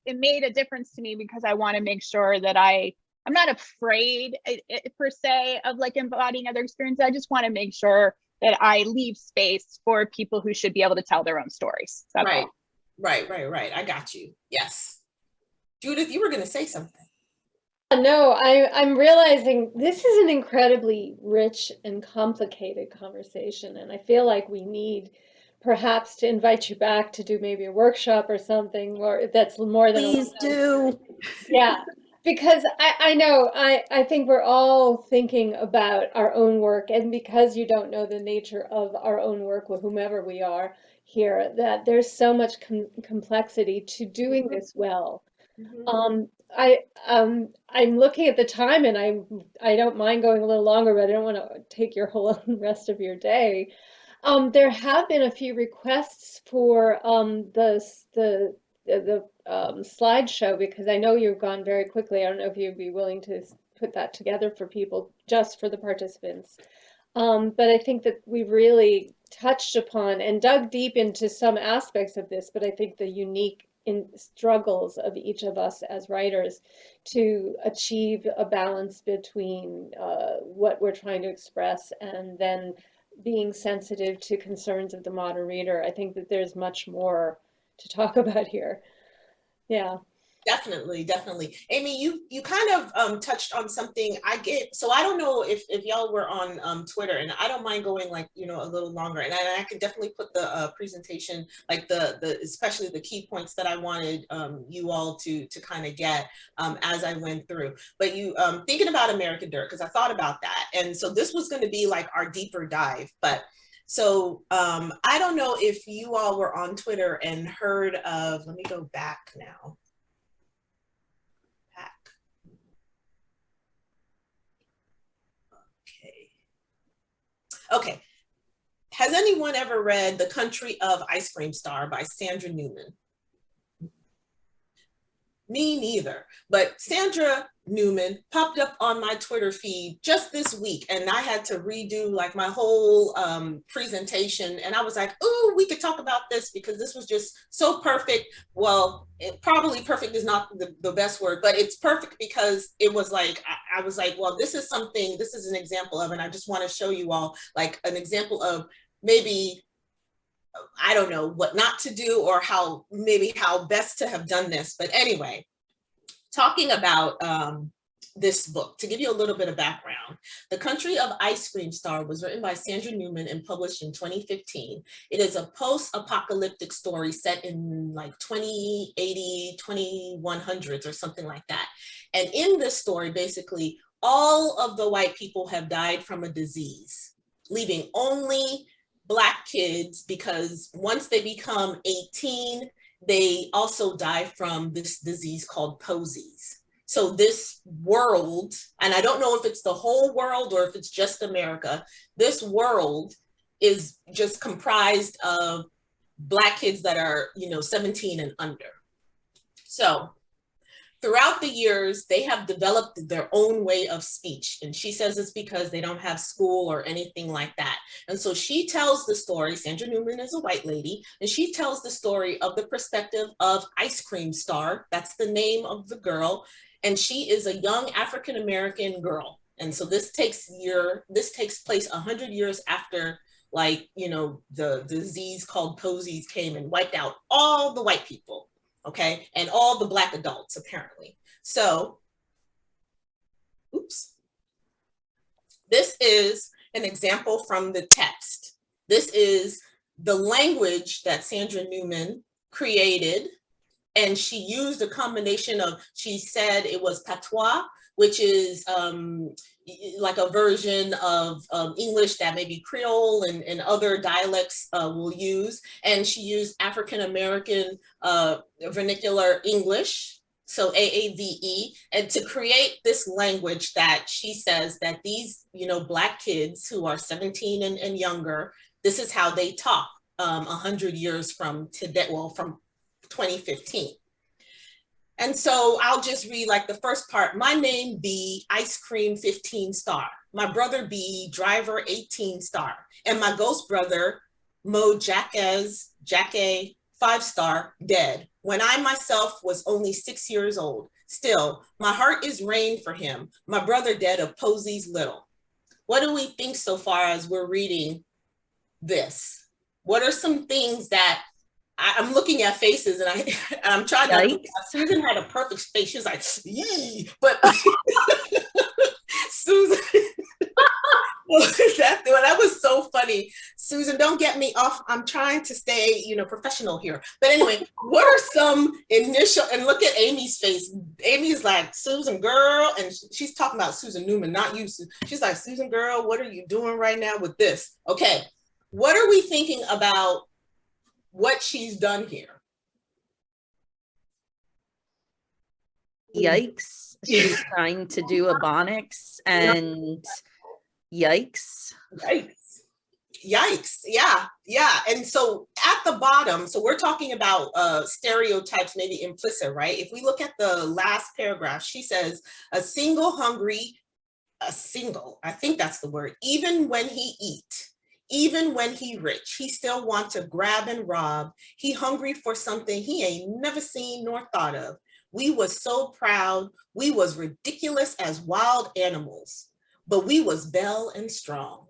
it made a difference to me, because I want to make sure that I'm not afraid per se of like embodying other experiences. I just want to make sure that I leave space for people who should be able to tell their own stories. That's all. Right. I got you. Yes. Judith, you were going to say something. No, I'm realizing this is an incredibly rich and complicated conversation, and I feel like we need perhaps to invite you back to do maybe a workshop or something, or that's more than Please do. Yeah, because I know, I think we're all thinking about our own work, and because you don't know the nature of our own work with whomever we are here, that there's so much complexity to doing this well. I'm looking at the time, and I don't mind going a little longer, but I don't want to take your whole rest of your day. There have been a few requests for the slideshow, because I know you've gone very quickly. I don't know if you'd be willing to put that together for people, just for the participants. But I think that we've really touched upon and dug deep into some aspects of this, but I think the unique struggles of each of us as writers to achieve a balance between what we're trying to express and then being sensitive to concerns of the modern reader. I think that there's much more to talk about here. Yeah. Definitely. Amy, you kind of touched on something. So I don't know if y'all were on Twitter, and I don't mind going like, you know, a little longer, and I could definitely put the presentation, like the especially the key points that I wanted you all to kind of get as I went through. But you thinking about American Dirt, because I thought about that, and so this was going to be like our deeper dive. But so I don't know if you all were on Twitter and heard of, let me go back now. Okay. Has anyone ever read The Country of Ice Cream Star by Sandra Newman? Me neither, but Sandra Newman popped up on my Twitter feed just this week, and I had to redo like my whole presentation, and I was like, oh, we could talk about this because this was just so perfect. Well, probably perfect is not the best word, but it's perfect because it was like, I was like, well, this is an example of, and I just want to show you all like an example of maybe, I don't know what not to do or how best to have done this. But anyway, talking about this book. To give you a little bit of background, The Country of Ice Cream Star was written by Sandra Newman and published in 2015. It is a post-apocalyptic story set in like 2080, 2100s or something like that. And in this story, basically, all of the white people have died from a disease, leaving only Black kids, because once they become 18, they also die from this disease called posies. So this world, and I don't know if it's the whole world or if it's just America, this world is just comprised of Black kids that are, 17 and under. So throughout the years, they have developed their own way of speech. And she says it's because they don't have school or anything like that. And so she tells the story, Sandra Newman is a white lady, and she tells the story of the perspective of Ice Cream Star. That's the name of the girl. And she is a young African-American girl. And so this takes place 100 years after, the disease called posies came and wiped out all the white people. Okay, and all the Black adults, apparently. So, oops. This is an example from the text. This is the language that Sandra Newman created, and she used a combination of, she said it was patois, which is like a version of English that maybe Creole and other dialects will use. And she used African-American vernacular English, so AAVE, and to create this language that she says that these, Black kids who are 17 and younger, this is how they talk 100 years from today, well, from 2015. And so I'll just read like the first part. My name be Ice Cream 15 star. My brother be Driver 18 star. And my ghost brother, Mo Jackie 5 star, dead. When I myself was only 6 years old. Still, my heart is rain for him. My brother dead of posies little. What do we think so far as we're reading this? What are some things that I'm looking at faces and I'm trying to, Susan had a perfect face. She was like, yee, but Susan, that was so funny. Susan, don't get me off. I'm trying to stay, professional here. But anyway, what are some initial, and look at Amy's face. Amy's like, Susan girl, and she's talking about Susan Newman, not you. She's like, Susan girl, what are you doing right now with this? Okay, what are we thinking about what she's done here? Yikes. She's trying to do ebonics and yikes. Yikes. Yeah. And so at the bottom, so we're talking about stereotypes, maybe implicit, right? If we look at the last paragraph, she says, I think that's the word, even when he eat. Even when he rich, he still want to grab and rob. He hungry for something he ain't never seen nor thought of. We was so proud. We was ridiculous as wild animals, but we was bell and strong.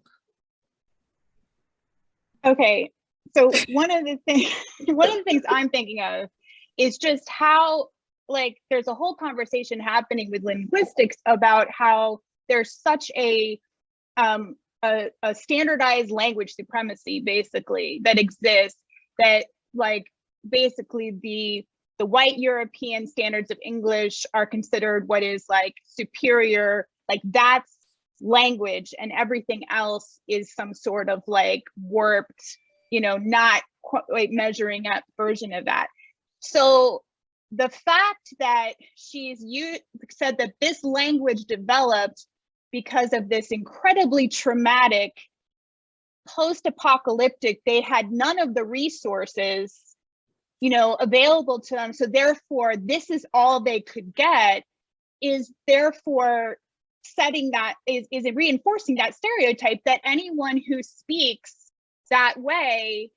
Okay, so one of the things I'm thinking of is just how, there's a whole conversation happening with linguistics about how there's such a standardized language supremacy basically that exists, that basically the white European standards of English are considered what is superior, that's language, and everything else is some sort of warped, not quite measuring up version of that. So the fact that she's said that this language developed because of this incredibly traumatic post-apocalyptic, they had none of the resources, available to them. So therefore, this is all they could get, is therefore setting that, is reinforcing that stereotype that anyone who speaks that way,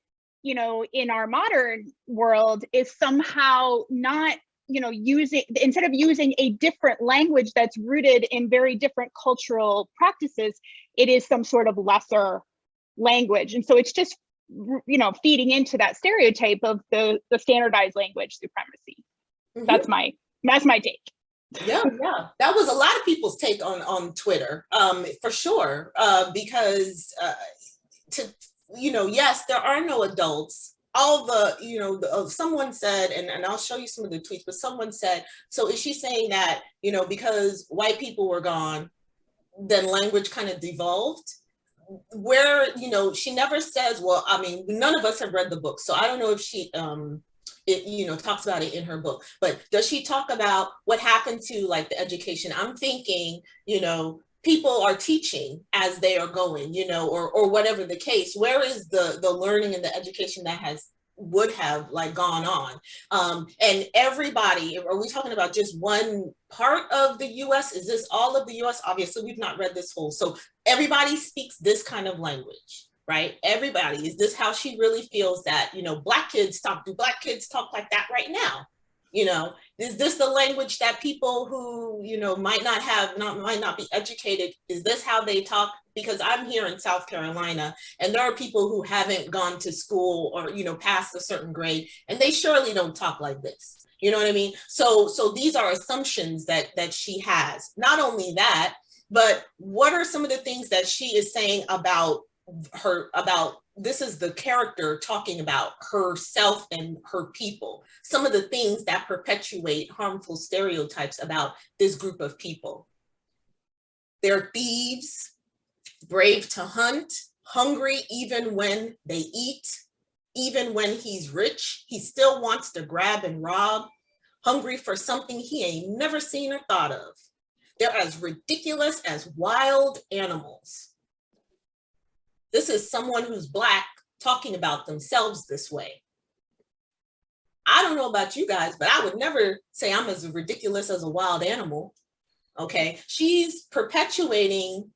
in our modern world is somehow not, instead of using a different language that's rooted in very different cultural practices, it is some sort of lesser language. And so it's just, feeding into that stereotype of the standardized language supremacy. Mm-hmm. That's my take. Yeah, yeah, that was a lot of people's take on Twitter, for sure, because yes, there are no adults. All someone said, and I'll show you some of the tweets, but someone said, so is she saying that, because white people were gone, then language kind of devolved? Where, she never says, well, I mean, none of us have read the book, so I don't know if she, talks about it in her book, but does she talk about what happened to like the education? I'm thinking, people are teaching as they are going, or whatever the case. Where is the learning and the education that would have like gone on? And everybody, are we talking about just one part of the US? Is this all of the US? Obviously, we've not read this whole. So everybody speaks this kind of language, right? Everybody. Is this how she really feels that, Black kids do Black kids talk like that right now? Is this the language that people who, might not be educated, is this how they talk? Because I'm here in South Carolina, and there are people who haven't gone to school or, past a certain grade, and they surely don't talk like this. You know what I mean? So these are assumptions that she has. Not only that, but what are some of the things that she is saying about this is the character talking about herself and her people. Some of the things that perpetuate harmful stereotypes about this group of people. They're thieves, brave to hunt, hungry even when they eat, even when he's rich, he still wants to grab and rob, hungry for something he ain't never seen or thought of. They're as ridiculous as wild animals. This is someone who's Black talking about themselves this way. I don't know about you guys, but I would never say I'm as ridiculous as a wild animal, okay? She's perpetuating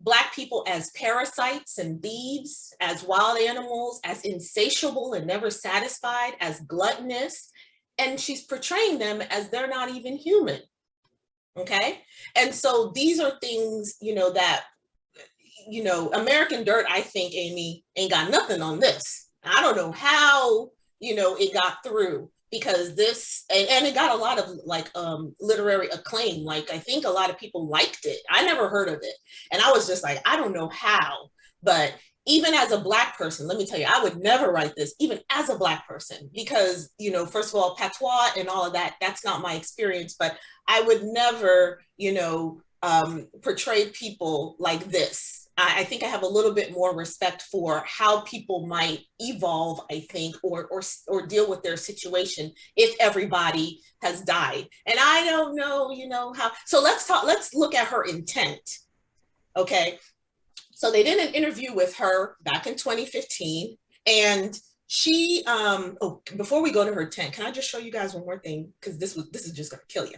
Black people as parasites and thieves, as wild animals, as insatiable and never satisfied, as gluttonous, and she's portraying them as they're not even human, okay? And so these are things, that American Dirt, I think, Amy, ain't got nothing on this. I don't know how, it got through, because this, and it got a lot of like literary acclaim. Like, I think a lot of people liked it. I never heard of it. And I was just like, I don't know how, but even as a Black person, let me tell you, I would never write this, even as a Black person, because, first of all, patois and all of that, that's not my experience, but I would never, portray people like this. I think I have a little bit more respect for how people might evolve, I think, or deal with their situation if everybody has died. And I don't know, how. So let's look at her intent. Okay. So they did an interview with her back in 2015, and she, before we go to her intent, can I just show you guys one more thing? Because this is just gonna kill you.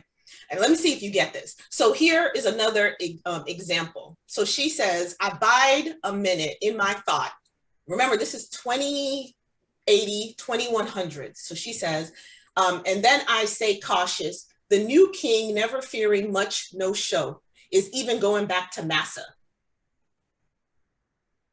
And let me see if you get this. So here is another example. So she says, I bide a minute in my thought. Remember, this is 2080, 2100. So she says, and then I say cautious, the new king never fearing much no show is even going back to massa.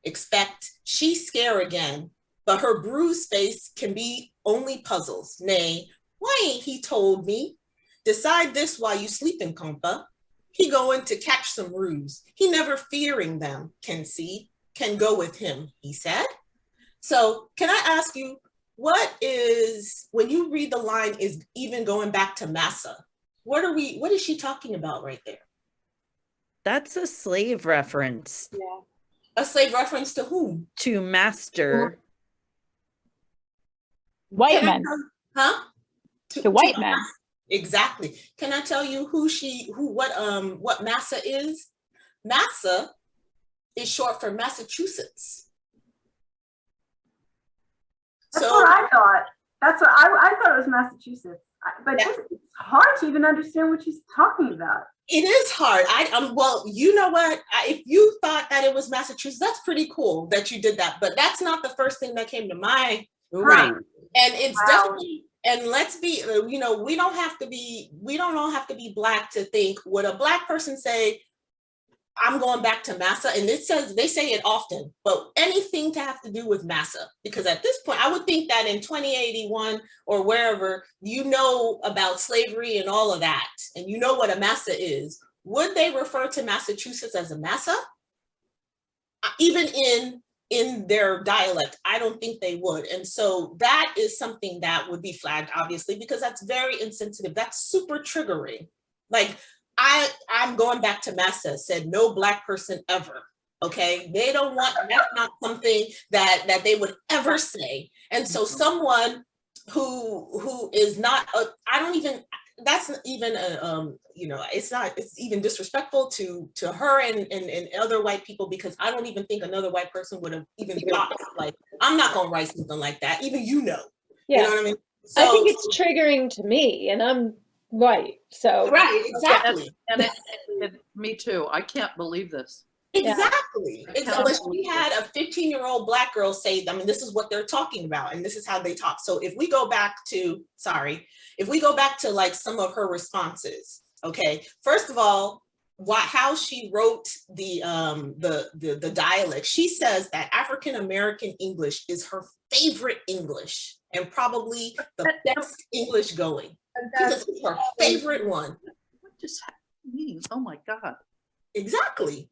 Expect she scare again, but her bruised face can be only puzzles. Nay, why ain't he told me? Decide this while you sleeping, compa. He going to catch some ruse. He never fearing them, can see, can go with him, he said. So can I ask you, what is, when you read the line is even going back to massa, what is she talking about right there? That's a slave reference. Yeah. A slave reference to whom? To master. White men. Huh? To white men. Exactly. Can I tell you what massa is? Massa is short for Massachusetts. That's what I thought. That's what I thought it was Massachusetts. But Yeah. it's hard to even understand what she's talking about. It is hard. Well, you know what? If you thought that it was Massachusetts, that's pretty cool that you did that. But that's not the first thing that came to my Right. brain. And it's Wow. definitely. And let's be, we don't all have to be Black to think, would a Black person say, I'm going back to massa, and it says, they say it often, but anything to have to do with massa, because at this point, I would think that in 2081 or wherever, you know about slavery and all of that, and you know what a massa is. Would they refer to Massachusetts as a massa? Even in their dialect, I don't think they would. And so that is something that would be flagged, obviously, because that's very insensitive. That's super triggering. Like, I'm going back to Massa, said no Black person ever. Okay, they don't want, that's not something that they would ever say. And so someone who is not, I don't even, that's even you know, it's even disrespectful to her and other white people, because I don't even think another white person would have even thought, like, I'm not gonna write something like that, even you know. Yeah. You know what I mean? So, I think it's triggering to me, and I'm white, so. Right, exactly. And me too. I can't believe this. Exactly. Yeah. Exactly. We had a 15-year-old Black girl say, I mean, this is what they're talking about, and this is how they talk. So if we go back to, like some of her responses, okay, first of all, how she wrote the dialect, she says that African American English is her favorite English and probably the best English going. Because it's her favorite one. What does that mean? Oh my God. Exactly.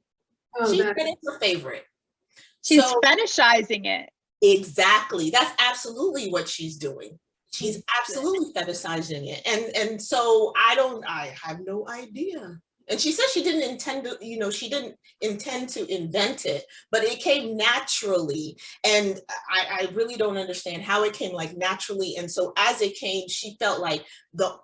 She said it's her favorite. She's fetishizing it. Exactly. That's absolutely what she's doing. She's absolutely fetishizing it. And so I have no idea. And she said she didn't intend to, you know, she didn't intend to invent it, but it came naturally. And I really don't understand how it came like naturally. And so as it came, she felt like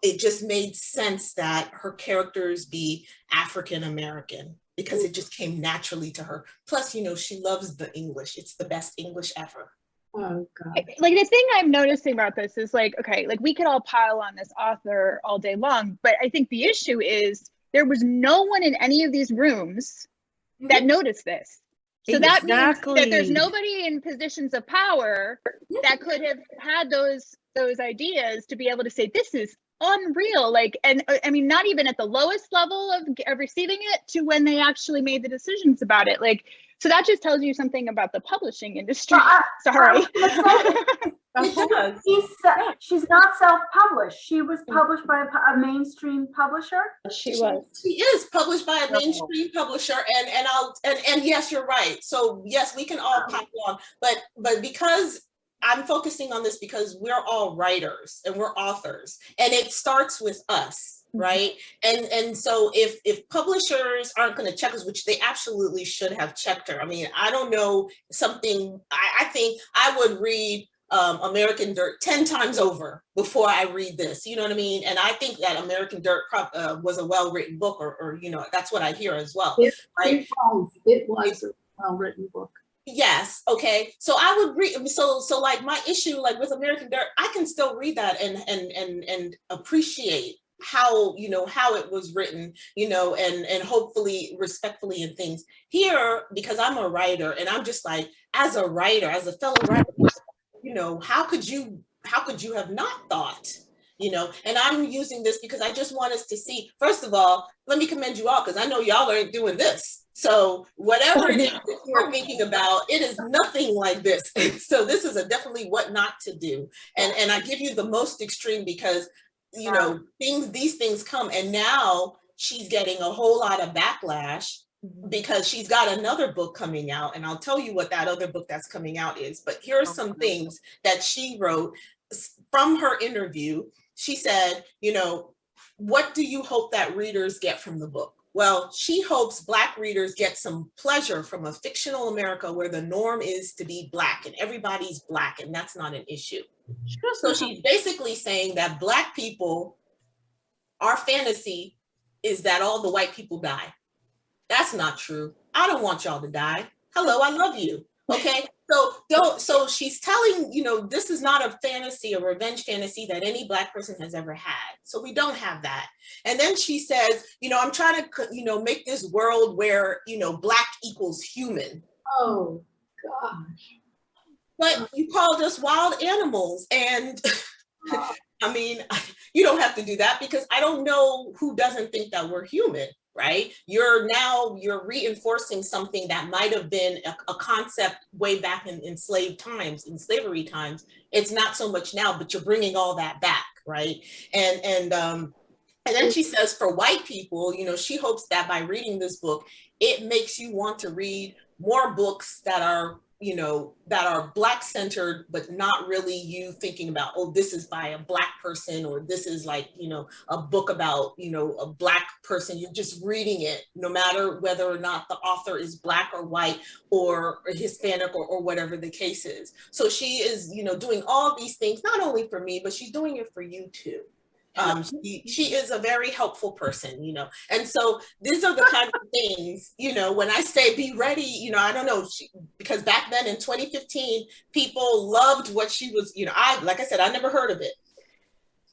it just made sense that her characters be African American, because it just came naturally to her. Plus, you know, she loves the English. It's the best English ever. Oh God. Like, the thing I'm noticing about this is, like, okay, like, we could all pile on this author all day long, but I think the issue is there was no one in any of these rooms that noticed this. So that means that there's nobody in positions of power that could have had those ideas to be able to say, this is unreal. Like, and I mean, not even at the lowest level of receiving it to when they actually made the decisions about it. Like, so that just tells you something about the publishing industry. Sorry. She's not self-published. She was published by a mainstream publisher. She is published by a mainstream publisher, and yes, you're right. So yes, we can all pop on, but because I'm focusing on this because we're all writers and we're authors, and it starts with us. Right. And so if publishers aren't going to check us, which they absolutely should have checked her. I mean, I don't know, something, I think I would read American Dirt 10 times over before I read this, you know what I mean? And I think that American Dirt was a well-written book, or you know, that's what I hear as well. Right? It was a well-written book. Yes. Okay. So I would read. So like my issue, like with American Dirt, I can still read that and appreciate how, you know, how it was written, you know, and hopefully respectfully and things. Here, because I'm a writer, and I'm just like, as a writer, as a fellow writer, you know, how could you have not thought, you know? And I'm using this because I just want us to see, first of all, let me commend you all, because I know y'all aren't doing this. So whatever it is that you're thinking about, it is nothing like this. So this is definitely what not to do. And I give you the most extreme because, you know, these things come, and now she's getting a whole lot of backlash because she's got another book coming out, and I'll tell you what that other book that's coming out is. But here are some things that she wrote from her interview. She said, you know, what do you hope that readers get from the book? Well, she hopes Black readers get some pleasure from a fictional America where the norm is to be Black and everybody's Black, and that's not an issue. So she's basically saying that Black people, our fantasy is that all the white people die. That's not true. I don't want y'all to die. Hello, I love you. Okay, so she's telling, you know, this is not a fantasy, a revenge fantasy that any Black person has ever had. So we don't have that. And then she says, you know, I'm trying to, you know, make this world where, you know, Black equals human. Oh gosh. But you called us wild animals, and I mean, you don't have to do that, because I don't know who doesn't think that we're human. right? You're reinforcing something that might have been a concept way back in slavery times. It's not so much now, but you're bringing all that back, right? And then she says for white people, you know, she hopes that by reading this book, it makes you want to read more books that are, you know, that are Black centered, but not really you thinking about, oh, this is by a Black person, or this is like, you know, a book about, you know, a Black person. You're just reading it, no matter whether or not the author is Black or white or Hispanic or whatever the case is. So she is, you know, doing all these things, not only for me, but she's doing it for you too. She is a very helpful person, you know, and so these are the kind of things, you know, when I say be ready, you know, I don't know, because back then in 2015, people loved what she was, you know, like I said, I never heard of it.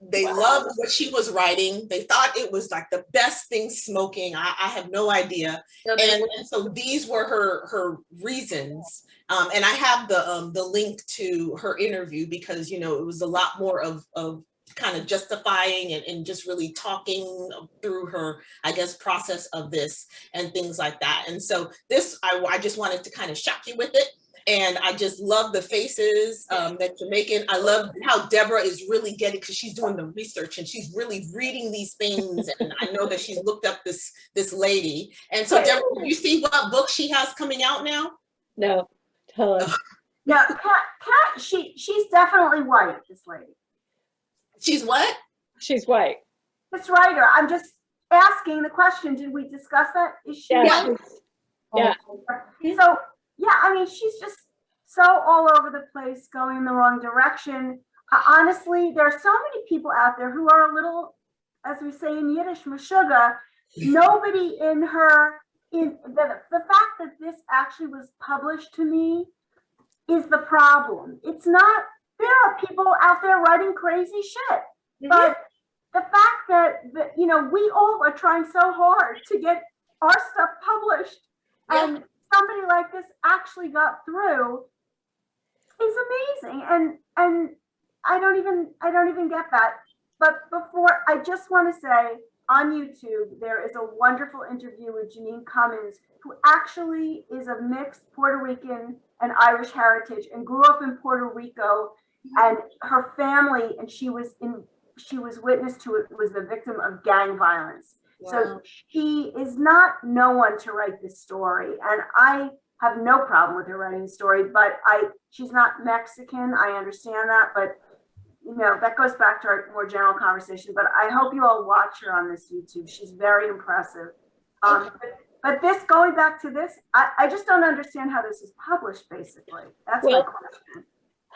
They loved what she was writing. They thought it was like the best thing smoking. I have no idea. And so these were her reasons. And I have the link to her interview because, you know, it was a lot more of kind of justifying and just really talking through her, I guess, process of this and things like that. And so this, I just wanted to kind of shock you with it. And I just love the faces that you're making. I love how Deborah is really getting, because she's doing the research and she's really reading these things. And I know that she's looked up this lady. And so Deborah, do you see what book she has coming out now? No, tell us. Yeah, she's definitely white, this lady. She's what? She's white. This writer, I'm just asking the question, did we discuss that? Is she white? Yeah. So, yeah, I mean, she's just so all over the place, going in the wrong direction. Honestly, there are so many people out there who are a little, as we say in Yiddish, meshuga. Nobody in the fact that this actually was published to me is the problem. It's not. There are people out there writing crazy shit, but the fact that you know, we all are trying so hard to get our stuff published, and somebody like this actually got through is amazing. And I don't even get that. But before, I just want to say, on YouTube, there is a wonderful interview with Janine Cummins, who actually is of mixed Puerto Rican and Irish heritage and grew up in Puerto Rico. And her family, and she was witness to it, was the victim of gang violence. Wow. So she is not no one to write this story. And I have no problem with her writing the story, but she's not Mexican. I understand that, but you know, that goes back to our more general conversation. But I hope you all watch her on this YouTube. She's very impressive. But this, going back to this, I just don't understand how this is published, basically. That's my question.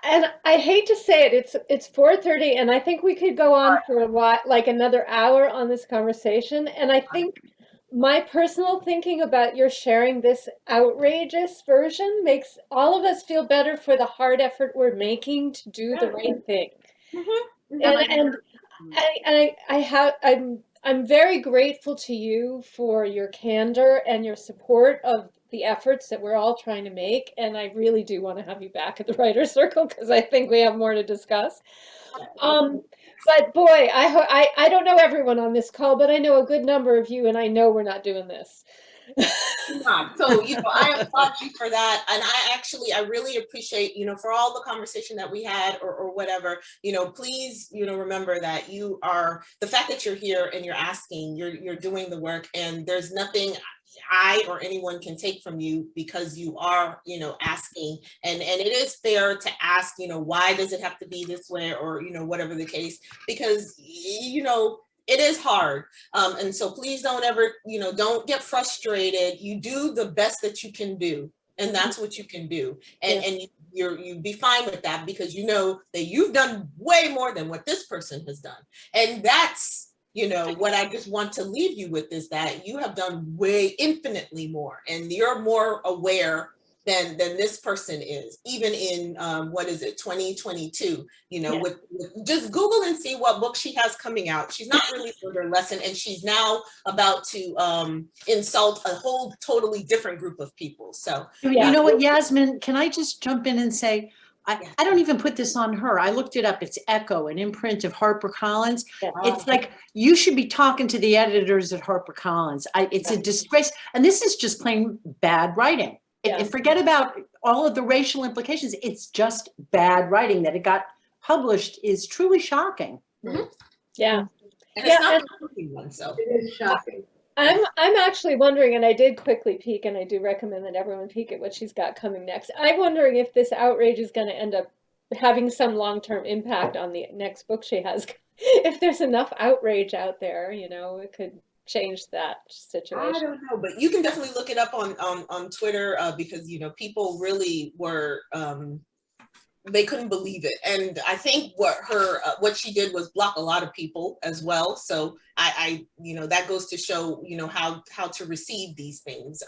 And I hate to say it, it's 4:30, and I think we could go on for a while, like another hour on this conversation. And I think my personal thinking about your sharing this outrageous version makes all of us feel better for the hard effort we're making to do the right thing. And I'm very grateful to you for your candor and your support of the efforts that we're all trying to make. And I really do want to have you back at the Writer's Circle, because I think we have more to discuss. But boy, I don't know everyone on this call, but I know a good number of you, and I know we're not doing this. So, you know, I applaud you for that. And I really appreciate, you know, for all the conversation that we had or whatever, you know, please, you know, remember that you are, the fact that you're here and you're asking, you're doing the work, and there's nothing I or anyone can take from you, because you are, you know, asking, and it is fair to ask, you know, why does it have to be this way, or, you know, whatever the case, because, you know, it is hard. And so please don't ever, you know, don't get frustrated. You do the best that you can do, and that's what you can do. And you be fine with that, because you know that you've done way more than what this person has done. And that's, you know, what I just want to leave you with is that you have done way infinitely more, and you're more aware than this person is, even in 2022, you know, with just Google and see what book she has coming out. She's not really learned her lesson, and she's now about to insult a whole totally different group of people. So you know what, Yasmin, can I just jump in and say, I don't even put this on her. I looked it up. It's Echo, an imprint of HarperCollins. Yeah. It's like, you should be talking to the editors at HarperCollins. It's a disgrace. And this is just plain bad writing. Yeah. Forget about all of the racial implications. It's just bad writing. That it got published is truly shocking. Yeah. And Yeah, it's not and- the only one, so. It is shocking. I'm actually wondering, and I did quickly peek, and I do recommend that everyone peek at what she's got coming next. I'm wondering if this outrage is going to end up having some long-term impact on the next book she has. If there's enough outrage out there, you know, it could change that I situation. don't know, but you can definitely look it up on Twitter because, you know, people really were, they couldn't believe it. And I think what she did was block a lot of people as well. So I you know, that goes to show, you know, how to receive these things.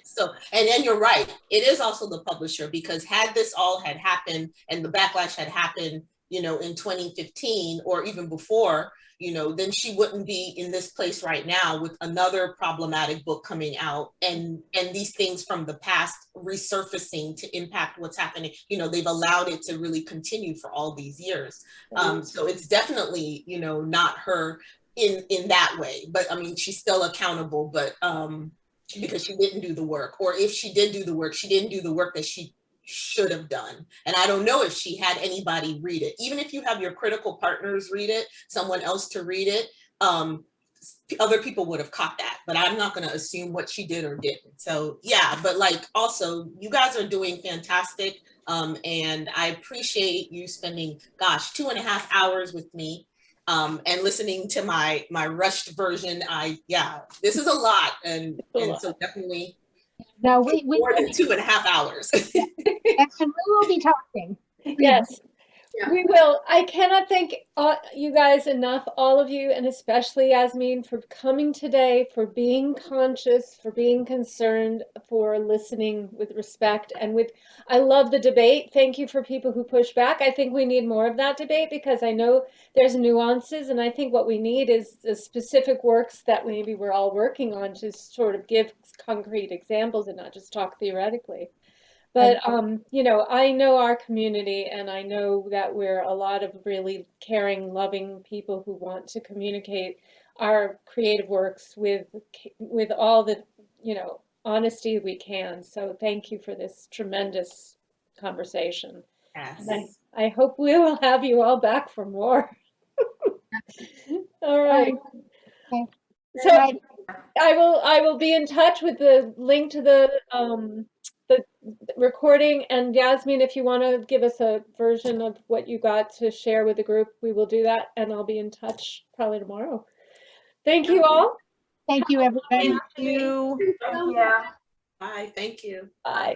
So, and then you're right, it is also the publisher, because had this all had happened and the backlash had happened, you know, in 2015 or even before, you know, then she wouldn't be in this place right now with another problematic book coming out and these things from the past resurfacing to impact what's happening. You know, they've allowed it to really continue for all these years. So it's definitely, you know, not her in that way, but I mean, she's still accountable, but because she didn't do the work, or if she did do the work, she didn't do the work that she should have done. And I don't know if she had anybody read it. Even if you have your critical partners read it, someone else to read it, other people would have caught that, but I'm not going to assume what she did or didn't. So yeah, but like also you guys are doing fantastic. And I appreciate you spending, gosh, 2.5 hours with me. And listening to my rushed version. This is a lot, and so definitely No, we more than 2.5 hours. and we will be talking. Yes, Yeah. we will. I cannot thank you guys enough, all of you, and especially Yasmin, for coming today, for being conscious, for being concerned, for listening with respect and with, I love the debate. Thank you for people who push back. I think we need more of that debate, because I know there's nuances, and I think what we need is the specific works that maybe we're all working on to sort of give concrete examples and not just talk theoretically. But, you know, I know our community, and I know that we're a lot of really caring, loving people who want to communicate our creative works with all the, you know, honesty we can. So thank you for this tremendous conversation. Yes. And I hope we will have you all back for more. All right. Okay. So I will be in touch with the link to the recording, and Yasmin, if you want to give us a version of what you got to share with the group, we will do that, and I'll be in touch probably tomorrow. Thank you all. Thank you, everybody. Thank you. Yeah. Bye. Thank you. Bye.